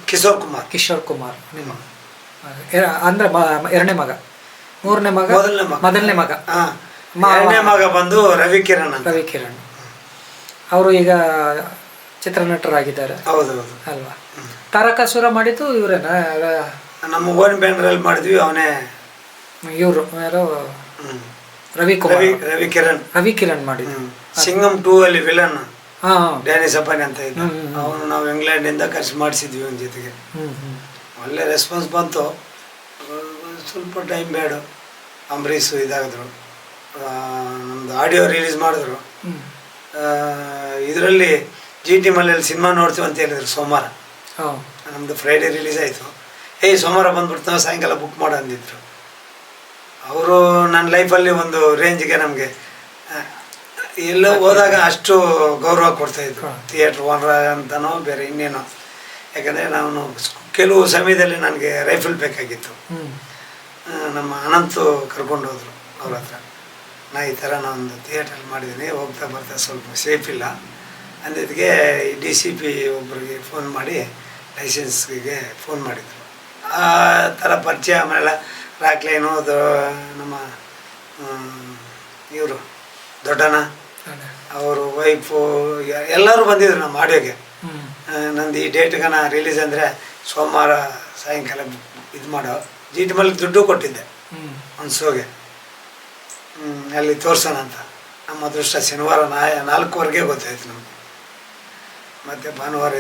ಕಿಶೋರ್ ಕುಮಾರ್. ಕಿಶೋರ್ ಕುಮಾರ್ ನಿಮ್ಮ ಅಂದರೆ ಎರಡನೇ ಮಗ? ಮೂರನೇ ಮಗ? ಮೊದಲನೇ ಮಗ. ಎರಡನೇ ಮಗ ಬಂದು ರವಿಕಿರಣ್ ಅಂತ. ರವಿಕಿರಣ್ ಅವರು ಈಗ ಚಿತ್ರನಟರಾಗಿದ್ದಾರೆ. ಹೌದೌದು ಅಲ್ವಾ? ತಾರಕಾಸುರ ಮಾಡಿದ್ದು ಇವರೇನಾ? ನಮ್ಮ ಓನ್ ಬ್ಯಾನರಲ್ಲಿ ಮಾಡಿದ್ವಿ. ಅವನೇ ಇವರು ಯಾರೋ ರವಿಕಿರಣ್ ರವಿಕಿರಣ್ ಮಾಡಿದ್ರು. ಸಿಂಗಮ್ 2 ಅಲ್ಲಿ ವಿಲನ್ ಹಾಂ ಡ್ಯಾನಿಸ್ ಅಪ್ಪನಿ ಅಂತ ಇದ್ದ. ಅವನು ನಾವು ಇಂಗ್ಲೆಂಡಿಂದ ಖರ್ಚು ಮಾಡಿಸಿದ್ವಿ ಅವನ ಜೊತೆಗೆ. ಒಳ್ಳೆ ರೆಸ್ಪಾನ್ಸ್ ಬಂತು. ಸ್ವಲ್ಪ ಟೈಮ್ ಬೇಡ, ಅಂಬರೀಷು ಇದಾಗಿದ್ರು, ನಮ್ಮದು ಆಡಿಯೋ ರಿಲೀಸ್ ಮಾಡಿದ್ರು. ಇದರಲ್ಲಿ GT ಮಲೆಯಲ್ಲಿ ಸಿನಿಮಾ ನೋಡ್ತೀವಿ ಅಂತ ಹೇಳಿದ್ರು ಸೋಮವಾರ. ನಮ್ಮದು ಫ್ರೈಡೇ ರಿಲೀಸ್ ಆಯಿತು. ಸೋಮವಾರ ಬಂದ್ಬಿಡ್ತಾವೆ, ಸಾಯಂಕಾಲ ಬುಕ್ ಮಾಡು ಅಂದಿದ್ರು. ಅವರು ನನ್ನ ಲೈಫಲ್ಲಿ ಒಂದು ರೇಂಜ್ಗೆ ನಮಗೆ ಎಲ್ಲೋ ಹೋದಾಗ ಅಷ್ಟು ಗೌರವ ಕೊಡ್ತಾಯಿದ್ರು. ಥಿಯೇಟ್ರ್ ಓನರ್ ಅಂತನೋ ಬೇರೆ ಇನ್ನೇನೋ. ಯಾಕಂದರೆ ನಾನು ಕೆಲವು ಸಮಯದಲ್ಲಿ ನನಗೆ ರೈಫಲ್ ಬೇಕಾಗಿತ್ತು. ನಮ್ಮ ಅನಂತು ಕರ್ಕೊಂಡು ಹೋದರು ಅವ್ರ ಹತ್ರ. ಈ ಥರ ನಾನೊಂದು ಥಿಯೇಟ್ರಲ್ಲಿ ಮಾಡಿದ್ದೀನಿ, ಹೋಗ್ತಾ ಬರ್ತಾ ಸ್ವಲ್ಪ ಸೇಫ್ ಇಲ್ಲ ಅಂದಿದ್ದಕ್ಕೆ DCP ಒಬ್ಬರಿಗೆ ಫೋನ್ ಮಾಡಿ ಲೈಸೆನ್ಸ್ಗೆ ಫೋನ್ ಮಾಡಿದರು. ಆ ಥರ ಪರಿಚಯ. ಆಮೇಲೆ ರಾಕ್ಲೈನು ನಮ್ಮ ಇವರು ದೊಡ್ಡಣ್ಣ, ಅವರು ವೈಫು ಎಲ್ಲರೂ ಬಂದಿದ್ರು ನಮ್ಮ ಆಡಿಯೋಗೆ. ನಂದು ಈ ಡೇಟ್ಗನ ರಿಲೀಸ್ ಅಂದರೆ ಸೋಮವಾರ ಸಾಯಂಕಾಲ ಇದು ಮಾಡೋ. GT ಮಲ್ಲಿಗೆ ದುಡ್ಡು ಕೊಟ್ಟಿದ್ದೆ ಒಂದು ಶೋಗೆ, ಅಲ್ಲಿ ತೋರ್ಸೋಣ ಅಂತ. ನಮ್ಮ ಅದೃಷ್ಟ ಶನಿವಾರ 4:15 ಗೊತ್ತಾಯ್ತು ನಮಗೆ. ಮತ್ತು ಭಾನುವಾರ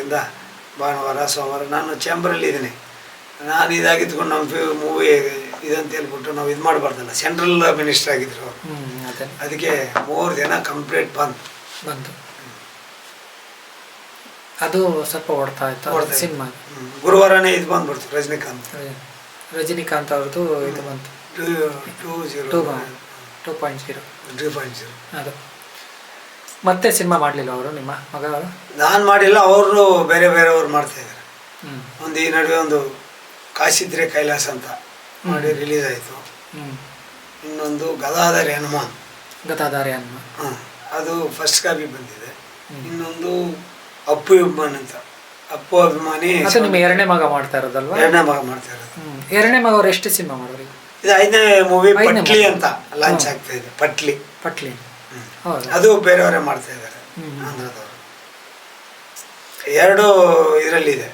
ಸೋಮವಾರ ನಾನು ಚೇಂಬರಲ್ಲಿ ಇದ್ದೀನಿ. ನಾನು ಇದಾಗಿದ್ಕೊಂಡು ನಮ್ಮ ಮೂವಿ ಇದಂತ ಹೇಳ್ಬಿಟ್ಟು ನಾವು ಇದು ಮಾಡಬಾರ್ದಲ್ಲ. ಸೆಂಟ್ರಲ್ ಮಿನಿಸ್ಟರ್ ಆಗಿದ್ರು ಅವರು. ಅದಕ್ಕೆ 3 ದಿನ ಕಂಪ್ಲೀಟ್ ಬಂತು. ಅದು ಸ್ವಲ್ಪ ಓಡ್ತಾ ಇತ್ತು ಸಿನಿಮಾ. ಗುರುವಾರನೇ ಇದು ಬಂದ್ಬಿಡ್ತು ರಜನಿಕಾಂತ್ ಅವ್ರದ್ದು ಇದು ಬಂತು 2.0. ಅದು ಮತ್ತೆ ಸಿನಿಮಾ ಮಾಡಲಿಲ್ಲ ಅವರು, ನಿಮ್ಮ ಮಗ ಅವರು? ನಾನು ಮಾಡಿಲ್ಲ, ಅವರು ಬೇರೆಯವ್ರು ಮಾಡ್ತಾಯಿದ್ದಾರೆ. ಒಂದು ಈ ನಡುವೆ ಒಂದು ಕಾಶಿದ್ರೆ ಕೈಲಾಸ ಅಂತ ಮಾಡಿ ರಿಲೀಸ್ ಆಯಿತು. ಇನ್ನೊಂದು ಗದಾಧಾರಿ ಹನುಮಾನ್. ಅದು ಫಸ್ಟ್ ಕಾಪಿ ಬಂದಿದೆ. ಇನ್ನೊಂದು ಅಪ್ಪು ಅಭಿಮಾನಿ ಅಂತ. ಅಪ್ಪು ಅಭಿಮಾನಿ ನಿಮ್ಮ ಎರಡನೇ ಮಗ ಮಾಡ್ತಾ ಇರೋದಲ್ವಾ? ಎರಡನೇ ಮಗ ಮಾಡ್ತಾ ಇರೋದು. ಎರಡನೇ ಮಗ ಅವ್ರು ಎಷ್ಟು ಸಿನಿಮಾ ಮಾಡೋರು? ಇದು 5ನೇ ಮೂವಿ ಪಟ್ಲಿ ಅಂತ ಲಾಂಚ್ ಆಗ್ತಾ ಇದೆ. ಪಟ್ಲಿ ಅದು ಬೇರೆಯವರೇ ಮಾಡ್ತಾ ಇದ್ದಾರೆ, ಆಂಧ್ರದವರು. 2 ಇದರಲ್ಲಿದೆ.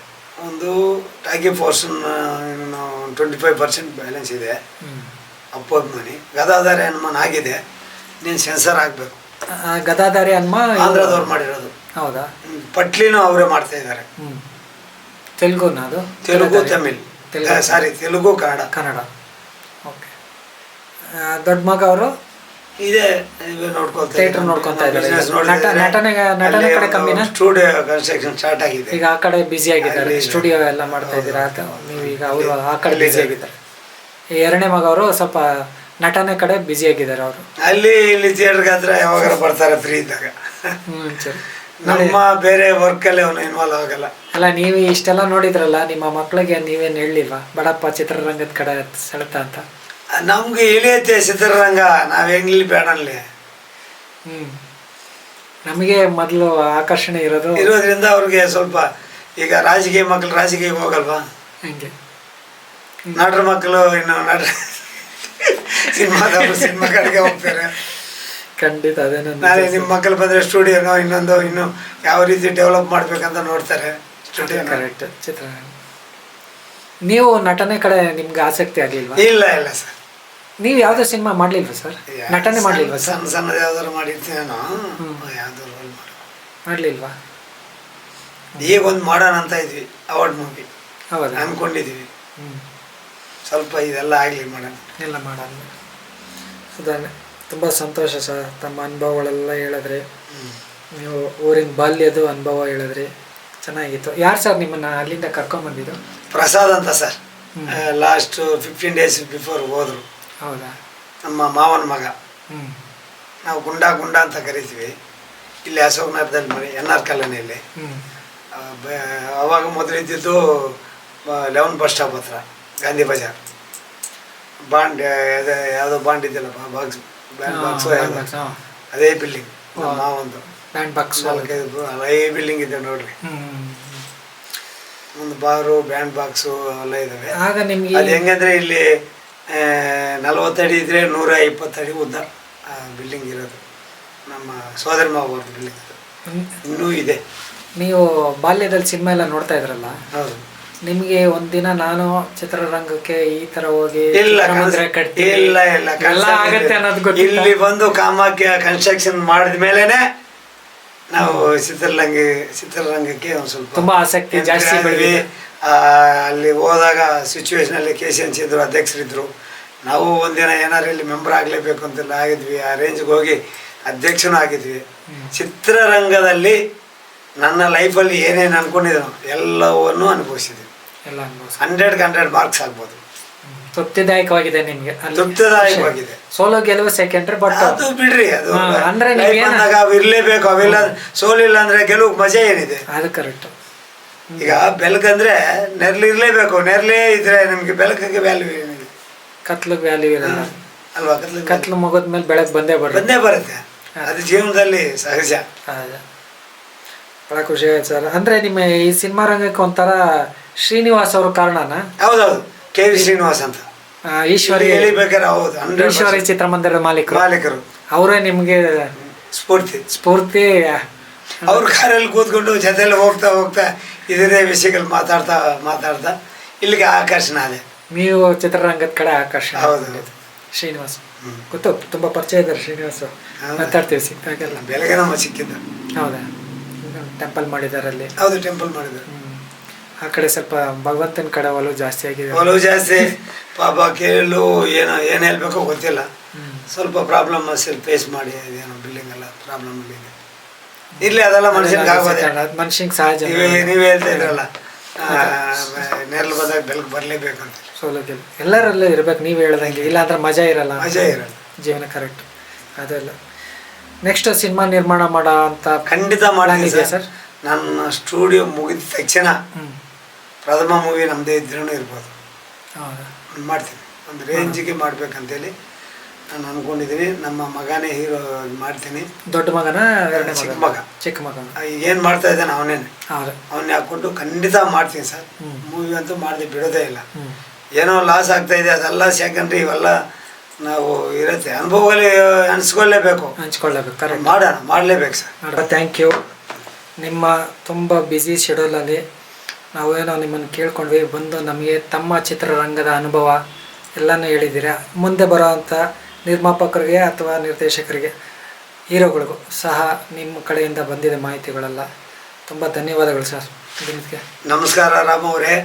ಒಂದು ಟಾಕಿ ಫೋರ್ಸನ್ 25% ಬ್ಯಾಲೆನ್ಸ್ ಇದೆ. ಅಪ್ಪು ಅಭಿಮಾನಿ. ಗದಾಧಾರಿ ಹನುಮಾನ್ ಆಗಿದೆ, ನೀನು ಸೆನ್ಸರ್ ಆಗಬೇಕು. ಗದಾಧಾರಿ ಹನುಮಾನ್ ಆಂಧ್ರದವ್ರು ಮಾಡಿರೋದು. ಹೌದಾ? ಪಟ್ಲಿನೂ ಅವರೇ ಮಾಡ್ತಾ ಇದ್ದಾರೆ. ತೆಲುಗುನ ಅದು? ತೆಲುಗು ತಮಿಳ್, ಸಾರಿ ತೆಲುಗು ಕನ್ನಡ. ಓಕೆ. ದೊಡ್ಡ ಮಗ ಅವರು ಇದೆ ನೋಡ್ಕೊತಾ ಇದ್ದಾರೆ. ನಟನೆ ಕಡೆ ಕಮ್ಮಿನ? ಸ್ಟುಡಿಯೋ ಕನ್ಸ್ಟ್ರಕ್ಷನ್ ಸ್ಟಾರ್ಟ್ ಆಗಿದೆ ಈಗ. ಆ ಕಡೆ ಬ್ಯುಸಿ ಆಗಿದ್ದಾರೆ, ಸ್ಟುಡಿಯೋ ಎಲ್ಲ ಮಾಡ್ತಾ ಇದ್ದೀರಾ? ನೀವು ಈಗ ಅವರು ಆ ಕಡೆ ಬ್ಯುಸಿ ಆಗಿದ್ದಾರೆ. ಎರಡನೇ ಮಗ ಅವರು ಸ್ವಲ್ಪ ನಟನೆ ಕಡೆ ಬ್ಯುಸಿ ಆಗಿದ್ದಾರೆ ಅವರು. ಇಲ್ಲಿ ಥಿಯೇಟರ್ಗೆ ಹತ್ರ ಯಾವಾಗ ಬರ್ತಾರೆ ಫ್ರೀ ಇದ್ದಾಗ. ಸರಿ. ನಮ್ಮ ಬೇರೆ ವರ್ಕಲ್ಲಿ ಅವನು ಇನ್ವಾಲ್ವ್ ಆಗಲ್ಲ. ಅಲ್ಲ, ನೀವು ಇಷ್ಟೆಲ್ಲ ನೋಡಿದ್ರಲ್ಲ, ನಿಮ್ಮ ಮಕ್ಕಳಿಗೆ ನೀವೇನು ಹೇಳಿಲ್ವಾ ಬಡಪ್ಪ ಚಿತ್ರರಂಗದ ಕಡೆ ಸೆಳೆತ ಅಂತ? ನಮ್ಗೆ ಇಳಿಯತ್ತೆ ಚಿತ್ರರಂಗ, ನಾವ್ ಹೆಂಗ್ಲಿ ಬೇಡಲ್ಲಿ. ನಮಗೆ ಮೊದಲು ಆಕರ್ಷಣೆ ಇರೋದ್ರಿಂದ ಅವ್ರಿಗೆ ಸ್ವಲ್ಪ. ಈಗ ರಾಜಕೀಯ ಮಕ್ಕಳು ರಾಜಕೀಯಕ್ಕೆ ಹೋಗಲ್ವಾ? ಹಂಗೆ ನಟರ ಮಕ್ಕಳು ಇನ್ನು ಸಿನಿಮಾ ಕಡೆಗೆ ಹೋಗ್ತಾರೆ. ಖಂಡಿತ ಅದೇನೋ ನಾಳೆ ನಿಮ್ಮ ಮಕ್ಕಳು ಬಂದರೆ ಸ್ಟುಡಿಯೋನೋ ಇನ್ನು ಯಾವ ರೀತಿ ಡೆವಲಪ್ ಮಾಡ್ಬೇಕಂತ ನೋಡ್ತಾರೆ ಸ್ಟುಡಿಯೋ. ಕರೆಕ್ಟ್. ಚಿತ್ರರಂಗ ನೀವು ನಟನೆ ಕಡೆ ನಿಮ್ಗೆ ಆಸಕ್ತಿ ಆಗಲಿಲ್ವಾ? ಇಲ್ಲ ಇಲ್ಲ ಸರ್. ನೀವು ಯಾವುದೋ ಸಿನಿಮಾ ಮಾಡಲಿಲ್ವಾ ಸರ್? ನಟನೆ ಮಾಡಲಿಲ್ವಾ ಸರ್? ಸಣ್ಣದು ಯಾವ್ದಾದ್ರು ಮಾಡಿರ್ತೀನಿ ನಾನು. ಯಾವ್ದಾದ್ರು ರೋಲ್ ಮಾಡಲಿಲ್ವಾ? ಈಗ ಒಂದು ಮಾಡೋಣ ಅಂತ ಇದ್ವಿ, ಅವಾರ್ಡ್ ಮೂವಿ ಹೌದಾ? ಅಂದ್ಕೊಂಡಿದ್ವಿ. ಸ್ವಲ್ಪ ಇದೆಲ್ಲ ಆಗಲಿ ಮಾಡೋಣ. ಎಲ್ಲ ಮಾಡೋಣ. ಅದನ್ನೇ ತುಂಬ ಸಂತೋಷ ಸರ್. ತಮ್ಮ ಅನುಭವಗಳೆಲ್ಲ ಹೇಳಿದ್ರಿ. ನೀವು ಊರಿನ ಬಾಲ್ಯದ ಅನುಭವ ಹೇಳಿದ್ರಿ, ಚೆನ್ನಾಗಿತ್ತು. ಯಾರು ಸರ್ ನಿಮ್ಮನ್ನು ಅಲ್ಲಿಂದ ಕರ್ಕೊಂಬಂದಿದ್ದು? ಪ್ರಸಾದ್ ಅಂತ ಸರ್. ಲಾಸ್ಟ್ 15 days ಬಿಫೋರ್ ಹೋದ್ರು. ಹೌದಾ? ನಮ್ಮ ಮಾವನ ಮಗ. ನಾವು ಗುಂಡ ಅಂತ ಕರಿತೀವಿ. ಇಲ್ಲಿ ಅಶೋಕನಗರದಲ್ಲಿ ಮನೆ, NR ಕಾಲೋನಿಯಲ್ಲಿ. ಅವಾಗ ಮೊದಲಿದ್ದು 11 ಬಸ್ ಸ್ಟಾಪ್ ಹತ್ರ ಗಾಂಧಿ ಬಜಾರ್. ಬಾಂಡ್ ಯಾವುದೋ ಬಾಂಡ್ ಇದೆಯಲ್ಲಪ್ಪ, ಬಾಕ್ಸ್ ಬ್ಯಾಂಡ್ ಬಾಕ್ಸು ಯಾವುದೋ, ಅದೇ ಬಿಲ್ಡಿಂಗ್ ನಮ್ಮ ಮಾವಂದು. ಬ್ಯಾಂಡ್ ಬಾಕ್ಸ್ 4-5 ಹಳೆ ಬಿಲ್ಡಿಂಗ್ ಇದೆ ನೋಡ್ರಿ. ಒಂದು ಬಾರು, ಬ್ಯಾಂಡ್ ಬಾಕ್ಸು ಎಲ್ಲ ಇದಾವೆ. ಆಗ ನಿಮ್ಗೆ ಅದು ಹೆಂಗಂದ್ರೆ ಇಲ್ಲಿ 40 ಅಡಿ ಇದ್ರೆ 120 ಅಡಿ ಉದ್ದ ಬಿಲ್ಡಿಂಗ್ ಇರೋದು. ನಮ್ಮ ಸೋದರ ಮಾವರದ್ದು ಬಿಲ್ಡಿಂಗ್ ಇನ್ನೂ ಇದೆ. ನೀವು ಬಾಲ್ಯದಲ್ಲಿ ಸಿನಿಮಾ ಎಲ್ಲ ನೋಡ್ತಾ ಇದ್ರಲ್ಲ, ಹೌದು. ನಿಮಗೆ ಒಂದಿನ ನಾನು ಚಿತ್ರರಂಗಕ್ಕೆ ಈ ತರ ಹೋಗಿ ಇಲ್ಲ ಆಗತ್ತೆ ಅನ್ನೋದು ಗೊತ್ತಿಲ್ಲ. ಇಲ್ಲಿ ಬಂದು ಕಾಮಾಖ್ಯ ಕನ್ಸ್ಟ್ರಕ್ಷನ್ ಮಾಡಿದ ಮೇಲೆನೆ ನಾವು ಚಿತ್ರರಂಗಕ್ಕೆ ಒಂದು ಸ್ವಲ್ಪ ತುಂಬಾ ಆಸಕ್ತಿ ಜಾಸ್ತಿ ಬೆಳೆದಿದೆ. ಅಲ್ಲಿ ಹೋದಾಗ ಸಿಚುವೇಶನ್ ಅಲ್ಲಿ KCN ಇದ್ರು, ಅಧ್ಯಕ್ಷರಿದ್ರು. ನಾವು ಒಂದಿನ ಏನಾರು ಇಲ್ಲಿ ಮೆಂಬರ್ ಆಗಲೇಬೇಕು ಅಂತೆಲ್ಲ ಆಗಿದ್ವಿ. ಆ ರೇಂಜ್ಗೆ ಹೋಗಿ ಅಧ್ಯಕ್ಷನೂ ಆಗಿದ್ವಿ. ಚಿತ್ರರಂಗದಲ್ಲಿ ನನ್ನ ಲೈಫಲ್ಲಿ ಏನೇನು ಅನ್ಕೊಂಡಿದ್ರು ಎಲ್ಲವನ್ನೂ ಅನುಭವಿಸಿದ್ವಿ. 100ಕ್ಕೆ 100 ಮಾರ್ಕ್ಸ್ ಆಗ್ಬೋದು. ತೃಪ್ತಿದಾಯಕವಾಗಿದೆ ನಿಮ್ಗೆ? ತೃಪ್ತಿದಾಯಕವಾಗಿದೆ. ಸೋಲೋ ಗೆಲುವು ಸೆಕೆಂಡ್ರಿ, ಬಟ್ ಅದು ಬಿಡ್ರಿ, ಅದು ಅಂದ್ರೆ ಅವು ಇರ್ಲೇಬೇಕು. ಅವೆಲ್ಲ ಸೋಲಿಲ್ಲ ಅಂದ್ರೆ ಗೆಲುವು ಮಜಾ ಏನಿದೆ? ಅದು ಕರೆಕ್ಟ್. ಈಗ ಬೆಳಕಂದ್ರೆ ನೆರ್ಲು ಇರ್ಲೇಬೇಕು. ನೆರ್ಲೇ ಇದ್ರೆ ನಿಮ್ಗೆ ಬೆಳಕಿಗೆ ವ್ಯಾಲ್ಯೂ ಏನಿದೆ? ಕತ್ಲಿಗೆ ವ್ಯಾಲ್ಯೂ ಇರಲ್ಲ ಅಲ್ವಾ? ಕತ್ಲು ಮುಗಿದ್ಮೇಲೆ ಬೆಳಕು ಬಂದೇ ಬರುತ್ತೆ. ಅದು ಜೀವನದಲ್ಲಿ ಸಹಜ. ಬಹಳ ಖುಷಿ ಆಯ್ತು ಸರ್. ಅಂದ್ರೆ ನಿಮ್ಮ ಈ ಸಿನಿಮಾ ರಂಗಕ್ಕೆ ಒಂಥರ ಶ್ರೀನಿವಾಸ್ ಅವ್ರ ಕಾರಣನಾ? ಹೌದೌದು, KV ಶ್ರೀನಿವಾಸ್ ಅಂತ. ಈಶ್ವರಿ ಈಶ್ವರಿ ಚಿತ್ರಮಂದಿರದ ಮಾಲೀಕರು ಅವರೇ ನಿಮ್ಗೆ ಸ್ಫೂರ್ತಿ. ಅವ್ರ ಕಾರಲ್ಲಿ ಕೂತ್ಕೊಂಡು ಜೊತೆಯಲ್ಲಿ ಹೋಗ್ತಾ ಇದೇ ವಿಷಯಗಳು ಮಾತಾಡ್ತಾ ಇಲ್ಲಿಗೆ ಆಕರ್ಷಣೆ ಅದೇ. ನೀವು ಚಿತ್ರರಂಗದ ಕಡೆ ಆಕರ್ಷಣೆ. ಹೌದು. ಶ್ರೀನಿವಾಸ್ ಗೊತ್ತು, ತುಂಬಾ ಪರಿಚಯ ಇದ್ದಾರೆ ಶ್ರೀನಿವಾಸ್. ಮಾತಾಡ್ತೀವಿ ಸಿಕ್ಕಾಗೆಲ್ಲ. ಬೆಳಗ್ಗೆ ನಮ್ಮ ಸಿಕ್ಕಿದ್ದ. ಹೌದಾ? ಟೆಂಪಲ್ ಮಾಡಿದ್ದಾರೆ ಅಲ್ಲಿ. ಹೌದು, ಟೆಂಪಲ್ ಮಾಡಿದ್ದಾರೆ. ಆ ಕಡೆ ಸ್ವಲ್ಪ ಭಗವಂತನ ಕಡೆ ಒಲವು ಜಾಸ್ತಿ ಆಗಿದೆ. ಒಲವು ಜಾಸ್ತಿ. ಪಾಪ ಕೇಳಲು ಏನು ಹೇಳ್ಬೇಕೋ ಗೊತ್ತಿಲ್ಲ. ಸ್ವಲ್ಪ ಪ್ರಾಬ್ಲಮ್ ಫೇಸ್ ಮಾಡಿ ಅದೇನೋ ಬಿಲ್ಡಿಂಗ್ ಎಲ್ಲ ಪ್ರಾಬ್ಲಮ್ ಇದೆ. ಇರ್ಲಿ, ಅದೆಲ್ಲ ಮನುಷ್ಯನಿಗೆ ಆಗೋದೆ. ಮನುಷ್ಯನಿಗೆ ಸಹಜ. ನೀವು ಹೇಳ್ತಾ ಇದ್ರಲ್ಲ, ನೆರಳು ಬಂದಾಗ ಬೆಳಕು ಬರಲೇಬೇಕು ಅಂತ. ಸೌಲಭ್ಯ ಎಲ್ಲರಲ್ಲೂ ಇರ್ಬೇಕು ನೀವು ಹೇಳ್ದಂಗೆ, ಇಲ್ಲಾಂದ್ರೆ ಮಜಾ ಇರಲ್ಲ ಜೀವನ. ಕರೆಕ್ಟ್. ಅದೆಲ್ಲ ನೆಕ್ಸ್ಟ್ ಸಿನಿಮಾ ನಿರ್ಮಾಣ ಮಾಡೋ ಅಂತ ಖಂಡಿತ ಮಾಡಿದೆ ಸರ್. ನನ್ನ ಸ್ಟುಡಿಯೋ ಮುಗಿದ ತಕ್ಷಣ ಪ್ರಥಮ ಮೂವಿ ನಮ್ಮದೇ ಇದ್ರೂ ಇರ್ಬೋದು. ಮಾಡ್ತೀನಿ, ಒಂದು ರೇಂಜಿಗೆ ಮಾಡ್ಬೇಕಂತೇಳಿ ನಾನು ಅಂದ್ಕೊಂಡಿದ್ದೀನಿ. ನಮ್ಮ ಮಗನೇ ಹೀರೋ ಮಾಡ್ತೀನಿ. ದೊಡ್ಡ ಮಗನ? ಚಿಕ್ಕ ಮಗ ಏನು ಮಾಡ್ತಾ ಇದ್ದಾನೆ ಅವನ್ನೇ ಹಾಕ್ಕೊಂಡು ಖಂಡಿತ ಮಾಡ್ತೀನಿ ಸರ್. ಮೂವಿ ಅಂತೂ ಮಾಡದೆ ಬಿಡೋದೇ ಇಲ್ಲ. ಏನೋ ಲಾಸ್ ಆಗ್ತಾ ಇದೆ ಅದೆಲ್ಲ ಸೆಕೆಂಡ್ರಿ, ಇವೆಲ್ಲ ನಾವು ಇರುತ್ತೆ ಅನುಭವದಲ್ಲಿ ಹಂಚ್ಕೊಳ್ಳೇಬೇಕು. ಮಾಡಲೇಬೇಕು ಸರ್. Thank you. ನಿಮ್ಮ ತುಂಬ ಬ್ಯುಸಿ ಶೆಡ್ಯೂಲಲ್ಲಿ ನಾವೇನೋ ನಿಮ್ಮನ್ನು ಕೇಳ್ಕೊಂಡ್ವಿ, ಬಂದು ನಮಗೆ ತಮ್ಮ ಚಿತ್ರರಂಗದ ಅನುಭವ ಎಲ್ಲನೂ ಹೇಳಿದ್ದೀರಾ. ಮುಂದೆ ಬರೋ ಅಂಥ ನಿರ್ಮಾಪಕರಿಗೆ ಅಥವಾ ನಿರ್ದೇಶಕರಿಗೆ, ಹೀರೋಗಳಿಗೂ ಸಹ ನಿಮ್ಮ ಕಡೆಯಿಂದ ಬಂದಿದೆ ಮಾಹಿತಿಗಳೆಲ್ಲ. ತುಂಬ ಧನ್ಯವಾದಗಳು ಸರ್. ದಿನಕ್ಕೆ ನಮಸ್ಕಾರ ರಾಮ್ ಅವರೇ.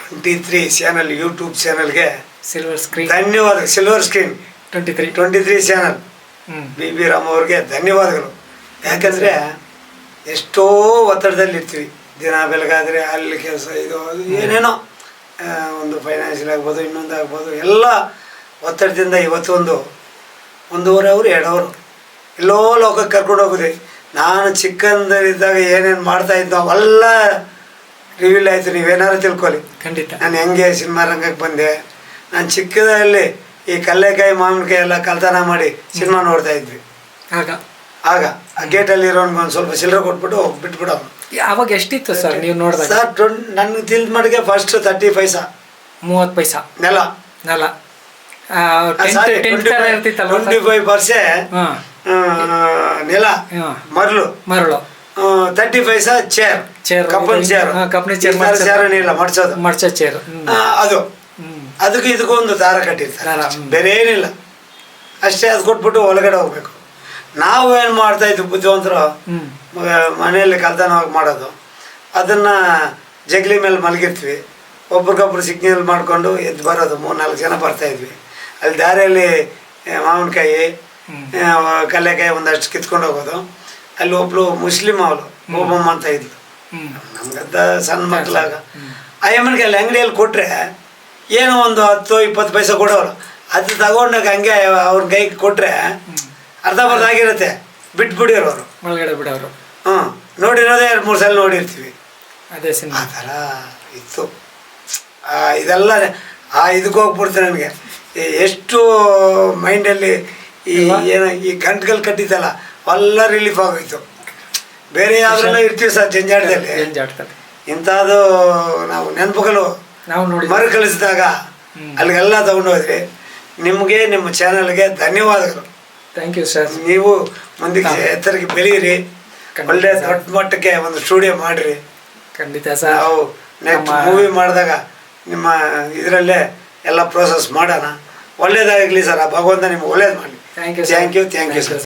23 ಚಾನಲ್ ಯೂಟ್ಯೂಬ್ ಚಾನಲ್ಗೆ ಸಿಲ್ವರ್ ಸ್ಕ್ರೀನ್ ಧನ್ಯವಾದ. Silver screen 23 channel BB Ram ಅವ್ರಿಗೆ ಧನ್ಯವಾದಗಳು. ಯಾಕಂದರೆ ಎಷ್ಟೋ ಒತ್ತಡದಲ್ಲಿ ಇರ್ತೀವಿ. ದಿನ ಬೆಳಗಾದರೆ ಅಲ್ಲಿ ಕೆಲಸ, ಇದು ಏನೇನೋ ಒಂದು ಫೈನಾನ್ಷಿಯಲ್ ಆಗ್ಬೋದು, ಇನ್ನೊಂದು ಆಗ್ಬೋದು, ಎಲ್ಲ ಒತ್ತಡದಿಂದ ಇವತ್ತು 1.5 hour 2 hour ಎಲ್ಲೋ ಲೋಕಕ್ಕೆ ಕರ್ಕೊಂಡು ಹೋಗಿದೆ. ನಾನು ಚಿಕ್ಕಂದರಿದ್ದಾಗ ಏನೇನು ಮಾಡ್ತಾ ಇದ್ದೋ ಅವೆಲ್ಲ ರಿವೀಲ್ ಆಯಿತು. ನೀವೇನಾದ್ರು ತಿಳ್ಕೊಳ್ಳಿ. ಖಂಡಿತ. ನಾನು ಹೆಂಗೆ ಸಿನಿಮಾ ರಂಗಕ್ಕೆ ಬಂದೆ. ನಾನು ಚಿಕ್ಕದಲ್ಲಿ ಈ ಕಲ್ಲೆಕಾಯಿ ಮಾವಿನಕಾಯಿ ಎಲ್ಲ ಕಲ್ತನ ಮಾಡಿ ಸಿನಿಮಾ ನೋಡ್ತಾ ಇದ್ವಿ. ಆಗ ಆ ಗೇಟಲ್ಲಿರೋನ್ಗೆ ಒಂದು ಸ್ವಲ್ಪ ಚಿಲ್ಲರೆ ಕೊಟ್ಬಿಟ್ಟು ಬಿಟ್ಬಿಡೋ. ಅವಾಗ ಎಷ್ಟಿತ್ತು ಸರ್ ನೀವು ನೋಡಿದಾಗ? ಸರ್ ನನಗೆ ತಿಳಿದ ಮಟ್ಟಿಗೆ ಫಸ್ಟ್ 30 ಪೈಸಾ 30 ಪೈಸಾ ನೆಲ 25 ಪೈಸೆ ನೆಲ ಮರಳು ಮರಳು 30 ಪೈಸಾ ಚೇರ್ ಚೇರ್ ಕಪ್ಪನ್ ಚೇರ್ ಕಪ್ಪನಿ ಚೇರ್ ಚೇರನಿಲ್ಲ ಮಡ್ಸೋದು ಮಡ್ಚೋ ಚೇರ್ ಅದು ಅದಕ್ಕೆ ಇದಕ್ಕೂ ಒಂದು ದಾರ ಕಟ್ಟಿರ್ತಾರೆ ಬೇರೆ ಏನಿಲ್ಲ ಅಷ್ಟೇ. ಅದು ಕೊಟ್ಬಿಟ್ಟು ಒಳಗಡೆ ಹೋಗ್ಬೇಕು. ನಾವು ಏನು ಮಾಡ್ತಾ ಇದ್ವಿ ಬುದ್ಧಿವಂತರು ಮನೆಯಲ್ಲಿ ಕಲ್ತನವಾಗಿ ಮಾಡೋದು, ಅದನ್ನ ಜಗಲಿ ಮೇಲೆ ಮಲಗಿರ್ತೀವಿ, ಒಬ್ರಿಗೊಬ್ರು ಸಿಗ್ನಲ್ ಮಾಡಿಕೊಂಡು ಎದ್ದು ಬರೋದು. 3-4 ಜನ ಬರ್ತಾ ಇದ್ವಿ. ಅಲ್ಲಿ ದಾರಿಯಲ್ಲಿ ಮಾವಿನಕಾಯಿ ಕಲ್ಲೆಕಾಯಿ ಒಂದಷ್ಟು ಕಿತ್ಕೊಂಡು ಹೋಗೋದು. ಅಲ್ಲಿ ಒಬ್ಳು ಮುಸ್ಲಿಂ ಅವಳು ಓಬಮ್ಮ ಅಂತ ಇದ್ಲು, ನಮ್ಗಂತ ಸಣ್ಣ ಮಕ್ಕಳಾಗ. ಆ ಯಮ್ಮನಿಗೆ ಅಲ್ಲಿ ಅಂಗಡಿಯಲ್ಲಿ ಕೊಟ್ಟರೆ ಏನೋ ಒಂದು 10-20 ಪೈಸೆ ಕೊಡೋರು. ಅದು ತಗೊಂಡಾಗ ಹಂಗೆ ಅವ್ರ ಕೈಗೆ ಕೊಟ್ಟರೆ ಅರ್ಧ ಬರ್ಧ ಆಗಿರುತ್ತೆ, ಬಿಟ್ಬಿಡಿರೋರು ಅವರು ಒಳಗಡೆ ಬಿಡೋರು. ನೋಡಿರೋದೇ 2-3 ಸಲ ನೋಡಿರ್ತೀವಿ. ಅದೇ ಸಿನಿಮಾ ಆ ಥರ ಇತ್ತು. ಇದೆಲ್ಲ ಇದಕ್ಕೆ ಹೋಗ್ಬಿಡ್ತು ನನಗೆ. ಎಷ್ಟು ಮೈಂಡಲ್ಲಿ ಈ ಗಂಟುಗಳು ಕಟ್ಟಿತ್ತಲ್ಲ ಎಲ್ಲ ರಿಲೀಫ್ ಆಗೋಯ್ತು. ಬೇರೆ ಯಾವ್ದ್ರೆಲ್ಲ ಇರ್ತೀವಿ ಸರ್ ಜಂಜಾಟದಲ್ಲಿ, ಇಂಥದ್ದು ನಾವು ನೆನಪುಗಳು ನಾವು ನೋಡಿ ಮರುಕಳಿಸಿದಾಗ ಅಲ್ಲಿಗೆಲ್ಲ ತಗೊಂಡೋದ್ರಿ. ನಿಮಗೆ ನಿಮ್ಮ ಚಾನಲ್ಗೆ ಧನ್ಯವಾದಗಳು. Thank you sir. ನೀವು ಮುಂದಕ್ಕೆ ಎತ್ತರಕ್ಕೆ ಬೆಳೀರಿ, ಒಳ್ಳೆ ದೊಡ್ಡ ಮಟ್ಟಕ್ಕೆ ಒಂದು ಸ್ಟುಡಿಯೋ ಮಾಡಿರಿ. ಖಂಡಿತ ಸರ್. ನಾವು ನೆಕ್ಸ್ಟ್ ಮೂವಿ ಮಾಡಿದಾಗ ನಿಮ್ಮ ಇದರಲ್ಲೇ ಎಲ್ಲ ಪ್ರೋಸೆಸ್ ಮಾಡೋಣ. ಒಳ್ಳೇದಾಗಲಿ ಸರ್. ಆ ಭಗವಂತ ನಿಮ್ಗೆ ಒಳ್ಳೇದು ಮಾಡಲಿ. Thank you thank you sir.